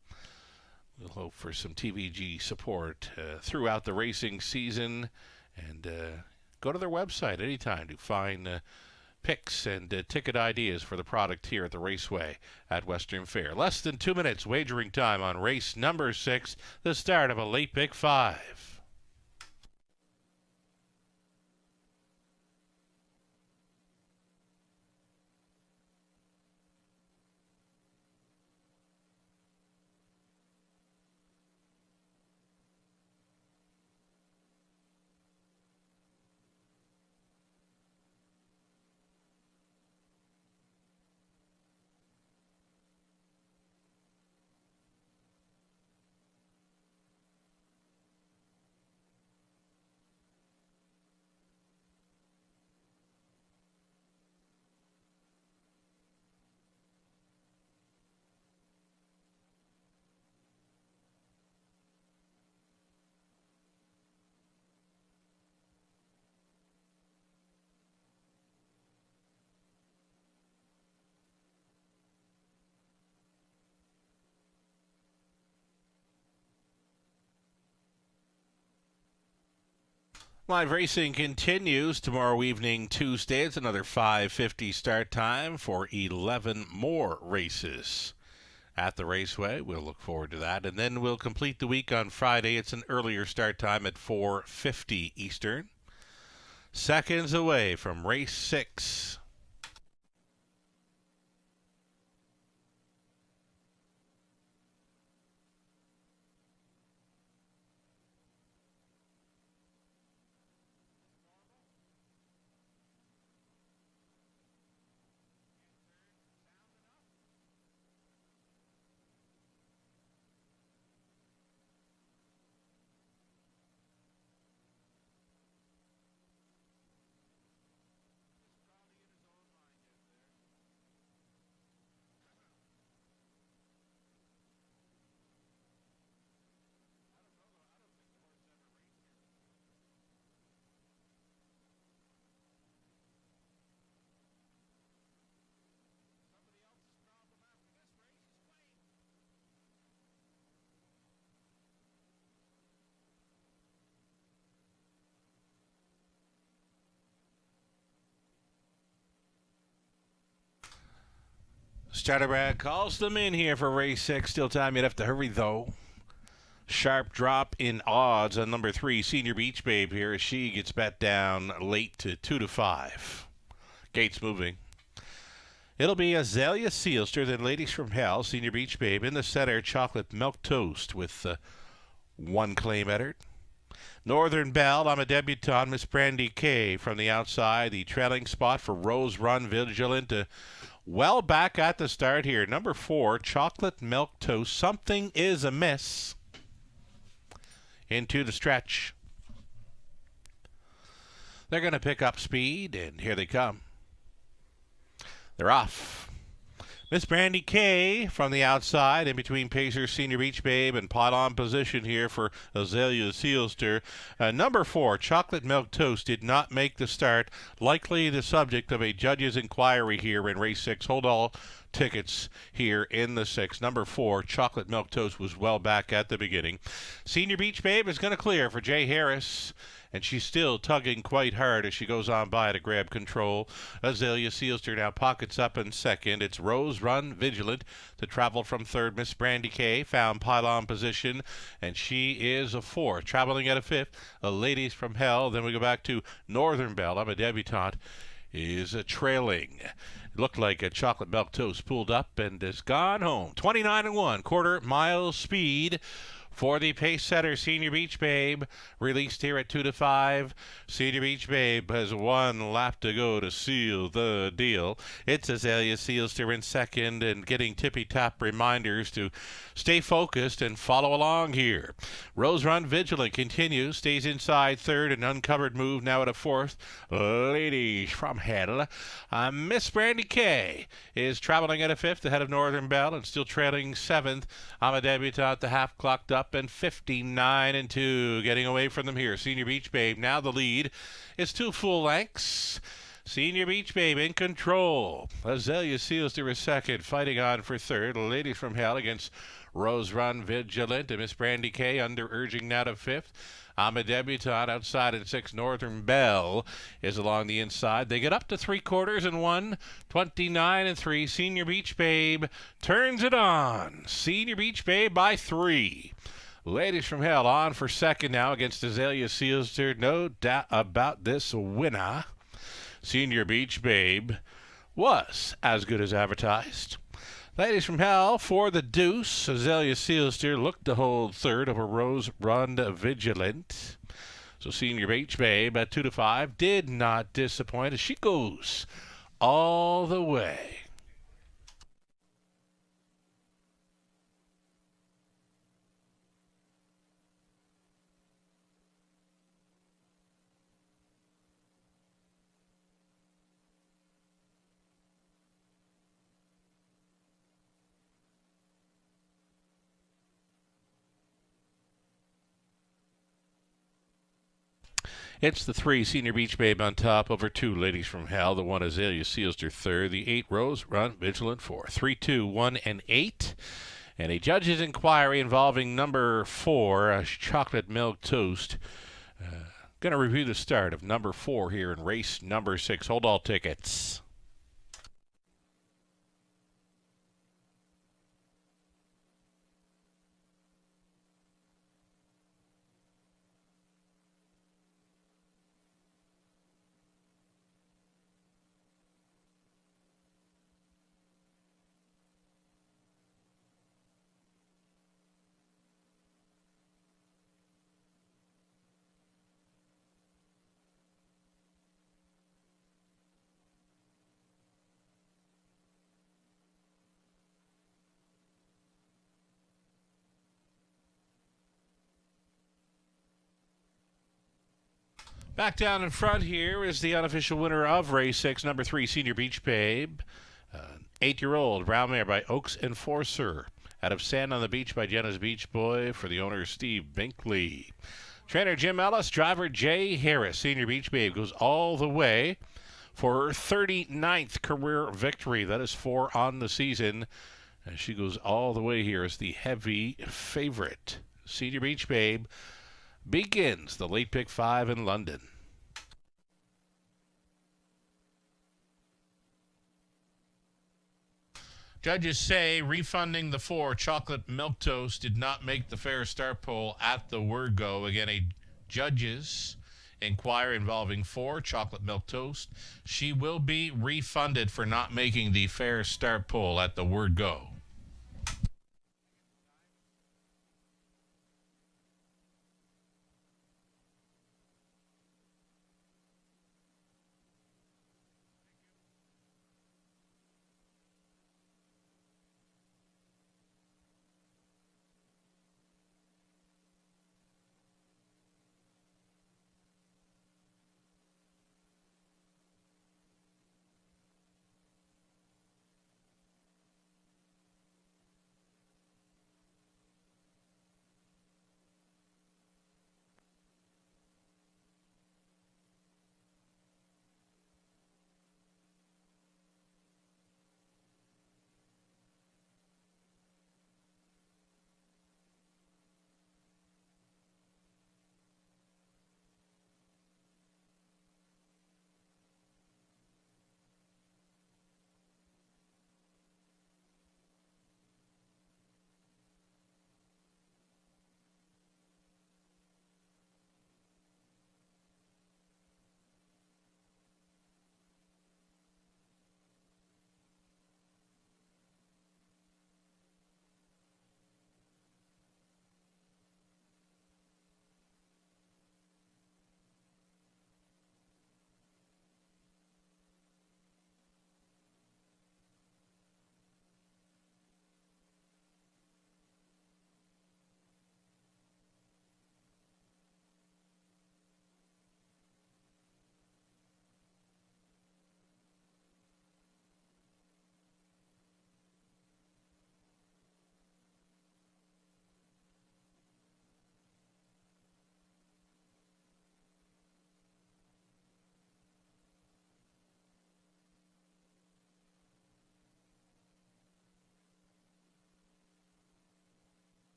We'll hope for some TVG support throughout the racing season, and go to their website anytime to find picks and ticket ideas for the product here at the Raceway at Western Fair. Less than 2 minutes wagering time on race number 6, the start of a late pick 5. Live racing continues tomorrow evening, Tuesday. It's another 5:50 start time for 11 more races at the Raceway. We'll look forward to that. And then we'll complete the week on Friday. It's an earlier start time at 4:50 Eastern. Seconds away from race 6. Starter Brad calls them in here for race 6. Still time, you'd have to hurry though. Sharp drop in odds on number 3, Senior Beach Babe here as she gets bet down late to 2-5. Gates moving. It'll be Azalea Sealster, then Ladies from Hell, Senior Beach Babe. In the center, Chocolate Milk Toast with 1 claim entered. Northern Belle, I'm a Debutante, Miss Brandy K. From the outside, the trailing spot for Rose Run Vigilant. Well back at the start here. Number 4, Chocolate Milk Toast. Something is amiss. Into the stretch. They're going to pick up speed, and here they come. They're off. Miss Brandy K from the outside, in between Pacer, Senior Beach Babe, and pylon position here for Azalea Sealster. Number 4, Chocolate Milk Toast, did not make the start. Likely the subject of a judge's inquiry here in race 6. Hold all tickets here in the 6. Number 4, Chocolate Milk Toast, was well back at the beginning. Senior Beach Babe is going to clear for Jay Harris, and she's still tugging quite hard as she goes on by to grab control. Azalea Sealster now pockets up in second. It's Rose Run Vigilant to travel from third. Miss Brandy K found pylon position, and she is a 4th. Traveling at a 5th, Ladies from Hell. Then we go back to Northern Belle, I'm a Debutante, is trailing. It looked like a Chocolate Milk Toast pulled up and has gone home. 29 1/4 mile speed for the pace setter, Senior Beach Babe, released here at 2-5. Senior Beach Babe has 1 lap to go to seal the deal. It's Azalea Sealster in second, and getting tippy-top reminders to stay focused and follow along here. Rose Run Vigilant continues, stays inside third, an uncovered move now at a 4th. Ladies from Hell. Miss Brandy K is traveling at a 5th ahead of Northern Belle and still trailing 7th. I'm a Debutante, the half clocked up, and 59 2. Getting away from them here. Senior Beach Babe, now the lead. It's 2 full lengths. Senior Beach Babe in control. Azalea Sealster is second, fighting on for third. Ladies from Hell against Rose Run Vigilant, and Miss Brandy K under urging now to 5th. I'm a Debutante outside at 6. Northern Belle is along the inside. They get up to 3/4 and 1. 29 3. Senior Beach Babe turns it on. Senior Beach Babe by 3. Ladies from Hell on for second now against Azalea Sealster. No doubt about this winner. Senior Beach Babe was as good as advertised. Ladies from Hell for the deuce. Azalea Sealster looked to hold third over Rose Run Vigilant. So Senior Beach Babe at 2-5 did not disappoint as she goes all the way. It's the 3, Senior Beach Babe on top over 2, Ladies from Hell. The 1, Azalea Sealster third. The 8, Rose Run Vigilant 4. 3, 2, 1, and 8. And a judge's inquiry involving number 4, Chocolate Milk Toast. Going to review the start of number 4 here in race number 6. Hold all tickets. Back down in front here is the unofficial winner of race 6, number 3, Senior Beach Babe. 8-year-old brown mare by Oaks Enforcer. Out of Sand on the Beach by Jenna's Beach Boy for the owner Steve Binkley. Trainer Jim Ellis, driver Jay Harris. Senior Beach Babe goes all the way for her 39th career victory. That is 4 on the season. And she goes all the way here as the heavy favorite. Senior Beach Babe begins the late pick 5 in London. Judges say refunding the 4 chocolate milk toast did not make the fair start poll at the word go. Again, a judge's inquiry involving 4 chocolate milk toast. She will be refunded for not making the fair start poll at the word go.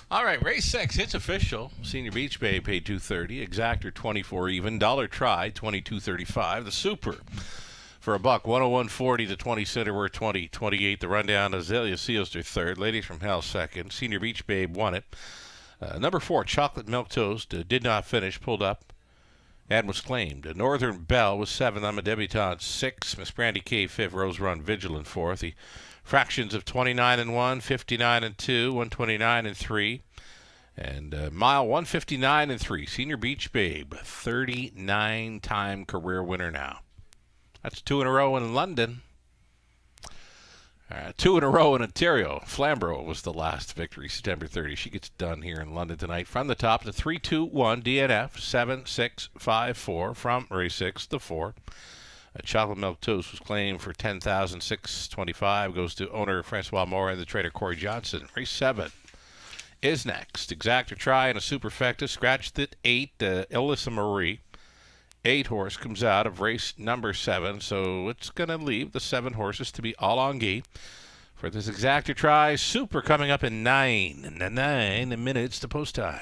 All right, race 6, it's official. Senior Beach Bay paid $2.30, Exactor 24 even, Dollar Try $22.35, the Super for a buck 101.40, the 20 center worth 20.28. The Rundown, Azalea Seals their third, Ladies from Hell second. Senior Beach Babe won it. Number 4, Chocolate Milk Toast, did not finish, pulled up and was claimed. Northern Belle was 7th, I'm a Debutante 6th, Miss Brandy K 5th, Rose Run Vigilant 4th. The fractions of 29 and 1, 59 and 2, 129 and 3, and mile 159 and 3. Senior Beach Babe, 39-time career winner now. That's 2 in a row in London. 2 in a row in Ontario. Flamborough was the last victory, September 30. She gets done here in London tonight. From the top, the 3-2-1 DNF 7-6-5-4 from race 6, the 4. Chocolate Milk Toast was claimed for $10,625. Goes to owner Francois Moore and the trader Corey Johnson. Race 7. is next. Exacta Try and a Superfecta scratched at 8. Elisa Marie. 8 horse comes out of race number 7, so it's going to leave the 7 horses to be all on gi. For this Exacta Try, Super coming up in 9 minutes to post time.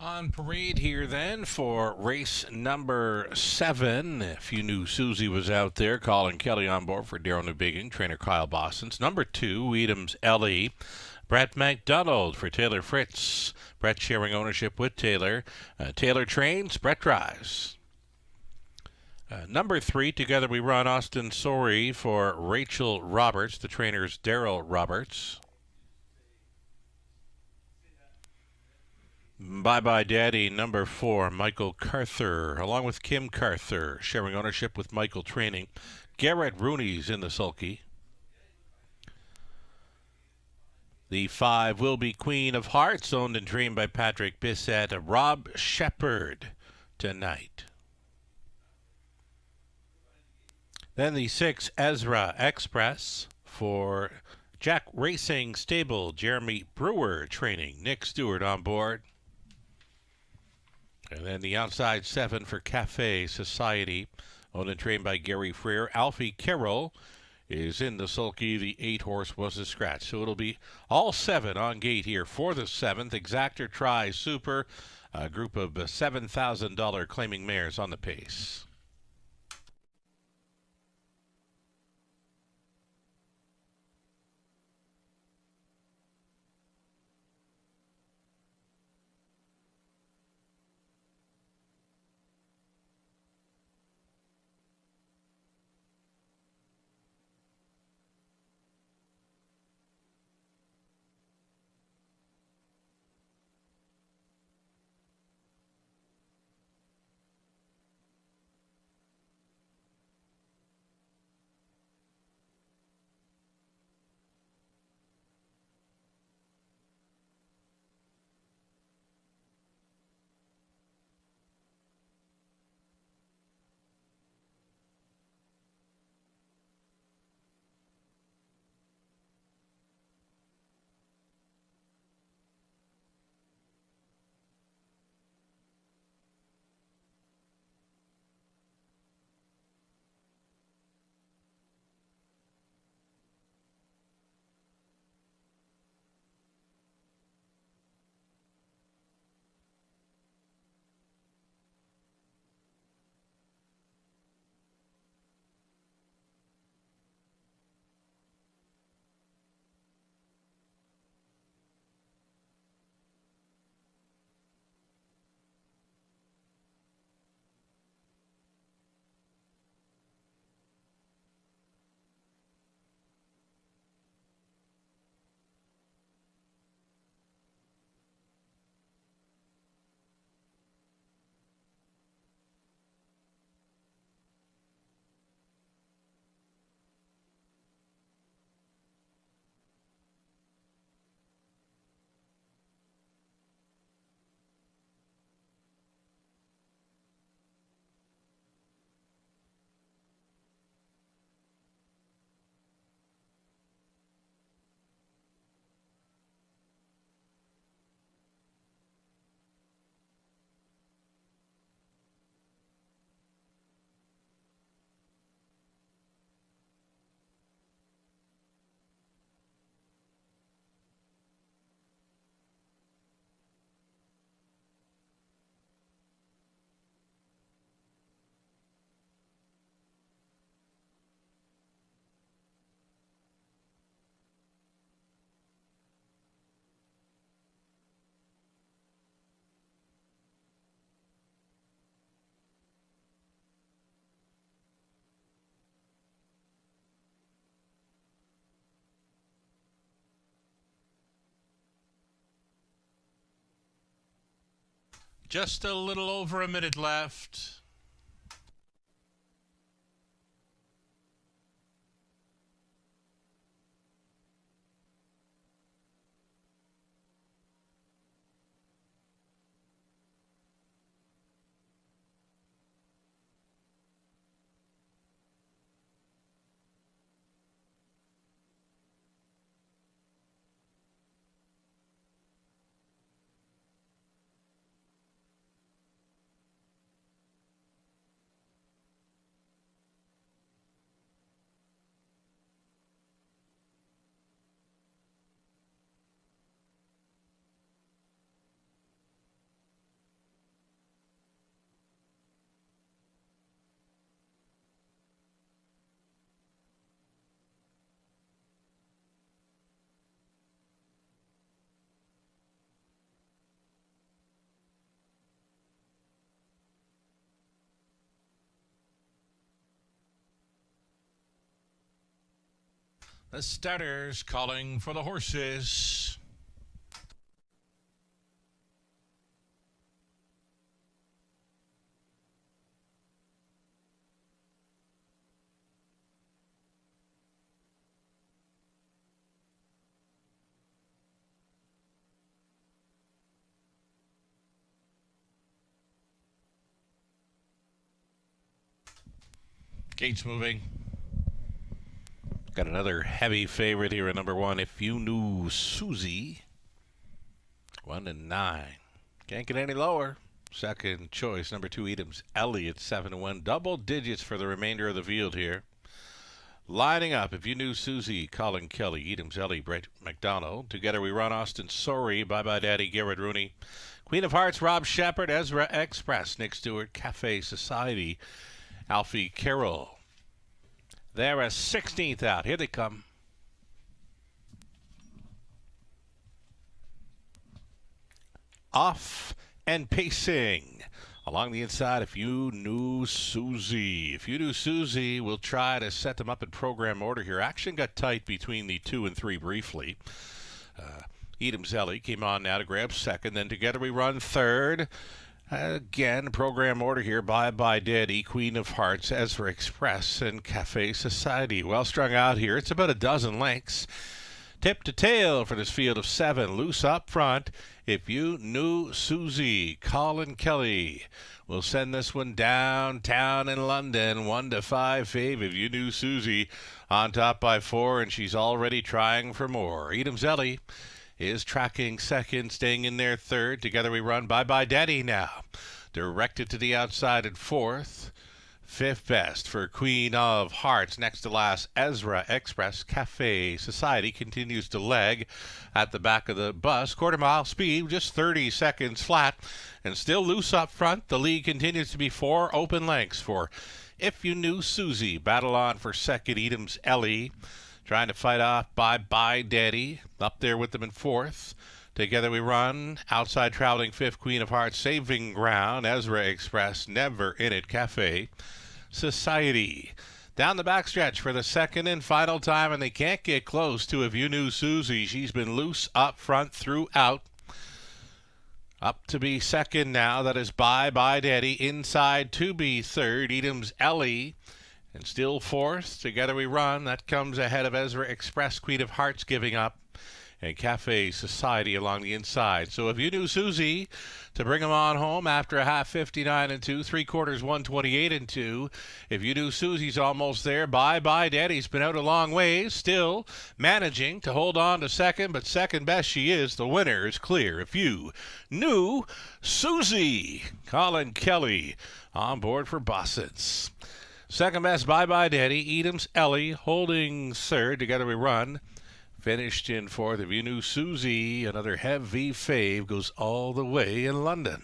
On parade here then for race number 7. If you knew Susie was out there, Colin Kelly on board for Daryl Newbiggin, trainer Kyle Boston's. Number 2, Weedham's Ellie. Brett McDonald for Taylor Fritz. Brett sharing ownership with Taylor. Taylor trains, Brett drives. Number 3, Together We Run, Austin Sorey for Rachel Roberts. The trainer's Daryl Roberts. Bye Bye Daddy, number 4, Michael Carther, along with Kim Carther, sharing ownership with Michael Training. Garrett Rooney's in the sulky. The 5 will be Queen of Hearts, owned and trained by Patrick Bissett. Rob Shepard tonight. Then the 6, Ezra Express for Jack Racing Stable. Jeremy Brewer training. Nick Stewart on board. And then the outside 7 for Cafe Society, owned and trained by Gary Freer. Alfie Carroll is in the sulky. The 8 horse was a scratch. So it'll be all 7 on gate here for the 7th. Exactor Tri Super, a group of $7,000 claiming mares on the pace. Just a little over a minute left. The starters calling for the horses. Gates moving. Got another heavy favorite here at number 1. If You Knew Susie. 1-9. Can't get any lower. Second choice, number 2, Edams Elliott, 7-1. Double digits for the remainder of the field here. Lining up, If You Knew Susie, Colin Kelly, Edams Ellie, Brett McDonald. Together We Run, Austin Sorry, Bye Bye Daddy, Garrett Rooney. Queen of Hearts, Rob Shepard, Ezra Express, Nick Stewart, Cafe Society, Alfie Carroll. They're a 16th out. Here they come. Off and pacing. Along the inside, If You Knew Susie. If You Knew Susie, we'll try to set them up in program order here. Action got tight between the 2 and 3 briefly. Edams Ellie came on now to grab second. Then Together We Run third. Again, program order here. Bye Bye Daddy, Queen of Hearts, Ezra Express, and Cafe Society. Well strung out here. It's about a dozen lengths. Tip to tail for this field of 7. Loose up front. If You Knew Susie, Colin Kelly. We'll send this one downtown in London. 1-5 fave. If You Knew Susie on top by 4, and she's already trying for more. Edams Ellie is tracking second, staying in there third. Together We Run, Bye Bye Daddy now. Directed to the outside at 4th. 5th best for Queen of Hearts. Next to last, Ezra Express. Cafe Society continues to leg at the back of the bus. Quarter mile speed, just 30 seconds flat. And still loose up front. The lead continues to be 4 open lengths for If You Knew Susie. Battle on for second, Edams Ellie. Trying to fight off Bye Bye Daddy. Up there with them in 4th. Together We Run. Outside traveling 5th, Queen of Hearts. Saving ground. Ezra Express. Never In It. Cafe Society. Down the backstretch for the second and final time, and they can't get close to If You Knew Susie. She's been loose up front throughout. Up to be second now. That is Bye Bye Daddy. Inside to be third, Edams Ellie. And still 4th, Together We Run. That comes ahead of Ezra Express, Queen of Hearts giving up. And Cafe Society along the inside. So If You Knew Susie, to bring them on home after a half, 59-2, 3/4, 128-2. If You Knew Susie's almost there. Bye Bye Daddy's been out a long ways, still managing to hold on to second, but second best she is. The winner is clear. If You Knew Susie. Colin Kelly on board for Bossets. Second best, Bye Bye Daddy. Edams Ellie holding third. Together We Run. Finished in 4th. If You Knew Susie, another heavy fave, goes all the way in London.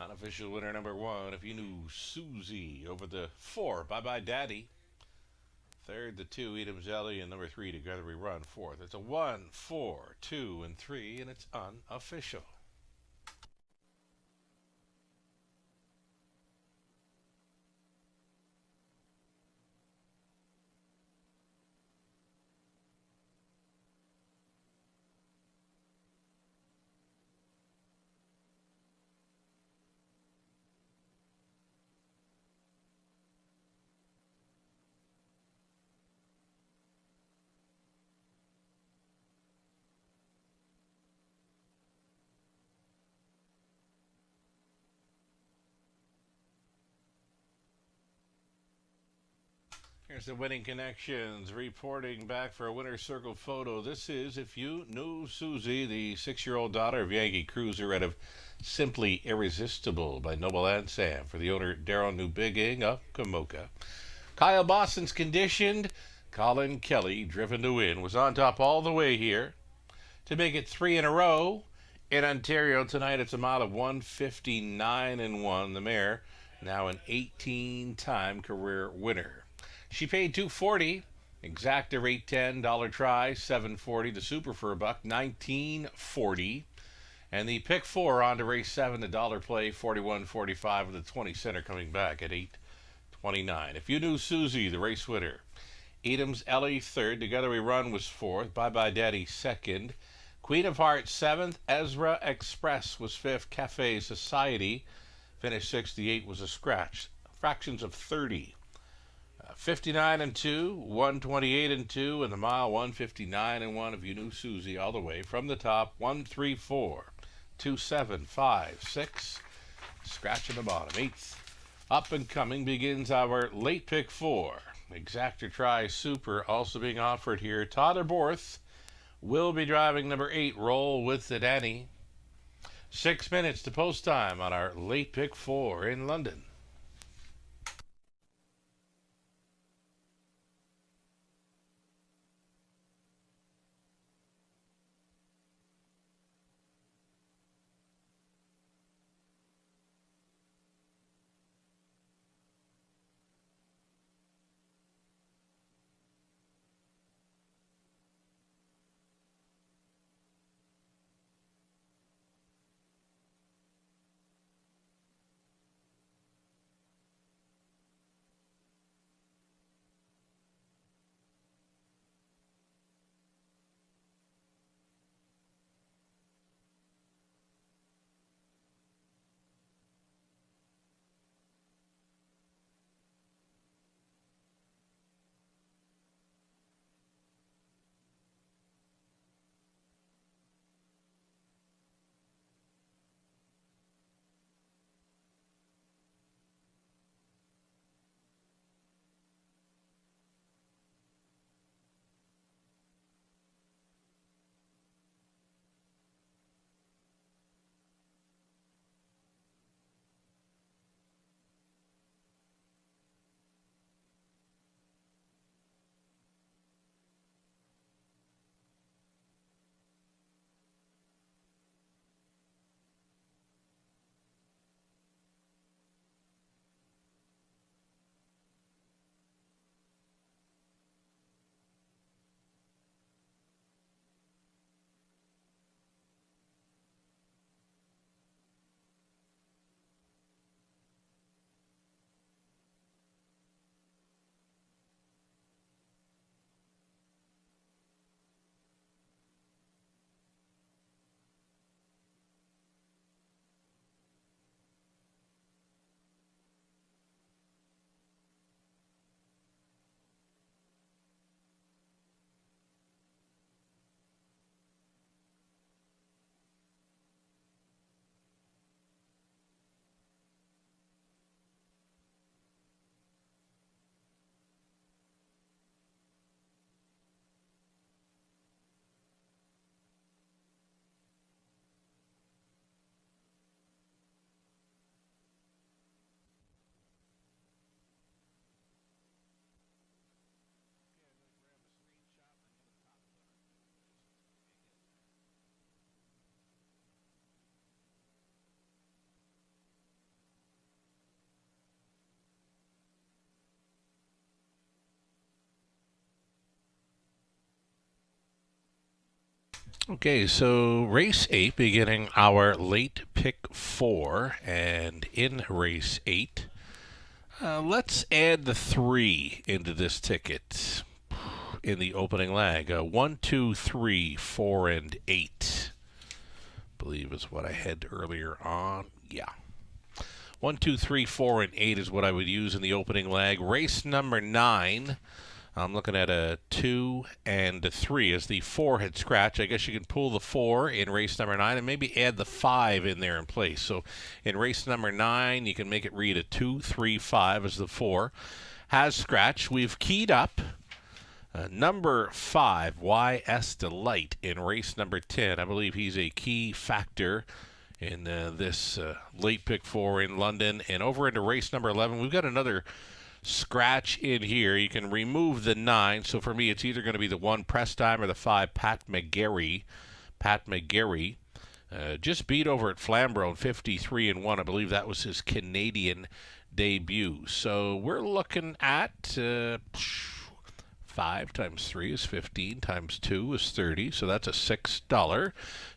Unofficial winner number 1, If You Knew Susie, over the 4, Bye Bye Daddy. Third, the 2, Edams Ellie, and number 3, Together We Run. 4th. It's a 1, 4, 2, and 3, and it's unofficial. Here's the Winning Connections reporting back for a winner's circle photo. This is If You Knew Susie, the 6-year-old daughter of Yankee cruiser out of Simply Irresistible by Noble and Sam for the owner Daryl Newbigging of Kamoka. Kyle Boston's conditioned. Colin Kelly, driven to win, was on top all the way here to make it 3 in a row. In Ontario tonight, it's a mile of 1:59.1. The mare, now an 18-time career winner. She paid $240. Exacta rate $10. Dollar try $7.40. The super for $1, $19.40. And the pick 4 on to race 7. The dollar play $41.45 with the 20 center coming back at $8.29. If You Knew Susie, the race winner. Edam's Ellie 3rd. Together We Run was 4th. Bye Bye Daddy 2nd. Queen of Hearts 7th. Ezra Express was 5th. Cafe Society finished 6th. The 8 was a scratch. Fractions of 30. 59 and 2, 128 and 2, and the mile 159 and 1. If You Knew Susie, all the way from the top. 1, 3, 4, 2, 7, 5, 6. Scratch in the bottom. 8th. Up and coming begins our late pick 4. Exacta Try Super also being offered here. Tyler Borth will be driving number 8. Roll with the Danny. 6 minutes to post time on our late pick 4 in London. Okay, so race 8 beginning our late pick 4, and in race 8, let's add the 3 into this ticket in the opening leg. 1, 2, 3, 4, and 8. I believe is what I had earlier on. Yeah. 1, 2, 3, 4, and 8 is what I would use in the opening leg. Race number 9. I'm looking at a 2 and a 3 as the 4 had scratch. I guess you can pull the 4 in race number 9 and maybe add the 5 in there in place. So in race number 9, you can make it read a 2, 3, 5 as the 4 has scratch. We've keyed up number 5, YS Delight, in race number 10. I believe he's a key factor in this late pick 4 in London. And over into race number 11, we've got another scratch in here. You can remove the 9. So for me, it's either going to be the 1 Press Time or the 5 Pat McGarry. Pat McGarry just beat over at Flamborough 53-1. I believe that was his Canadian debut. So we're looking at 5 times 3 is 15 times 2 is 30. So that's a $6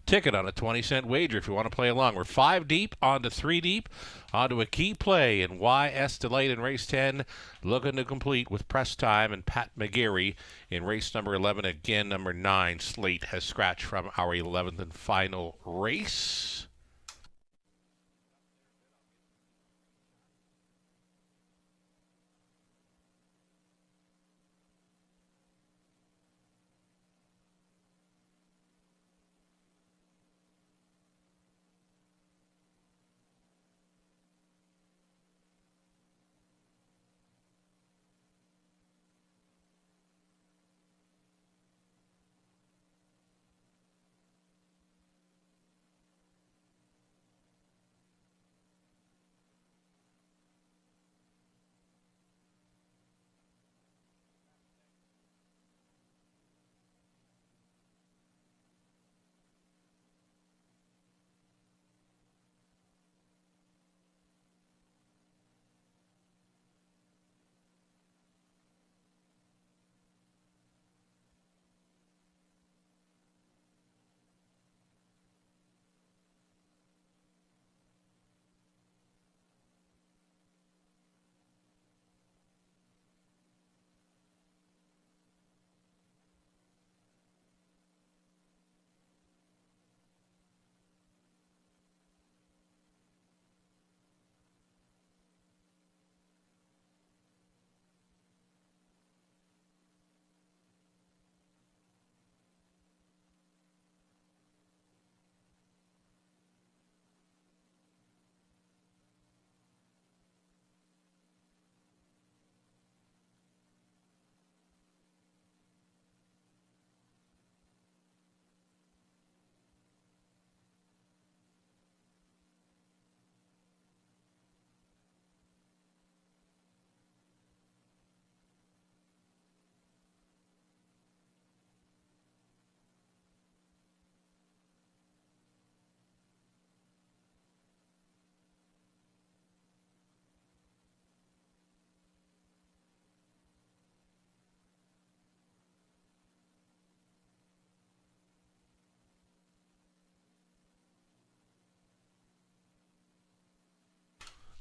ticket on a 20-cent wager if you want to play along. We're 5 deep onto 3 deep onto a key play in YS Delight in race 10, looking to complete with Press Time and Pat McGarry in race number 11. Again, number 9 Slate has scratched from our 11th and final race.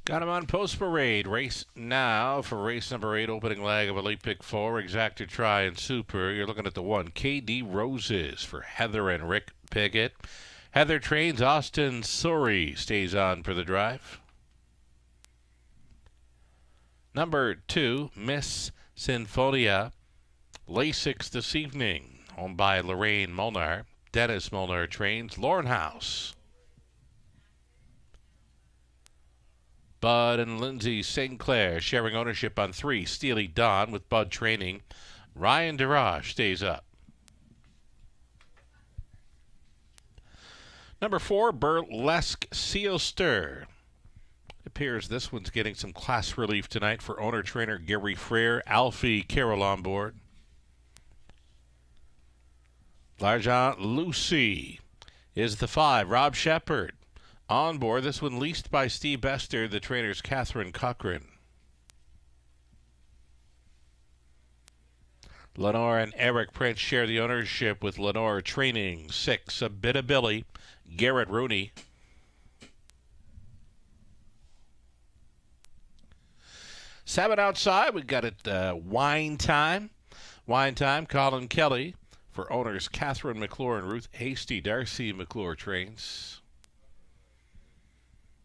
Got him on Post Parade. Race now for race number 8, opening leg of Elite Pick 4, Exacta Try and Super. You're looking at the 1, KD Roses for Heather and Rick Piggott. Heather trains, Austin Suri stays on for the drive. Number 2, Miss Sinfonia, Lasix this evening, owned by Lorraine Molnar. Dennis Molnar trains, Lauren House. Bud and Lindsay Sinclair sharing ownership on 3, Steely Dawn with Bud training. Ryan Darash stays up. Number 4, Burlesque Seal Stir. It appears this one's getting some class relief tonight for owner-trainer Gary Frere. Alfie Carroll on board. L'Argent Lucy is the 5, Rob Shepard. On board, this one leased by Steve Bester, the trainer's Catherine Cochran. Lenore and Eric Prince share the ownership with Lenore training. 6, A Bit of Billy, Garrett Rooney. 7 outside, we got it Wine Time. Wine Time, Colin Kelly for owners Catherine McClure and Ruth Hasty. Darcy McClure trains.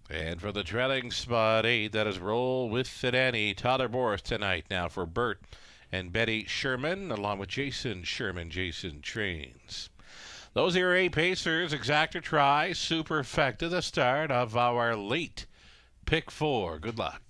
And for the trailing spot 8, that is Roll with it Annie. Tyler Boris tonight now for Bert and Betty Sherman, along with Jason Sherman, Jason Trains. Those are 8 Pacers, exact or try, superfecta, the start of our late pick 4. Good luck.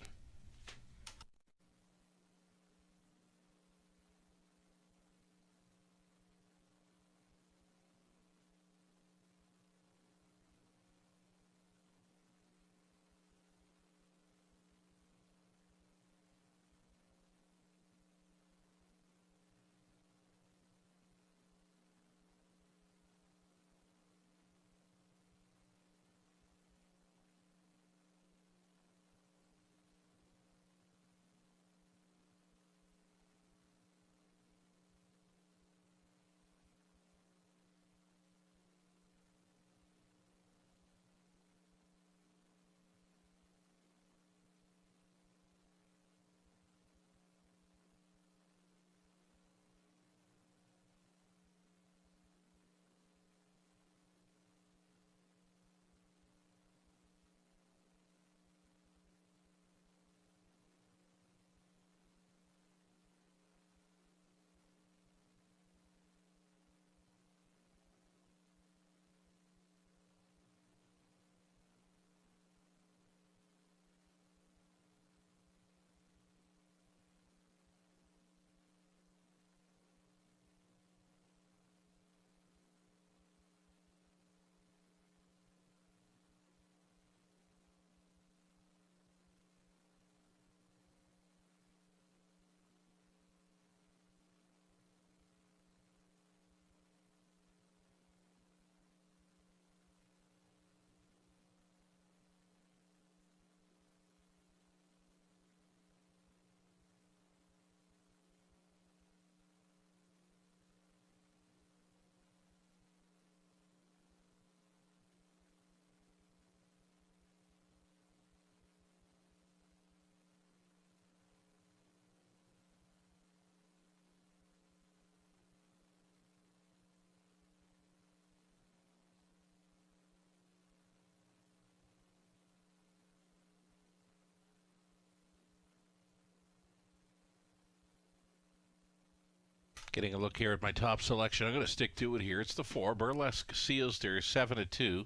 Getting a look here at my top selection. I'm going to stick to it here. It's the 4, Burlesque Seals. They're 7-2.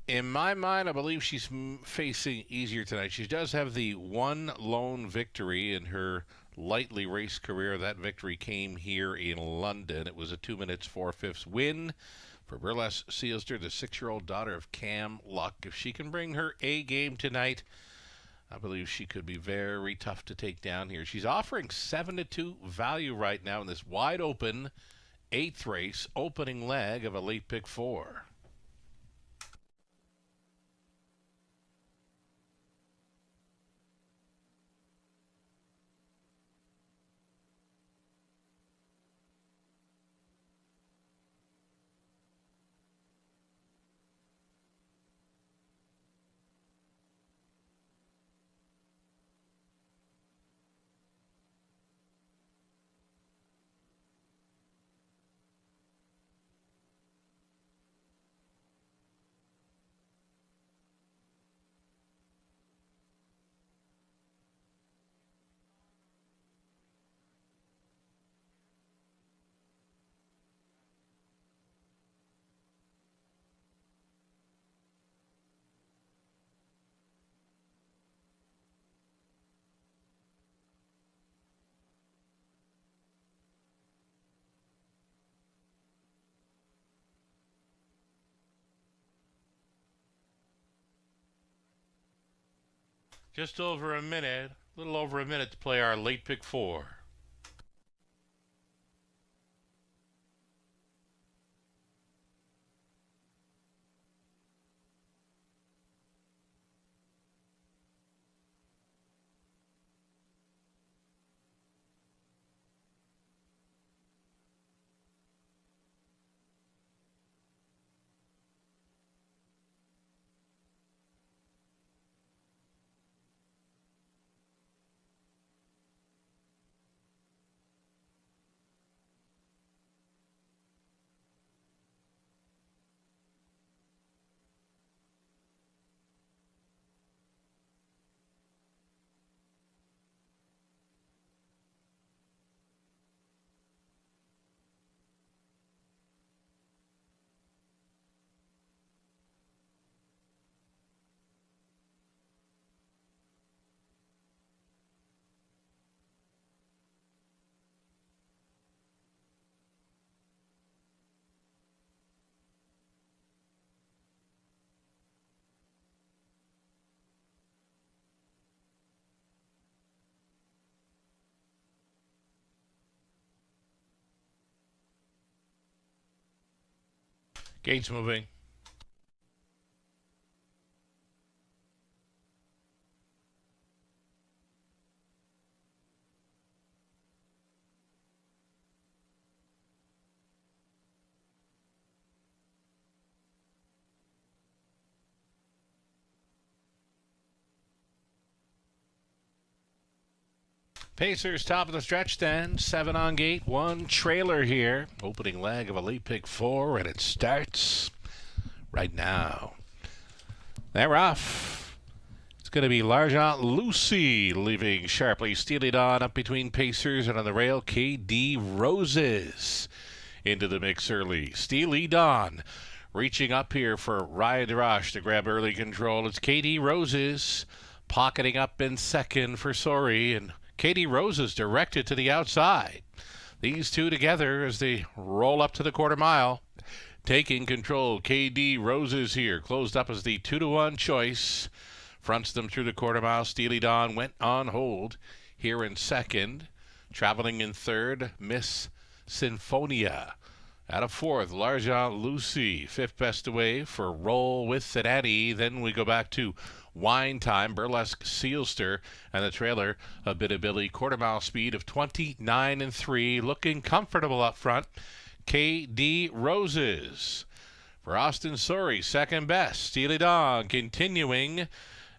In my mind, I believe she's facing easier tonight. She does have the one lone victory in her lightly raced career. That victory came here in London. It was a 2 minutes 4/5 win for Burlesque Sealster, the 6-year-old daughter of Cam Luck. If she can bring her A game tonight, I believe she could be very tough to take down here. She's offering 7-2 value right now in this wide open 8th race, opening leg of a late pick 4. Just over a minute, a little over a minute to play our late pick 4. Gates moving. Pacers top of the stretch then. 7 on gate, 1 trailer here. Opening leg of a late pick 4, and it starts right now. They're off. It's going to be L'Argent Lucy leaving sharply. Steely Dawn up between Pacers, and on the rail, KD Roses into the mix early. Steely Dawn reaching up here for Ryan DeRoche to grab early control. It's KD Roses pocketing up in second for Sori, and KD Roses directed to the outside. These two together as they roll up to the quarter mile. Taking control, KD Roses here. Closed up as the 2-1 choice. Fronts them through the quarter mile. Steely Dawn went on hold here in second. Traveling in third, Miss Sinfonia. Out of fourth, L'Argent Lucy. Fifth best away for Roll with the Daddy. Then we go back to Wine Time, Burlesque Sealster, and the trailer, a bit of Billy. Quarter mile speed of 29 3. Looking comfortable up front. KD Roses. For Austin Sori, second best. Steely Dawn continuing.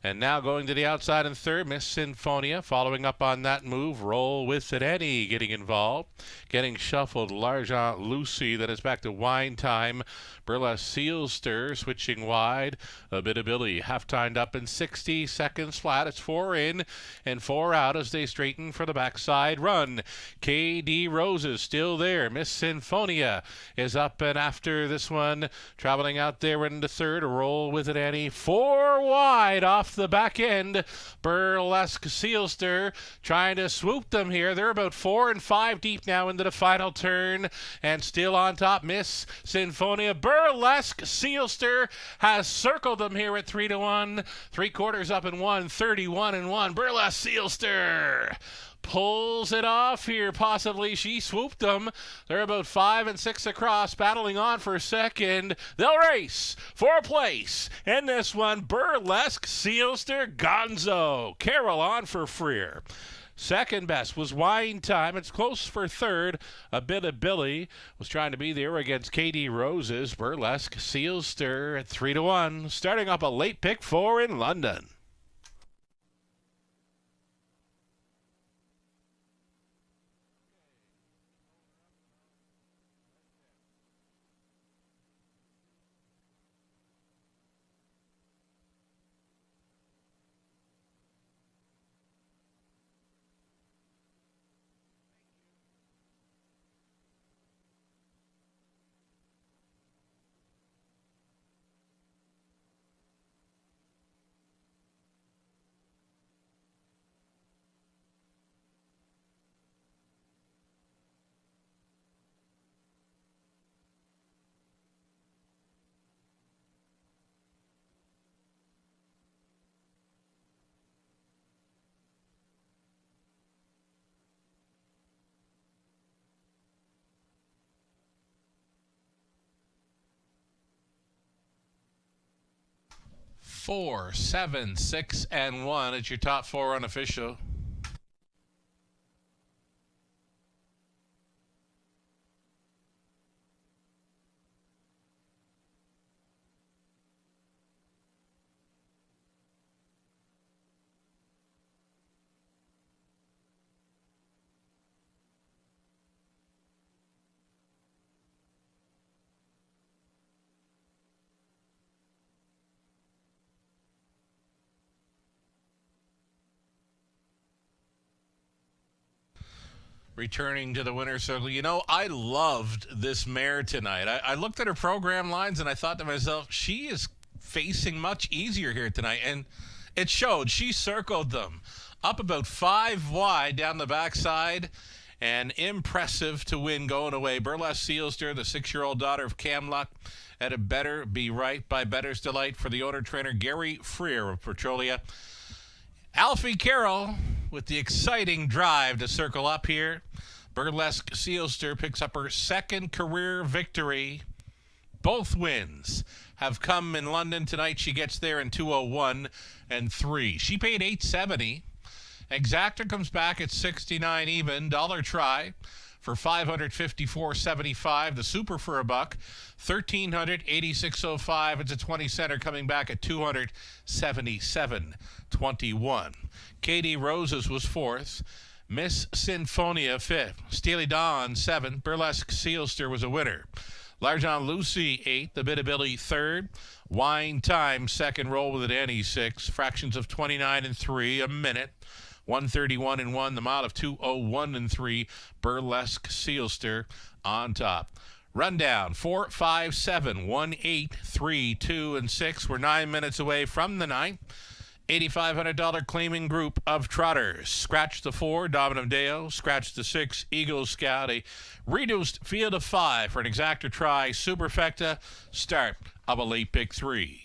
And now going to the outside in third, Miss Sinfonia. Following up on that move, Roll with it, Eddie getting involved. Getting shuffled, L'Argent Lucy. Then it's back to Wine Time. Burlesque Sealster switching wide. A bit of Billy. Half-timed up in 60 seconds flat. It's 4 in and 4 out as they straighten for the backside run. KD Roses still there. Miss Sinfonia is up and after this one. Traveling out there into third. Roll with it, Eddie. 4 wide off the back end. Burlesque Sealster trying to swoop them here. They're about 4 and 5 deep now into the final turn, and still on top, Miss Sinfonia. Burlesque Sealster has circled them here at 3-1. 3/4 up in 1, 31 and 1. Burlesque Sealster pulls it off here. Possibly she swooped them. They're about 5 and 6 across, battling on for second. They'll race for a place in this one. Burlesque Sealster, Gonzo. Carroll on for Freer. Second best was Wine Time. It's close for third. A bit of Billy was trying to be there against KD Roses. Burlesque Sealster at 3-1. Starting up a late pick 4 in London. Four, 7, 6, and 1. It's your top 4 unofficial. Returning to the winner's circle. You know, I loved this mare tonight. I looked at her program lines and I thought to myself, she is facing much easier here tonight. And it showed. She circled them up about 5 wide down the backside. And impressive to win going away. Burlesque Sealster, the 6-year-old daughter of Cam Luck, at a Better Be Right by Better's Delight for the owner-trainer Gary Freer of Petrolia. Alfie Carroll with the exciting drive to circle up here. Burlesque Sealster picks up her second career victory. Both wins have come in London tonight. She gets there in 2:01 and 3. She paid $870. Exactor comes back at 69 even. Dollar try for $554.75. The super for $1, $1,386.05. It's a 20 center coming back at $277.21. Katie Roses was 4th. Miss Sinfonia 5th. Steely Dawn 7th. Burlesque Sealster was a winner. Larjon Lucy 8th. The Bitability 3rd. Wine Time 2nd. Roll with it Annie 6th. Fractions of 29 and 3 a minute. 131 and 1. The mile of 2:01 and 3. Burlesque Sealster on top. Rundown 4, 5, 7, 1, 8, 3, 2, and 6. We're 9 minutes away from the 9th. $8,500 claiming group of trotters. Scratch the 4, Dominum Deo. Scratch the 6, Eagle Scout. A reduced field of 5 for an exactor try. Superfecta. Start of a late pick 3.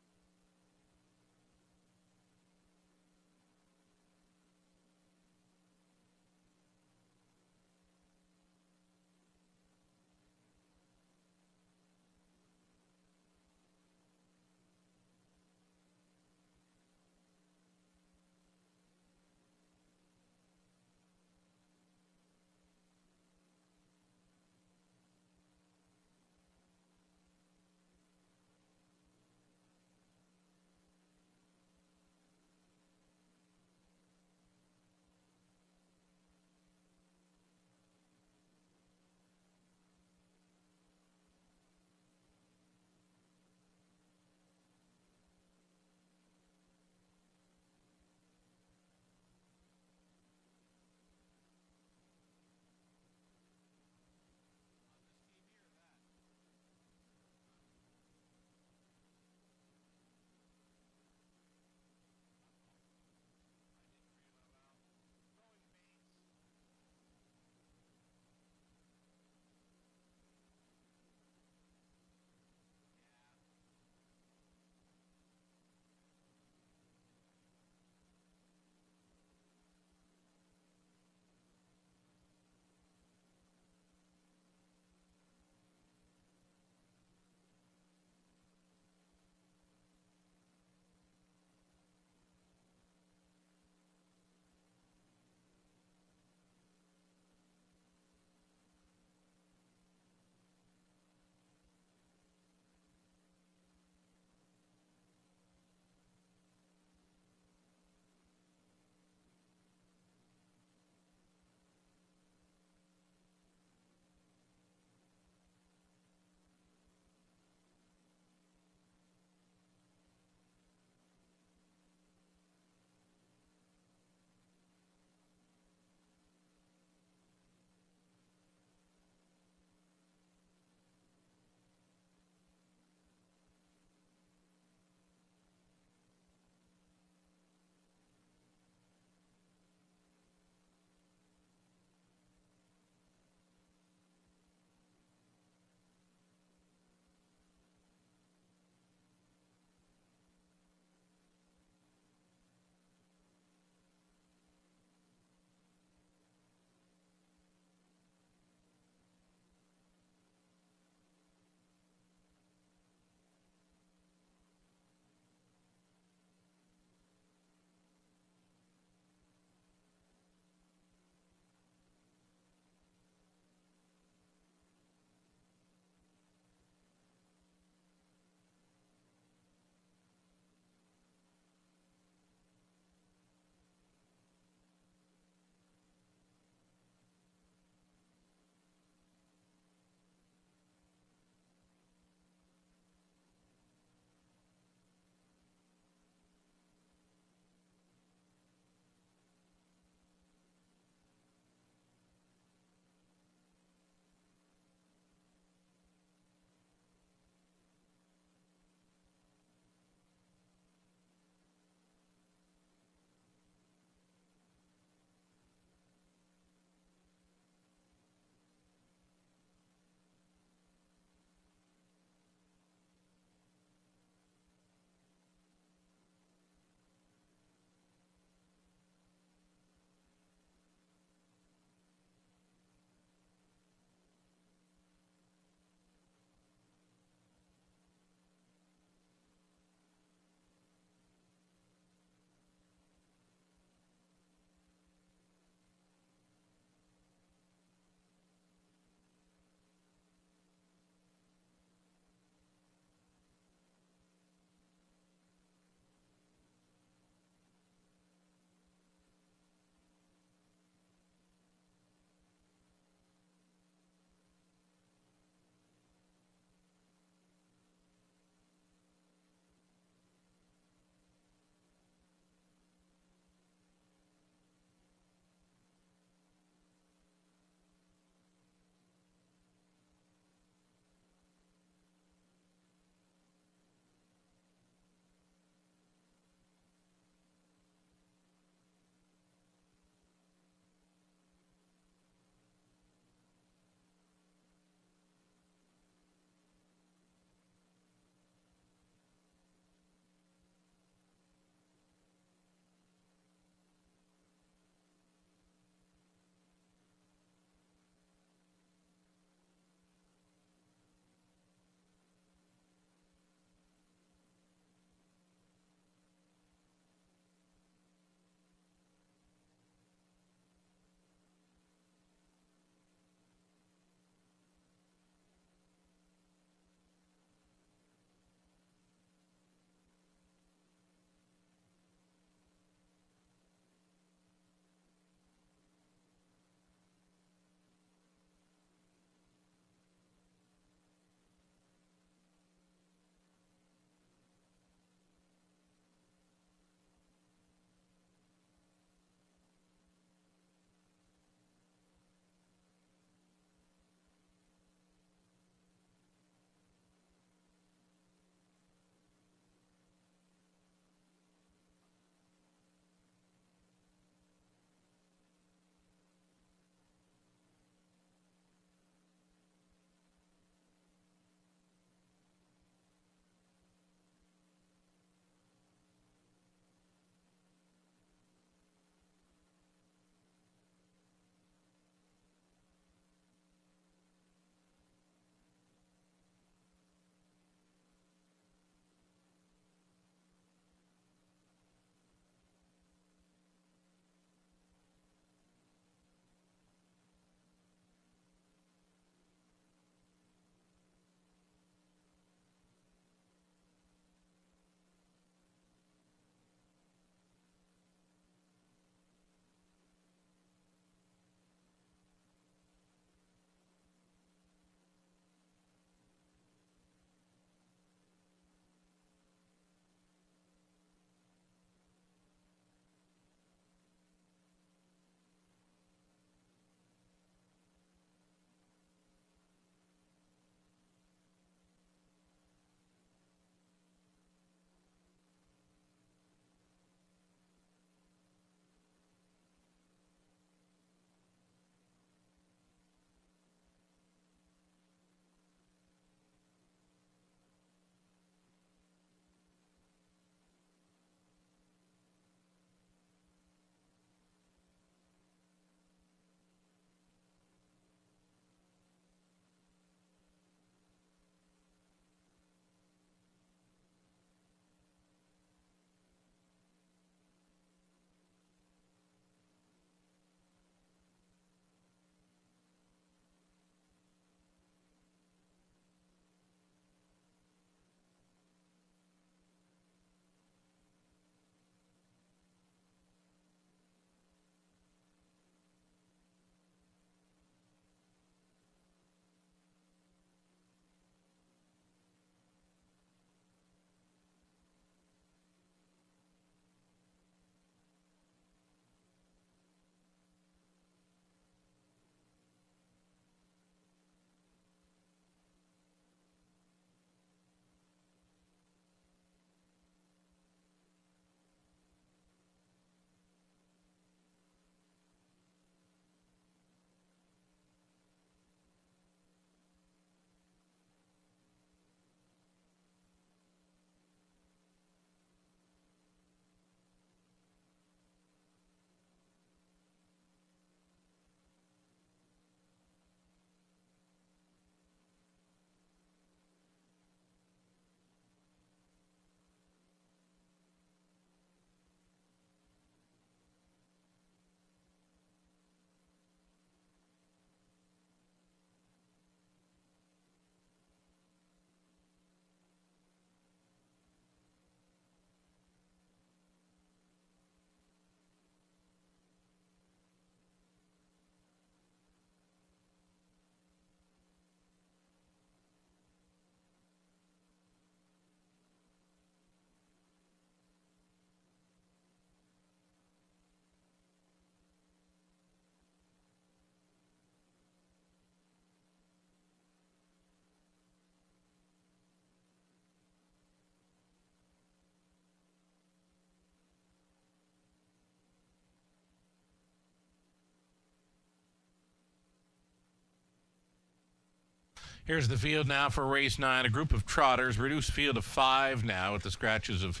Here's the field now for race 9. A group of trotters, reduced field of 5 now with the scratches of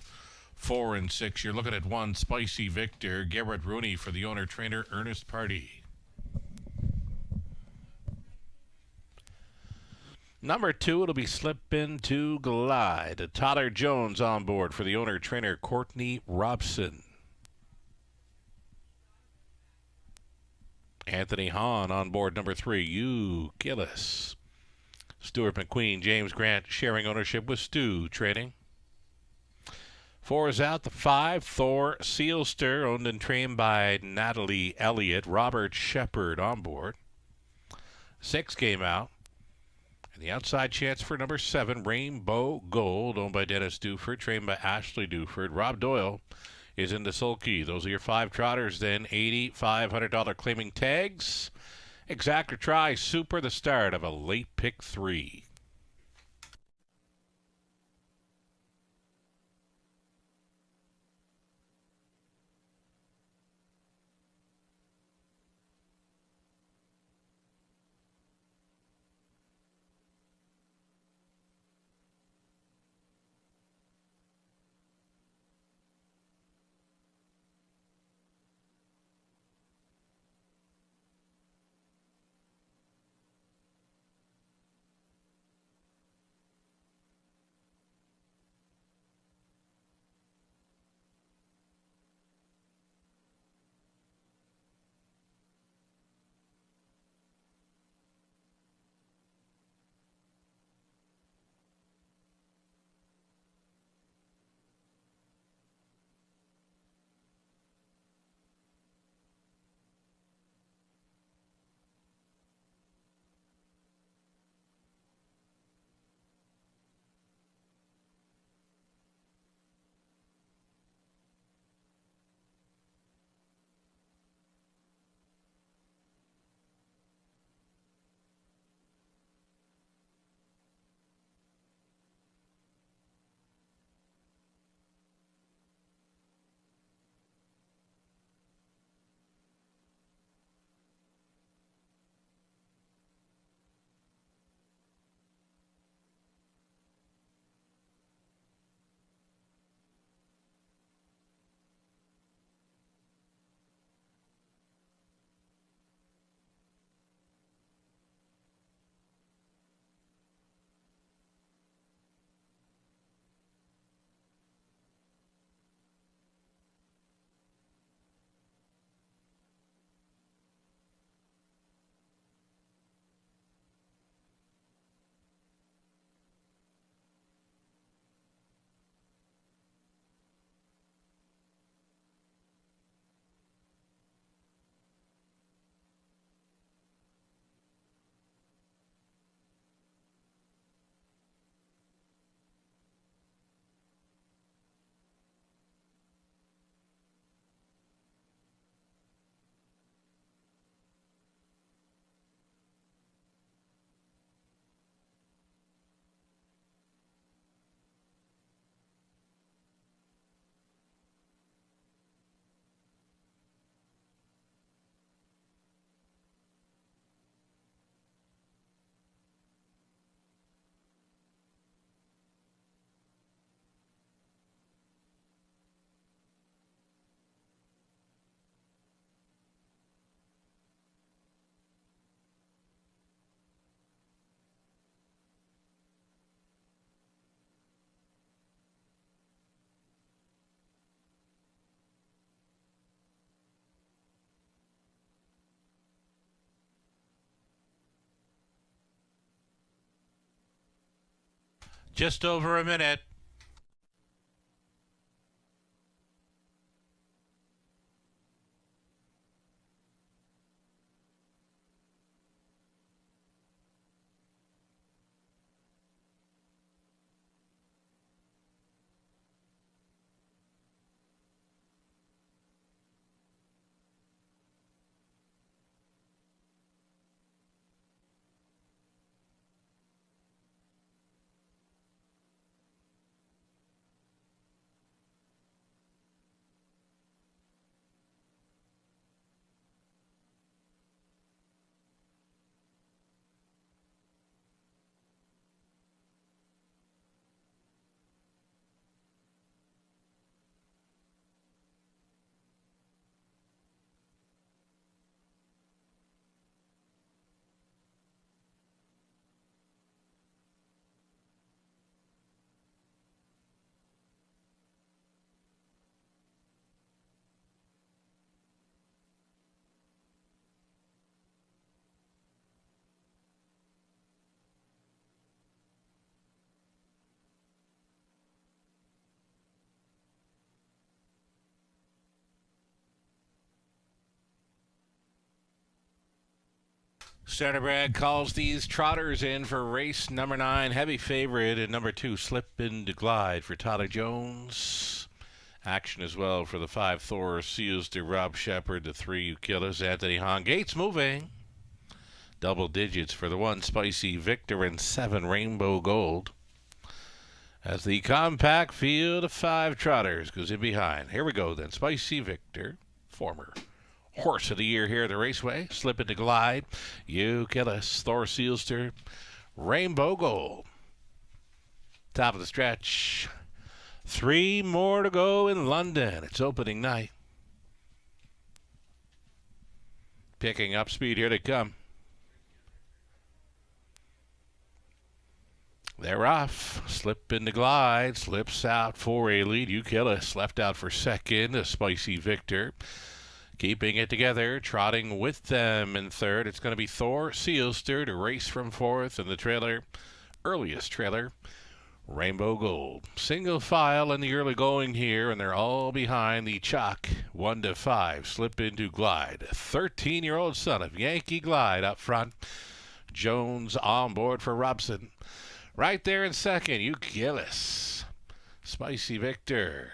4 and 6. You're looking at 1, Spicy Victor, Garrett Rooney for the owner-trainer, Ernest Pardee. Number 2, it'll be Slip Into Glide. Tyler Jones on board for the owner-trainer, Courtney Robson. Anthony Hahn on board number 3, Hugh Gillis. Stuart McQueen, James Grant sharing ownership with Stu Trading. 4 is out. The 5, Thor Sealster, owned and trained by Natalie Elliott. Robert Shepard on board. 6 came out. And the outside chance for number 7, Rainbow Gold, owned by Dennis Duford, trained by Ashley Duford. Rob Doyle is in the sulky. Those are your 5 trotters then. $8,500 claiming tags. Exact or try super, the start of a late pick 3. Just over a minute. Centerbrag calls these trotters in for race number 9. Heavy favorite and number 2, Slip Into Glide for Tyler Jones. Action as well for the 5, Thor Seals to Rob Shepard, the 3, Killers, Anthony Hahn. Gates moving. Double digits for the 1, Spicy Victor, and 7, Rainbow Gold. As the compact field of 5 trotters goes in behind. Here we go then. Spicy Victor, former Horse of the Year here at the Raceway. Slip Into Glide. You Kill Us. Thor Sealster. Rainbow Gold. Top of the stretch. 3 more to go in London. It's opening night. Picking up speed. Here they come. They're off. Slip Into Glide. Slips out for a lead. You Kill Us. Left out for second. A Spicy Victor. Keeping it together, trotting with them in third. It's going to be Thor Sealster to race from fourth, and the trailer, earliest trailer, Rainbow Gold. Single file in the early going here, and they're all behind the chalk. 1 to 5, Slip Into Glide. 13-year-old son of Yankee Glide up front. Jones on board for Robson. Right there in second, You Kill Us. Spicy Victor.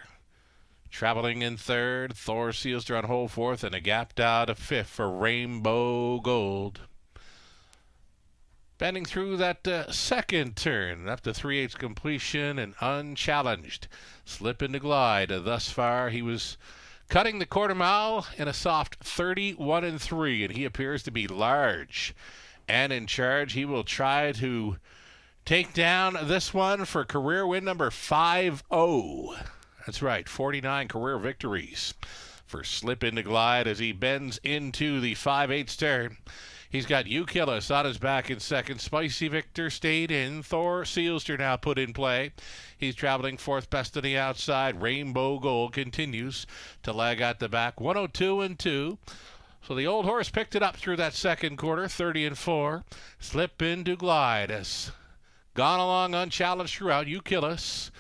Traveling in third, Thor Sealster on hole fourth, and a gapped out of fifth for Rainbow Gold. Bending through that second turn, up to 3/8 completion and unchallenged. Slip Into Glide. Thus far, he was cutting the quarter mile in a soft 31-3, and he appears to be large and in charge. He will try to take down this one for career win number 50. That's right, 49 career victories for Slip Into Glide as he bends into the 5/8 turn. He's got You Kill Us on his back in second. Spicy Victor stayed in. Thor Sealster now put in play. He's traveling fourth best on the outside. Rainbow Gold continues to lag at the back. 102-2. So the old horse picked it up through that second quarter, 30-4. Slip Into Glide has gone along unchallenged throughout. You Kill Us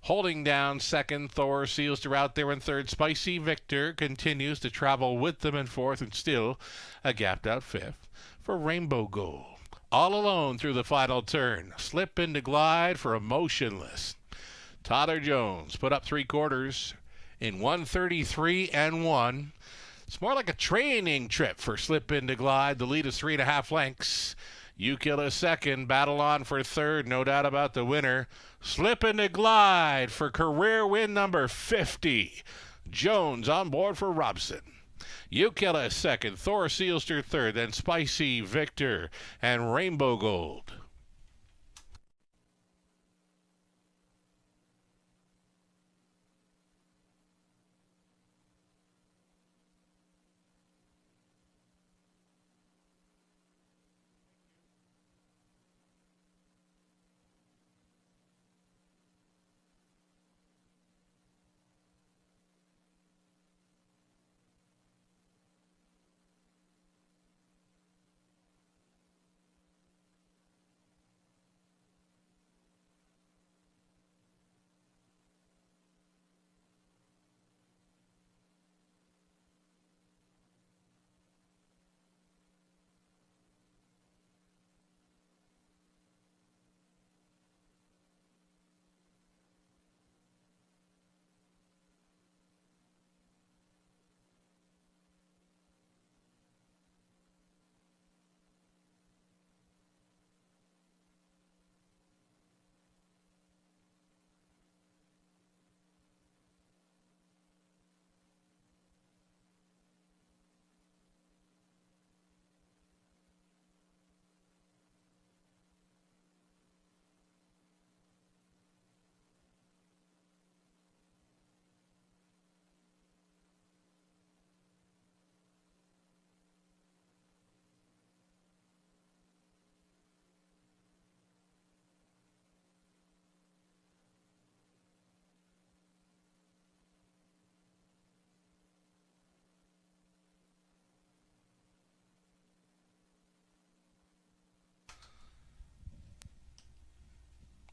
holding down second. Thor Sealster out there in third. Spicy Victor continues to travel with them in fourth, and still a gapped out fifth for Rainbow Gold. All alone through the final turn. Slip Into Glide for a motionless Tyler Jones. Put up 3 quarters in 1:33-1. It's more like a training trip for Slip Into Glide. The lead is 3.5 lengths. You Kill Us second. Battle on for third. No doubt about the winner. Slip Into Glide for career win number 50. Jones on board for Robson. You Kill Us second. Thor Sealster third. Then Spicy Victor and Rainbow Gold.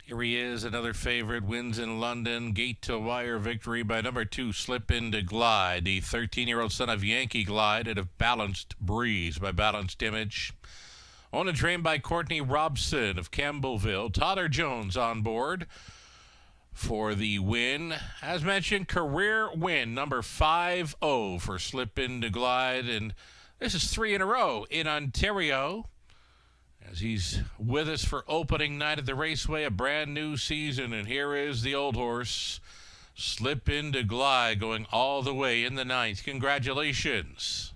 Here he is, another favorite, wins in London. Gate to wire victory by number 2, Slip Into Glide. The 13-year-old son of Yankee Glide out of Balanced Breeze by Balanced Image. Owned and trained by Courtney Robson of Campbellville. Tyler Jones on board for the win. As mentioned, career win number 5-0 for Slip Into Glide, and this is 3 in a row in Ontario. As he's with us for opening night at the Raceway, a brand new season, and here is the old horse, Slip Into Glide, going all the way in the 9th. Congratulations.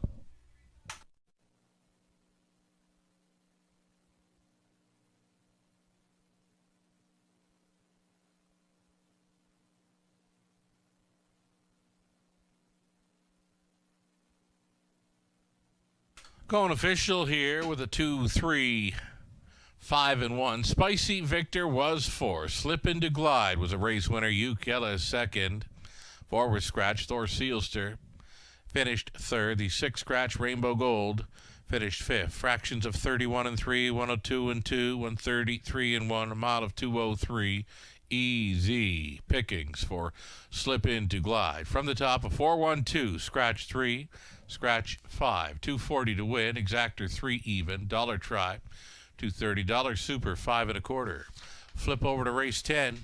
Going official here with a 2, 3, 5, and 1. Spicy Victor was 4. Slip Into Glide was a race winner. Ukella second. Forward Scratch, Thor Sealster finished third. The 6 Scratch, Rainbow Gold, finished fifth. Fractions of 31 and 3, 102 and 2, 133 and 1, a mile of 203. Easy pickings for Slip Into Glide. From the top, a 4-1-2, Scratch 3, Scratch 5, 240 to win, Exactor 3 even, Dollar Try, $230, Super 5 1/4. Flip over to race 10.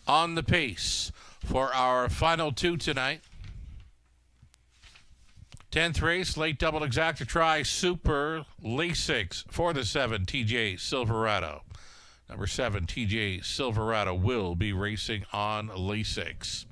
On the pace for our final 2 tonight. 10th race, late double Exactor Try, Super, Lasix for the 7, TJ Silverado. Number 7, TJ Silverado will be racing on Lasix.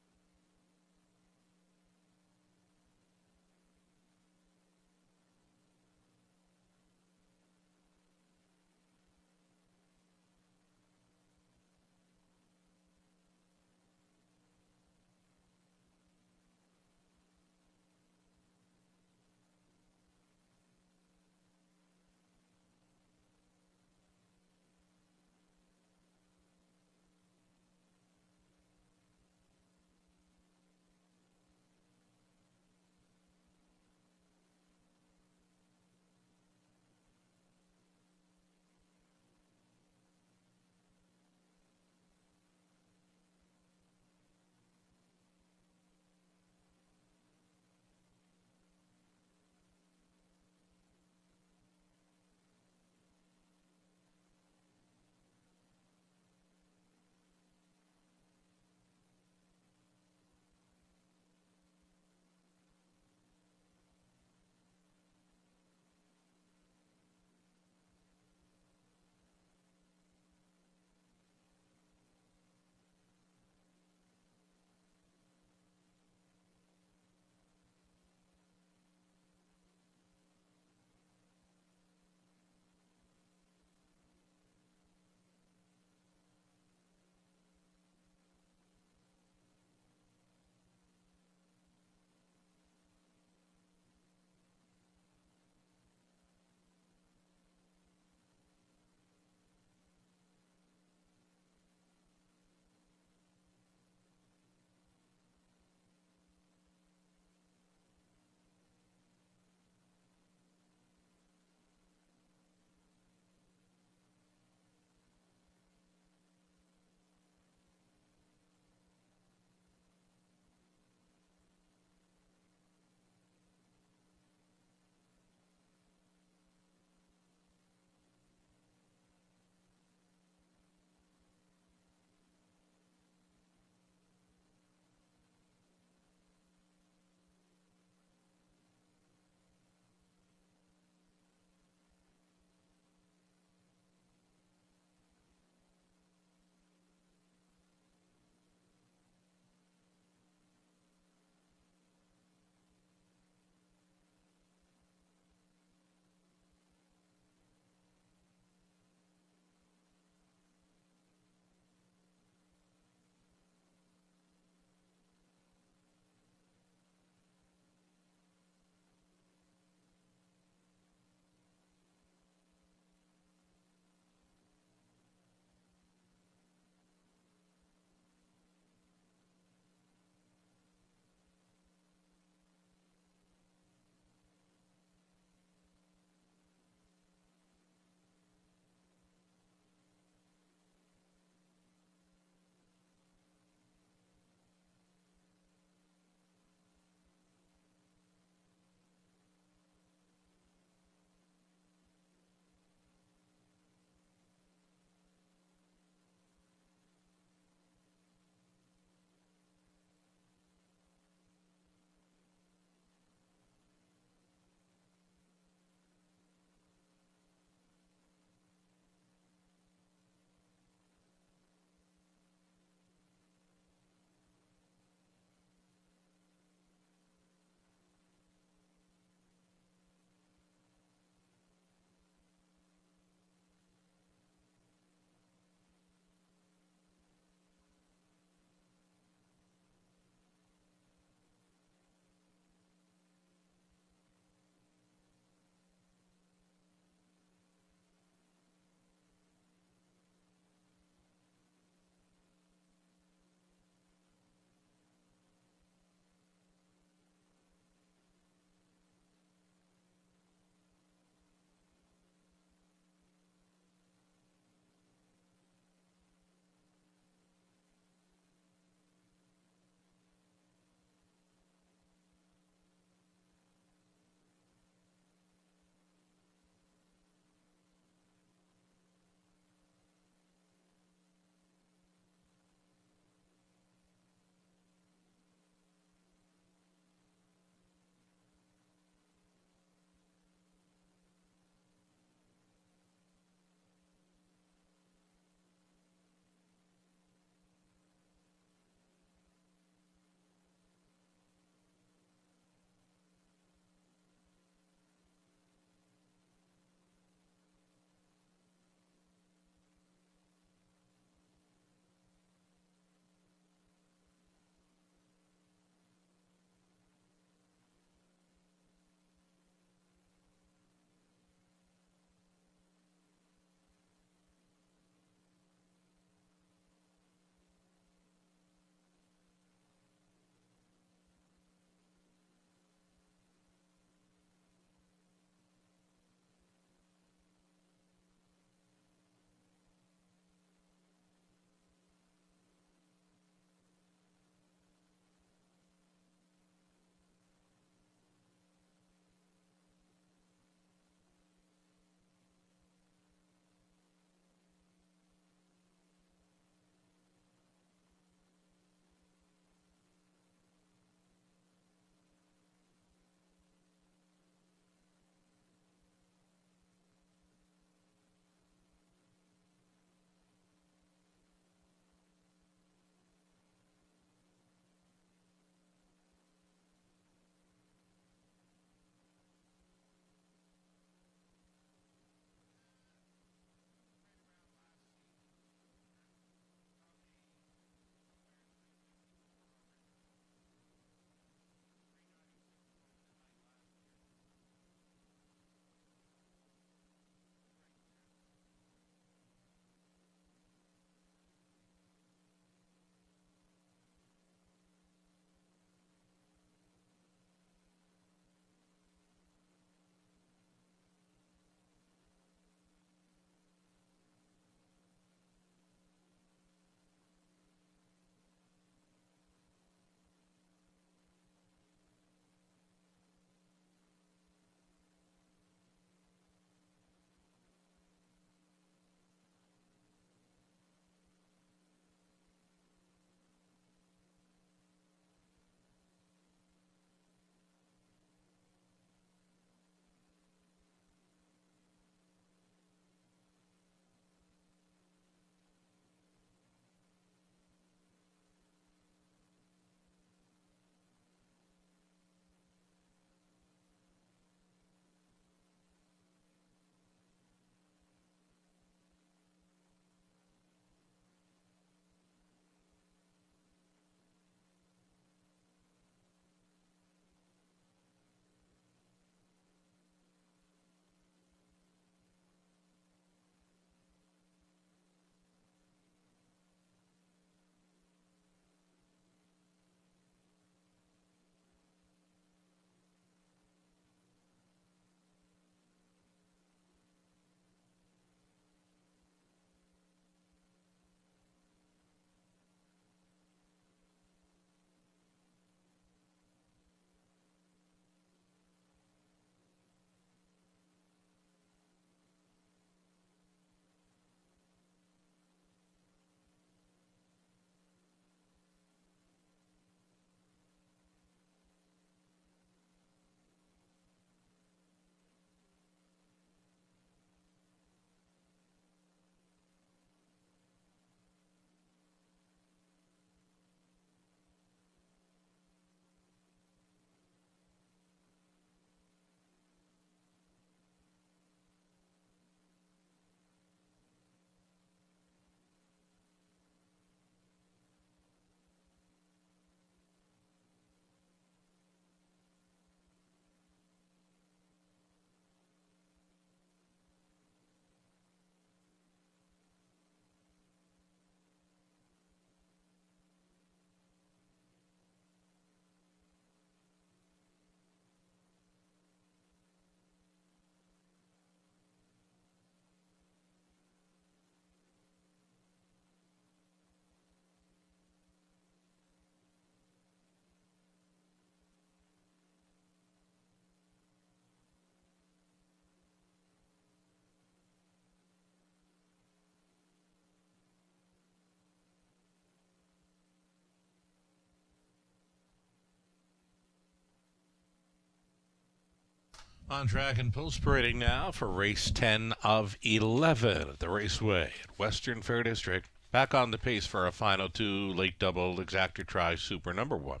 On track and post parading now for race 10 of 11 at the Raceway at Western Fair District. Back on the pace for a final 2 late double exactor try super number 1.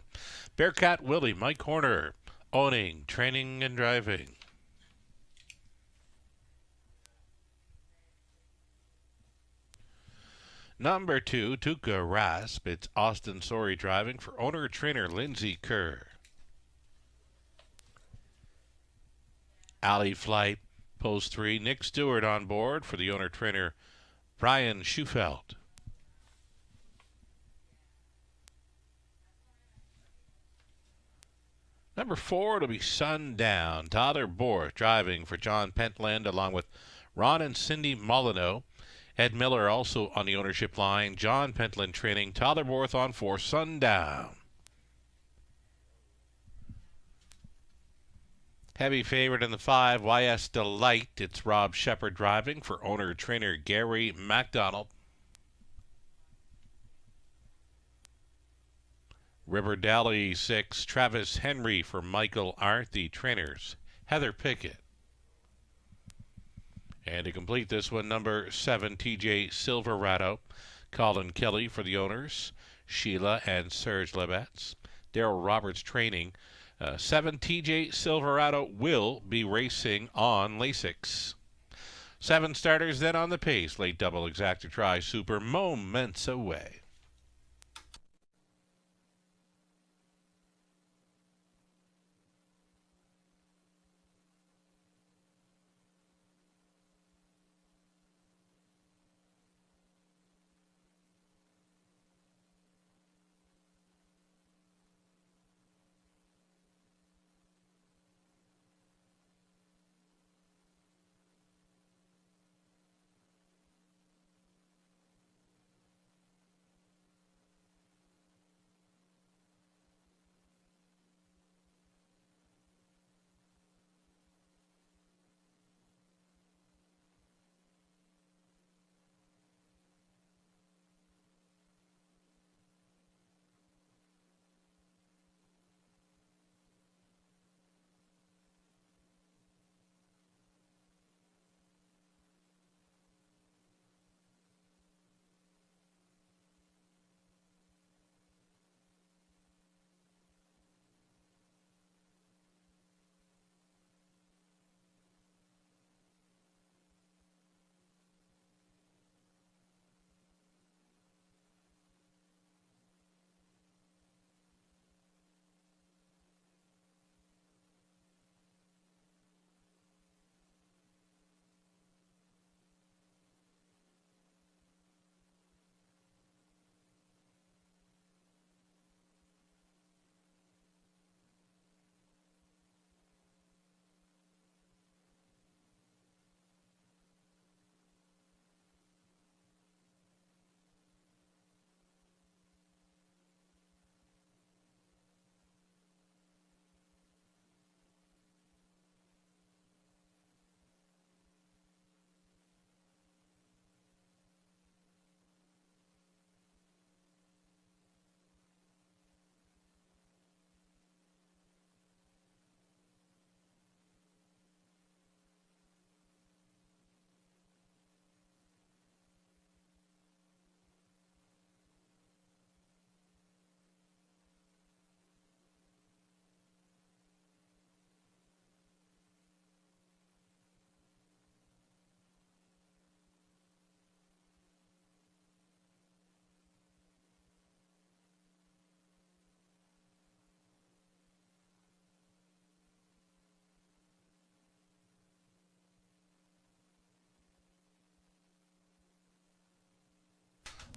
Bearcat Willie, Mike Horner, owning, training, and driving. Number 2, Tuca Rasp. It's Austin Sorey driving for owner-trainer Lindsay Kerr. Alley Flight, post 3, Nick Stewart on board for the owner-trainer Brian Schufelt. Number 4, it'll be Sundown. Tyler Borth driving for John Pentland along with Ron and Cindy Molyneux. Ed Miller also on the ownership line. John Pentland training. Tyler Borth on 4, Sundown. Heavy favorite in the 5, YS Delight. It's Rob Shepard driving for owner-trainer Gary MacDonald. River Dally 6, Travis Henry for Michael Art. The trainers, Heather Pickett. And to complete this one, number 7, TJ Silverado. Colin Kelly for the owners, Sheila and Serge Lebets. Daryl Roberts training. 7, TJ Silverado will be racing on Lasix. 7 starters then on the pace. Late double exactor try super moments away.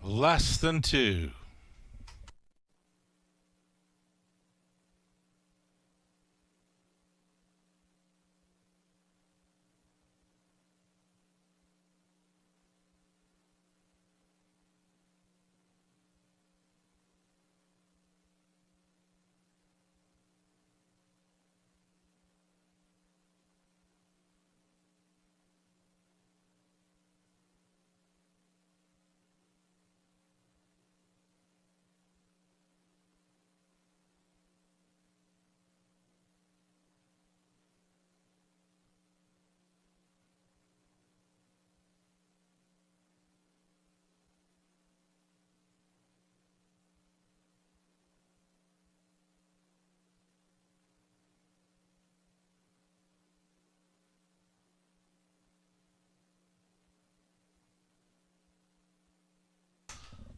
Less than 2.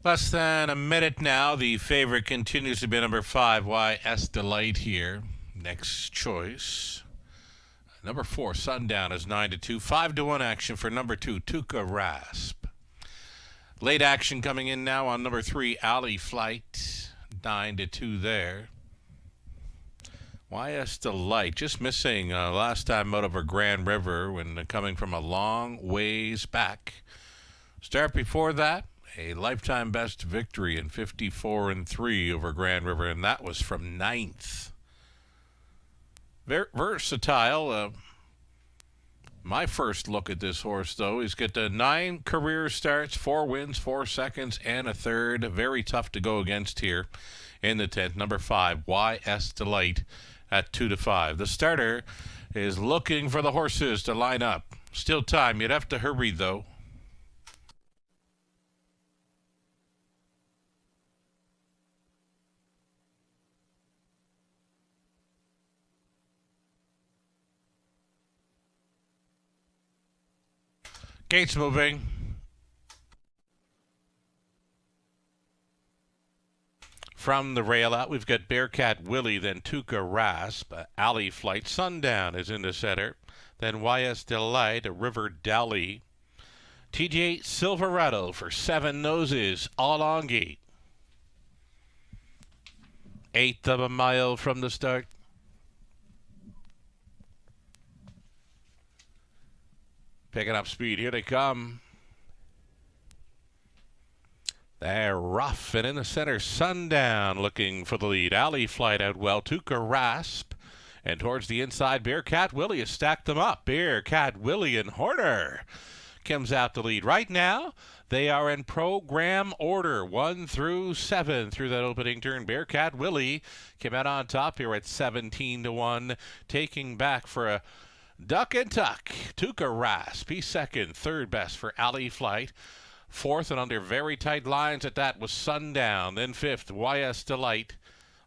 Less than a minute now. The favorite continues to be number 5, YS Delight here. Next choice. Number 4, Sundown is 9-2. 5-1 action for number 2, Tuca Rasp. Late action coming in now on number 3, Alley Flight. 9-2 there. YS Delight just missing last time out over Grand River when coming from a long ways back. Start before that, a lifetime best victory in 54-3 over Grand River, and that was from 9th. Versatile. My first look at this horse, though, is get the 9 career starts, 4 wins, 4 seconds, and a third. Very tough to go against here in the 10th. Number 5, YS Delight at 2-5. The starter is looking for the horses to line up. Still time. You'd have to hurry, though. Gates moving. From the rail out, we've got Bearcat Willie, then Tuca Rasp. Alley Flight. Sundown is in the center. Then YS Delight, a River Dally. TJ Silverado for 7 noses, all on gate. 1/8 of a mile from the start. Picking up speed. Here they come. They're rough and in the center. Sundown looking for the lead. Alley Flight out well. Tuca Rasp. And towards the inside, Bearcat Willie has stacked them up. Bearcat Willie and Horner comes out the lead. Right now, they are in program order, 1 through 7 through that opening turn. Bearcat Willie came out on top here at 17-1, taking back for a duck and tuck. Tuca Rasp, he's second. Third best for Alley Flight. Fourth and under very tight lines at that was Sundown. Then fifth, YS Delight.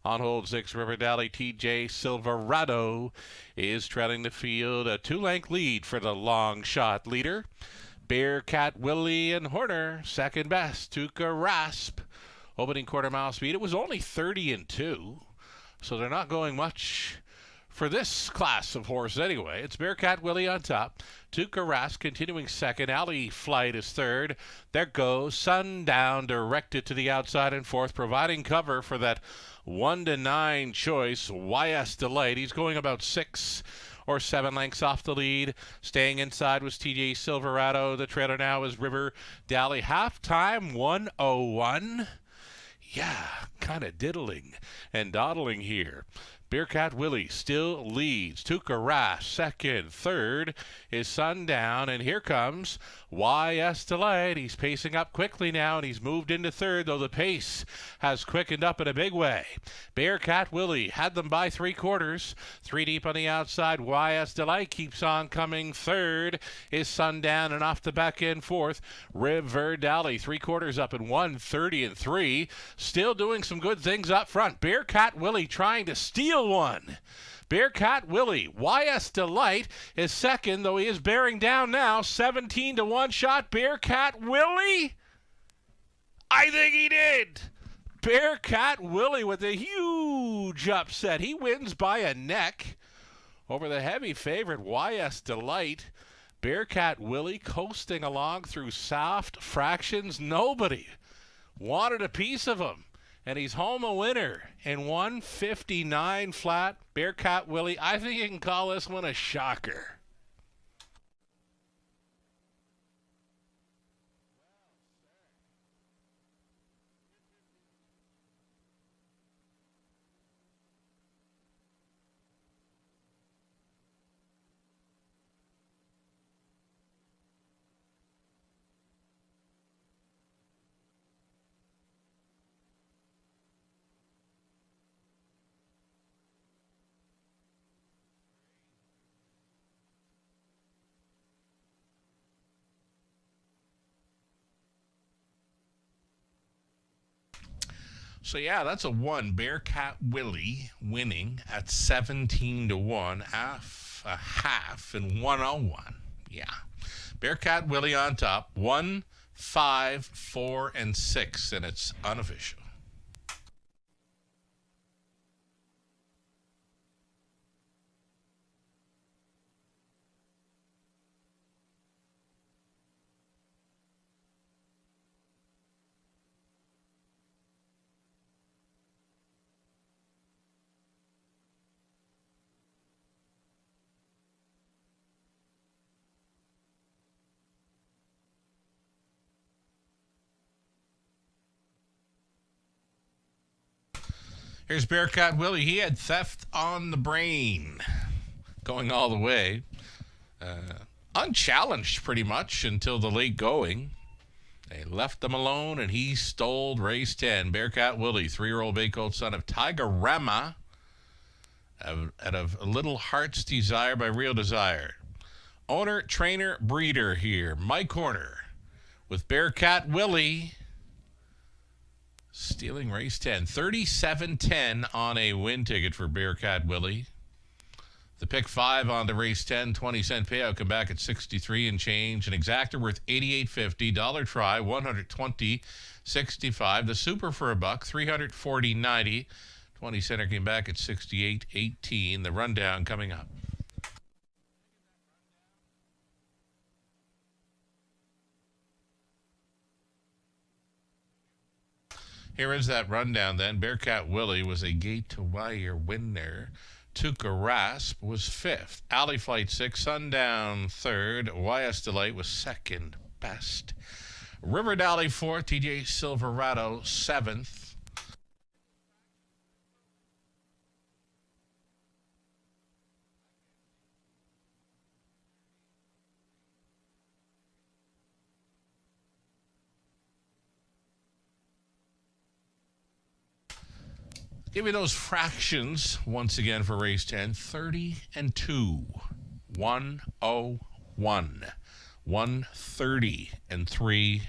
On hold 6, River Dally. TJ Silverado is trailing the field. A 2-length lead for the long shot leader. Bearcat Willie and Horner, second best. Tuca Rasp, opening quarter mile speed. It was only 30-2, so they're not going much for this class of horse anyway. It's Bearcat Willie on top. Tuca Rasp continuing second. Alley Flight is third. There goes Sundown, directed to the outside in fourth, providing cover for that 1-9 choice. YS Delight, he's going about 6 or 7 lengths off the lead. Staying inside was TJ Silverado. The trailer now is River Dally. Halftime 101. Yeah, kind of diddling and dawdling here. Bearcat Willie still leads. Tuca Rasp second. Third is Sundown. And here comes YS Delight. He's pacing up quickly now, and he's moved into third, though the pace has quickened up in a big way. Bearcat Willie had them by 3/4. 3 deep on the outside. YS Delight keeps on coming. Third is Sundown, and off the back end fourth, River Dally. 3/4 up in 1:30-3. Still doing some good things up front. Bearcat Willie trying to steal one. Bearcat Willie. YS Delight is second, though he is bearing down now. 17-1 shot. Bearcat Willie? I think he did. Bearcat Willie with a huge upset. He wins by a neck over the heavy favorite YS Delight. Bearcat Willie coasting along through soft fractions. Nobody wanted a piece of him. And he's home a winner in 159 flat. Bearcat Willie, I think you can call this one a shocker. So yeah, that's a 1. Bearcat Willie winning at 17-1, half and 101. Yeah. Bearcat Willie on top, 1 5, 4, and 6, and it's unofficial. Here's Bearcat Willie. He had theft on the brain, going all the way. Unchallenged pretty much until the late going. They left him alone, and he stole race 10. Bearcat Willie, 3-year-old bay colt son of Tiger Rama, out of Little Heart's Desire by Real Desire. Owner, trainer, breeder here, Mike Horner, with Bearcat Willie stealing race 10. 37.10 on a win ticket for Bearcat Willie. The pick 5 on the race 10, 20-cent payout, come back at 63 and change. An exactor worth $88.50. Dollar try, $120.65. The super for a buck, $340.90. 20-center came back at 68.18. The rundown coming up. Here is that rundown then. Bearcat Willie was a gate to wire winner. Tuca Rasp was 5th. Alley Flight 6th. Sundown 3rd. YS Delight was 2nd best. River Dally 4th. TJ Silverado 7th. Give me those fractions once again for race 10. 30 and 2. 101. 130 and 3.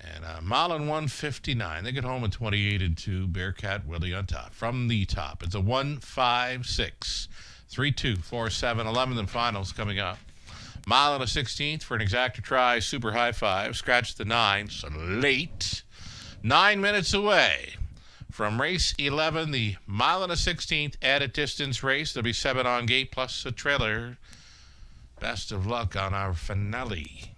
And mile and 159. They get home in 28 and 2. Bearcat Willie on top. From the top, it's a 1, 5, 6, 3, 2, 4, 7, 11. The finals coming up. Mile and a 16th for an exactor try. Super high 5. Scratch the 9. So late. 9 minutes away from race 11, the mile and a 16th added distance race. There'll be 7 on gate plus a trailer. Best of luck on our finale.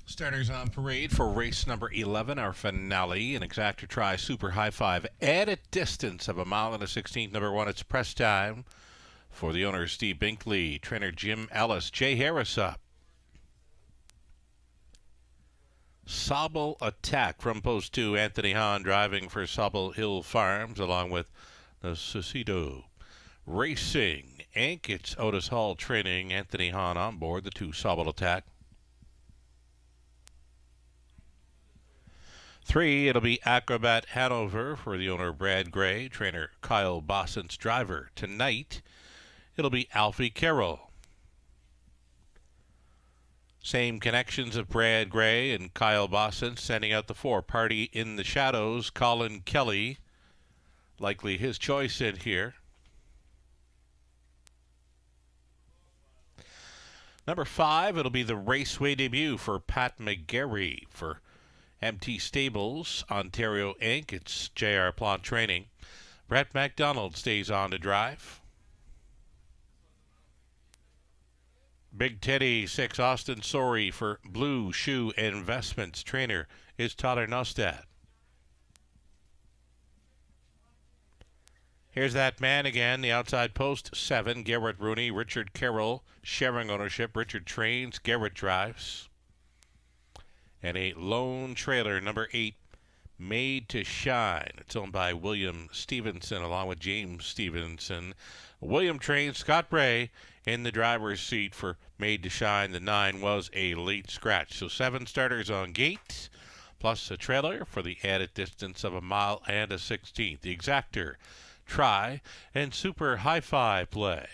Starters on parade for race number 11, our finale, an exactor try super high five at a distance of 1 mile and a 16th. Number 1, it's press time for the owner, Steve Binkley, trainer Jim Ellis, Jay Harris up. Sobel Attack from post 2, Anthony Hahn driving for Sobel Hill Farms along with the Cecido Racing. Inc. It's Otis Hall training, Anthony Hahn on board the 2 Sobel Attack. 3, it'll be Acrobat Hanover for the owner Brad Gray, trainer Kyle Bosson's driver. Tonight, it'll be Alfie Carroll. Same connections of Brad Gray and Kyle Bosson sending out the 4. Party in the Shadows, Colin Kelly, likely his choice in here. Number 5, it'll be the Raceway debut for Pat McGarry for MT Stables, Ontario Inc. It's J.R. Plant Training. Brett MacDonald stays on to drive. Big Teddy 6, Austin Sorey for Blue Shoe Investments. Trainer is Tyler Nostad. Here's that man again, the outside post 7, Garrett Rooney, Richard Carroll, sharing ownership. Richard trains, Garrett drives. And a lone trailer, number 8, Made to Shine. It's owned by William Stevenson along with James Stevenson. William trains, Scott Bray in the driver's seat for Made to Shine. The 9 was a late scratch. So 7 starters on gate, plus a trailer for the added distance of 1 mile and a 16th. The exactor, try, and super hi-fi play.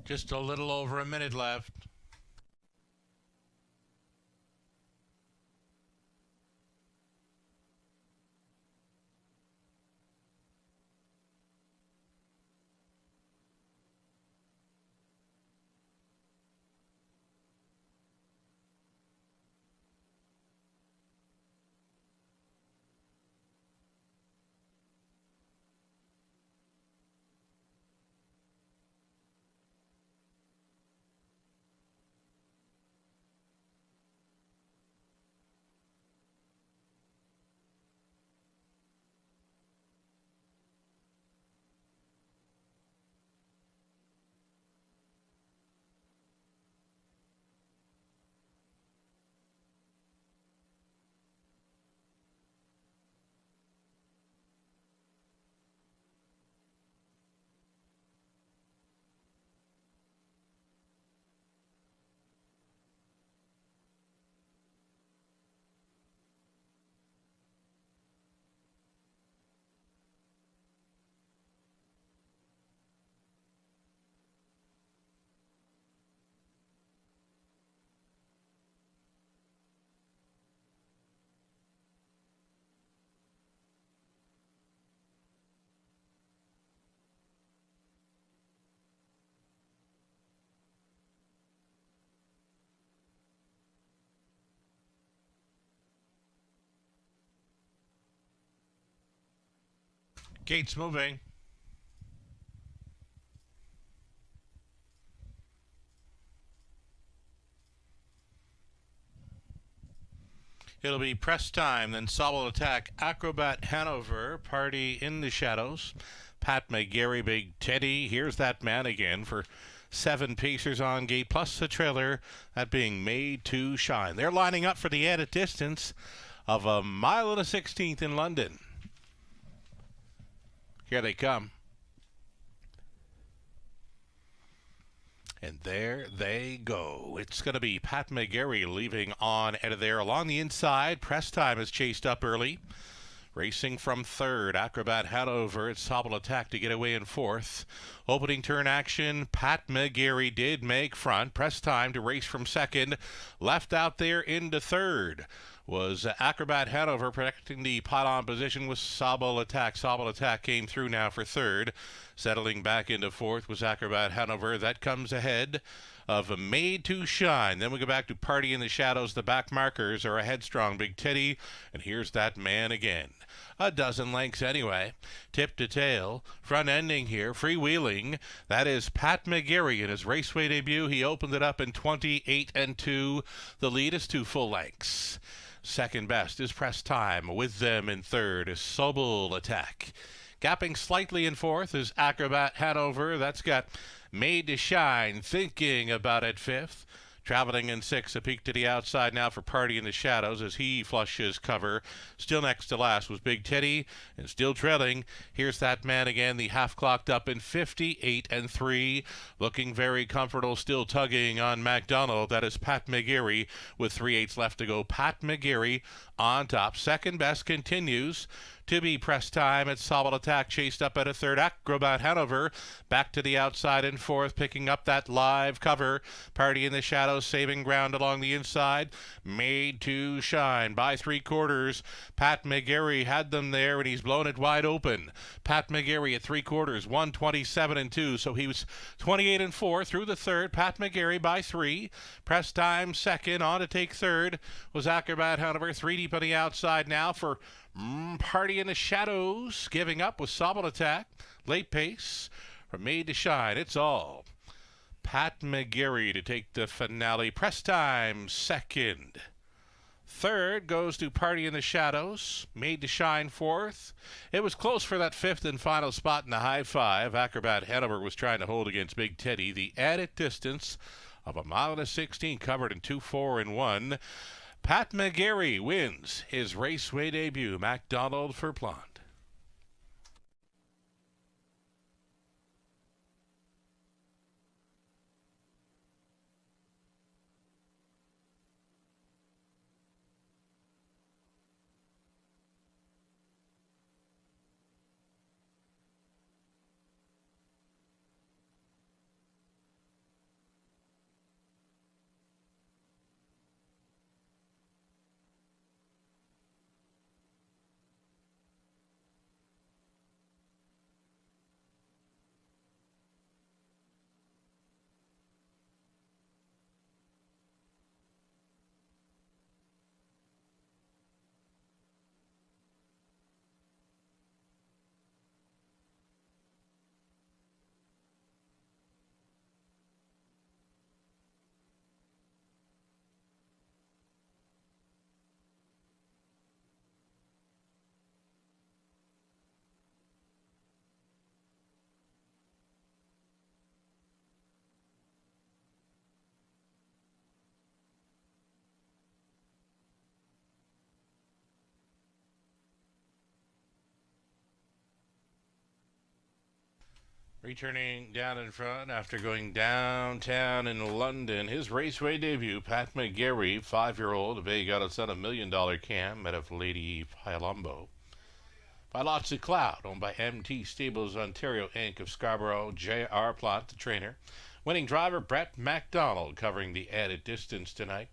Just a little over a minute left. Gates moving. It'll be press time, then Sobel attack Acrobat Hanover, Party in the shadows. Pat McGarry, Big Teddy, here's that man again for 7 pacers on gate, plus the trailer, that being Made to Shine. They're lining up for the added distance of 1 1/16 in London. Here they come. And there they go. It's going to be Pat McGarry leaving on out of there along the inside. Press time is chased up early. Racing from third, Acrobat Hanover. It's Sobel attack to get away in fourth. Opening turn action, Pat McGarry did make front. Press time to race from second. Left out there into third was Acrobat Hanover, protecting the pot-on position with Sobel attack. Sobel attack came through now for third. Settling back into fourth was Acrobat Hanover. That comes ahead of Made to Shine. Then we go back to Party in the Shadows. The back markers are a headstrong Big Teddy. And here's that man again. A dozen lengths anyway. Tip to tail. Front ending here. Freewheeling. That is Pat McGarry in his raceway debut. He opened it up in 28-2. The lead is 2 full lengths. Second best is Press Time. With them in third is Sobel attack. Gapping slightly in fourth is Acrobat Hanover. That's got Made to Shine thinking about it fifth. Traveling in sixth, a peek to the outside now for Party in the Shadows as he flushes cover. Still next to last was Big Teddy, and still trailing. Here's that man again, the half clocked up in 58-3. Looking very comfortable, still tugging on MacDonald. That is Pat McGarry with 3/8 left to go. Pat McGarry on top. Second best continues to be Press Time at Sobel attack, chased up at a third. Acrobat Hanover back to the outside in fourth, picking up that live cover. Party in the Shadows saving ground along the inside. Made to Shine by 3/4. Pat McGarry had them there, and he's blown it wide open. Pat McGarry at 3/4, 127-2, so he was 28-4 through the third. Pat McGarry by 3. Press Time second. On to take third was Acrobat Hanover. 3 deep on the outside now for Party in the Shadows. Giving up with Sobel attack. Late pace from Made to Shine. It's all Pat McGarry to take the finale. Press Time second. Third goes to Party in the Shadows. Made to Shine fourth. It was close for that fifth and final spot in the high five. Acrobat Hanover was trying to hold against Big Teddy. The added distance of 1 1/16 covered in 2-4-1. Pat McGarry wins his raceway debut. MacDonald for Blonde. Returning down in front after going downtown in London, his raceway debut, Pat McGarry, 5-year-old, Bay got its on $1 million cam out of Lady Palombo. By Lotsie Cloud, owned by MT Stables Ontario Inc. of Scarborough, J.R. Plot, the trainer. Winning driver Brett MacDonald covering the added distance tonight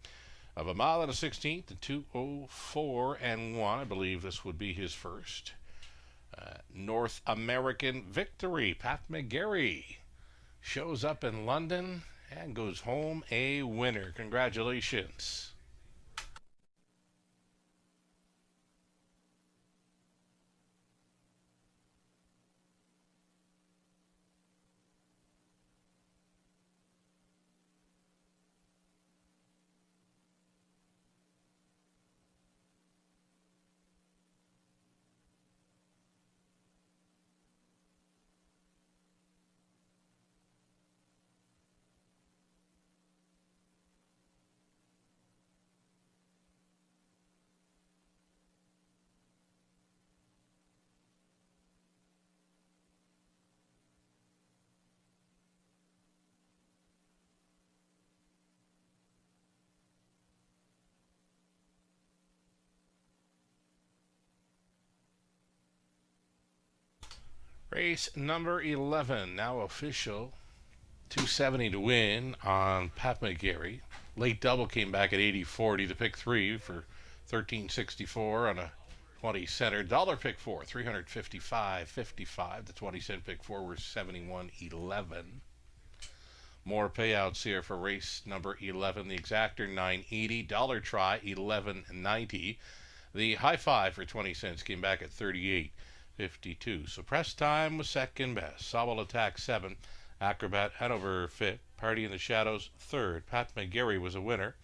of 1 mile and a 16th and 2:04 and 1. I believe this would be his first North American victory. Pat McGarry shows up in London and goes home a winner. Congratulations. Race number 11, now official. 270 to win on Pat McGarry. Late double came back at 80.40. The pick 3 for 13.64 on a 20 center. Dollar pick 4, 355.55. The 20 cent pick 4 were 71.11. More payouts here for race number 11. The exactor 9.80. Dollar try 11.90. The high five for 20 cents came back at 38.52. So press time was second best. Sobble Attack 7. Acrobat Hanover 5th. Party in the Shadows 3rd. Pat McGarry was a winner.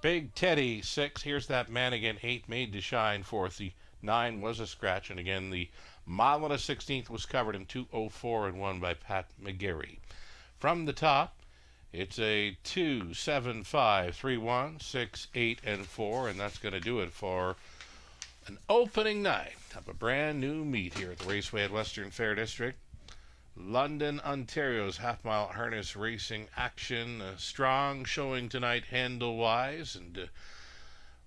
Big Teddy 6. Here's That Man Again 8. Made to Shine 4th. The 9 was a scratch. And again, the mile and a 16th was covered in 2:04 and 1 by Pat McGarry. From the top, it's a 2, 7, 5, 3, 1, 6, 8, and 4. And that's going to do it for an opening night of a brand new meet here at the Raceway at Western Fair District. London, Ontario's half-mile harness racing action. A strong showing tonight handle-wise, and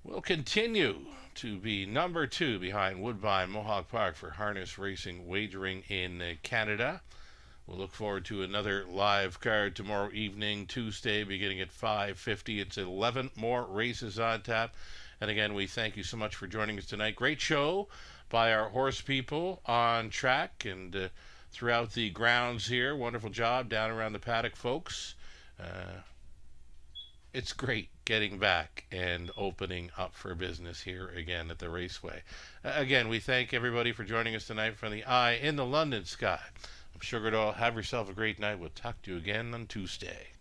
will continue to be number 2 behind Woodbine Mohawk Park for harness racing wagering in Canada. We'll look forward to another live card tomorrow evening, Tuesday, beginning at 5:50. It's 11 more races on tap. And again, we thank you so much for joining us tonight. Great show by our horse people on track and throughout the grounds here. Wonderful job down around the paddock, folks. It's great getting back and opening up for business here again at the Raceway. Again, we thank everybody for joining us tonight from the eye in the London sky. I'm Sugar Doll. Have yourself a great night. We'll talk to you again on Tuesday.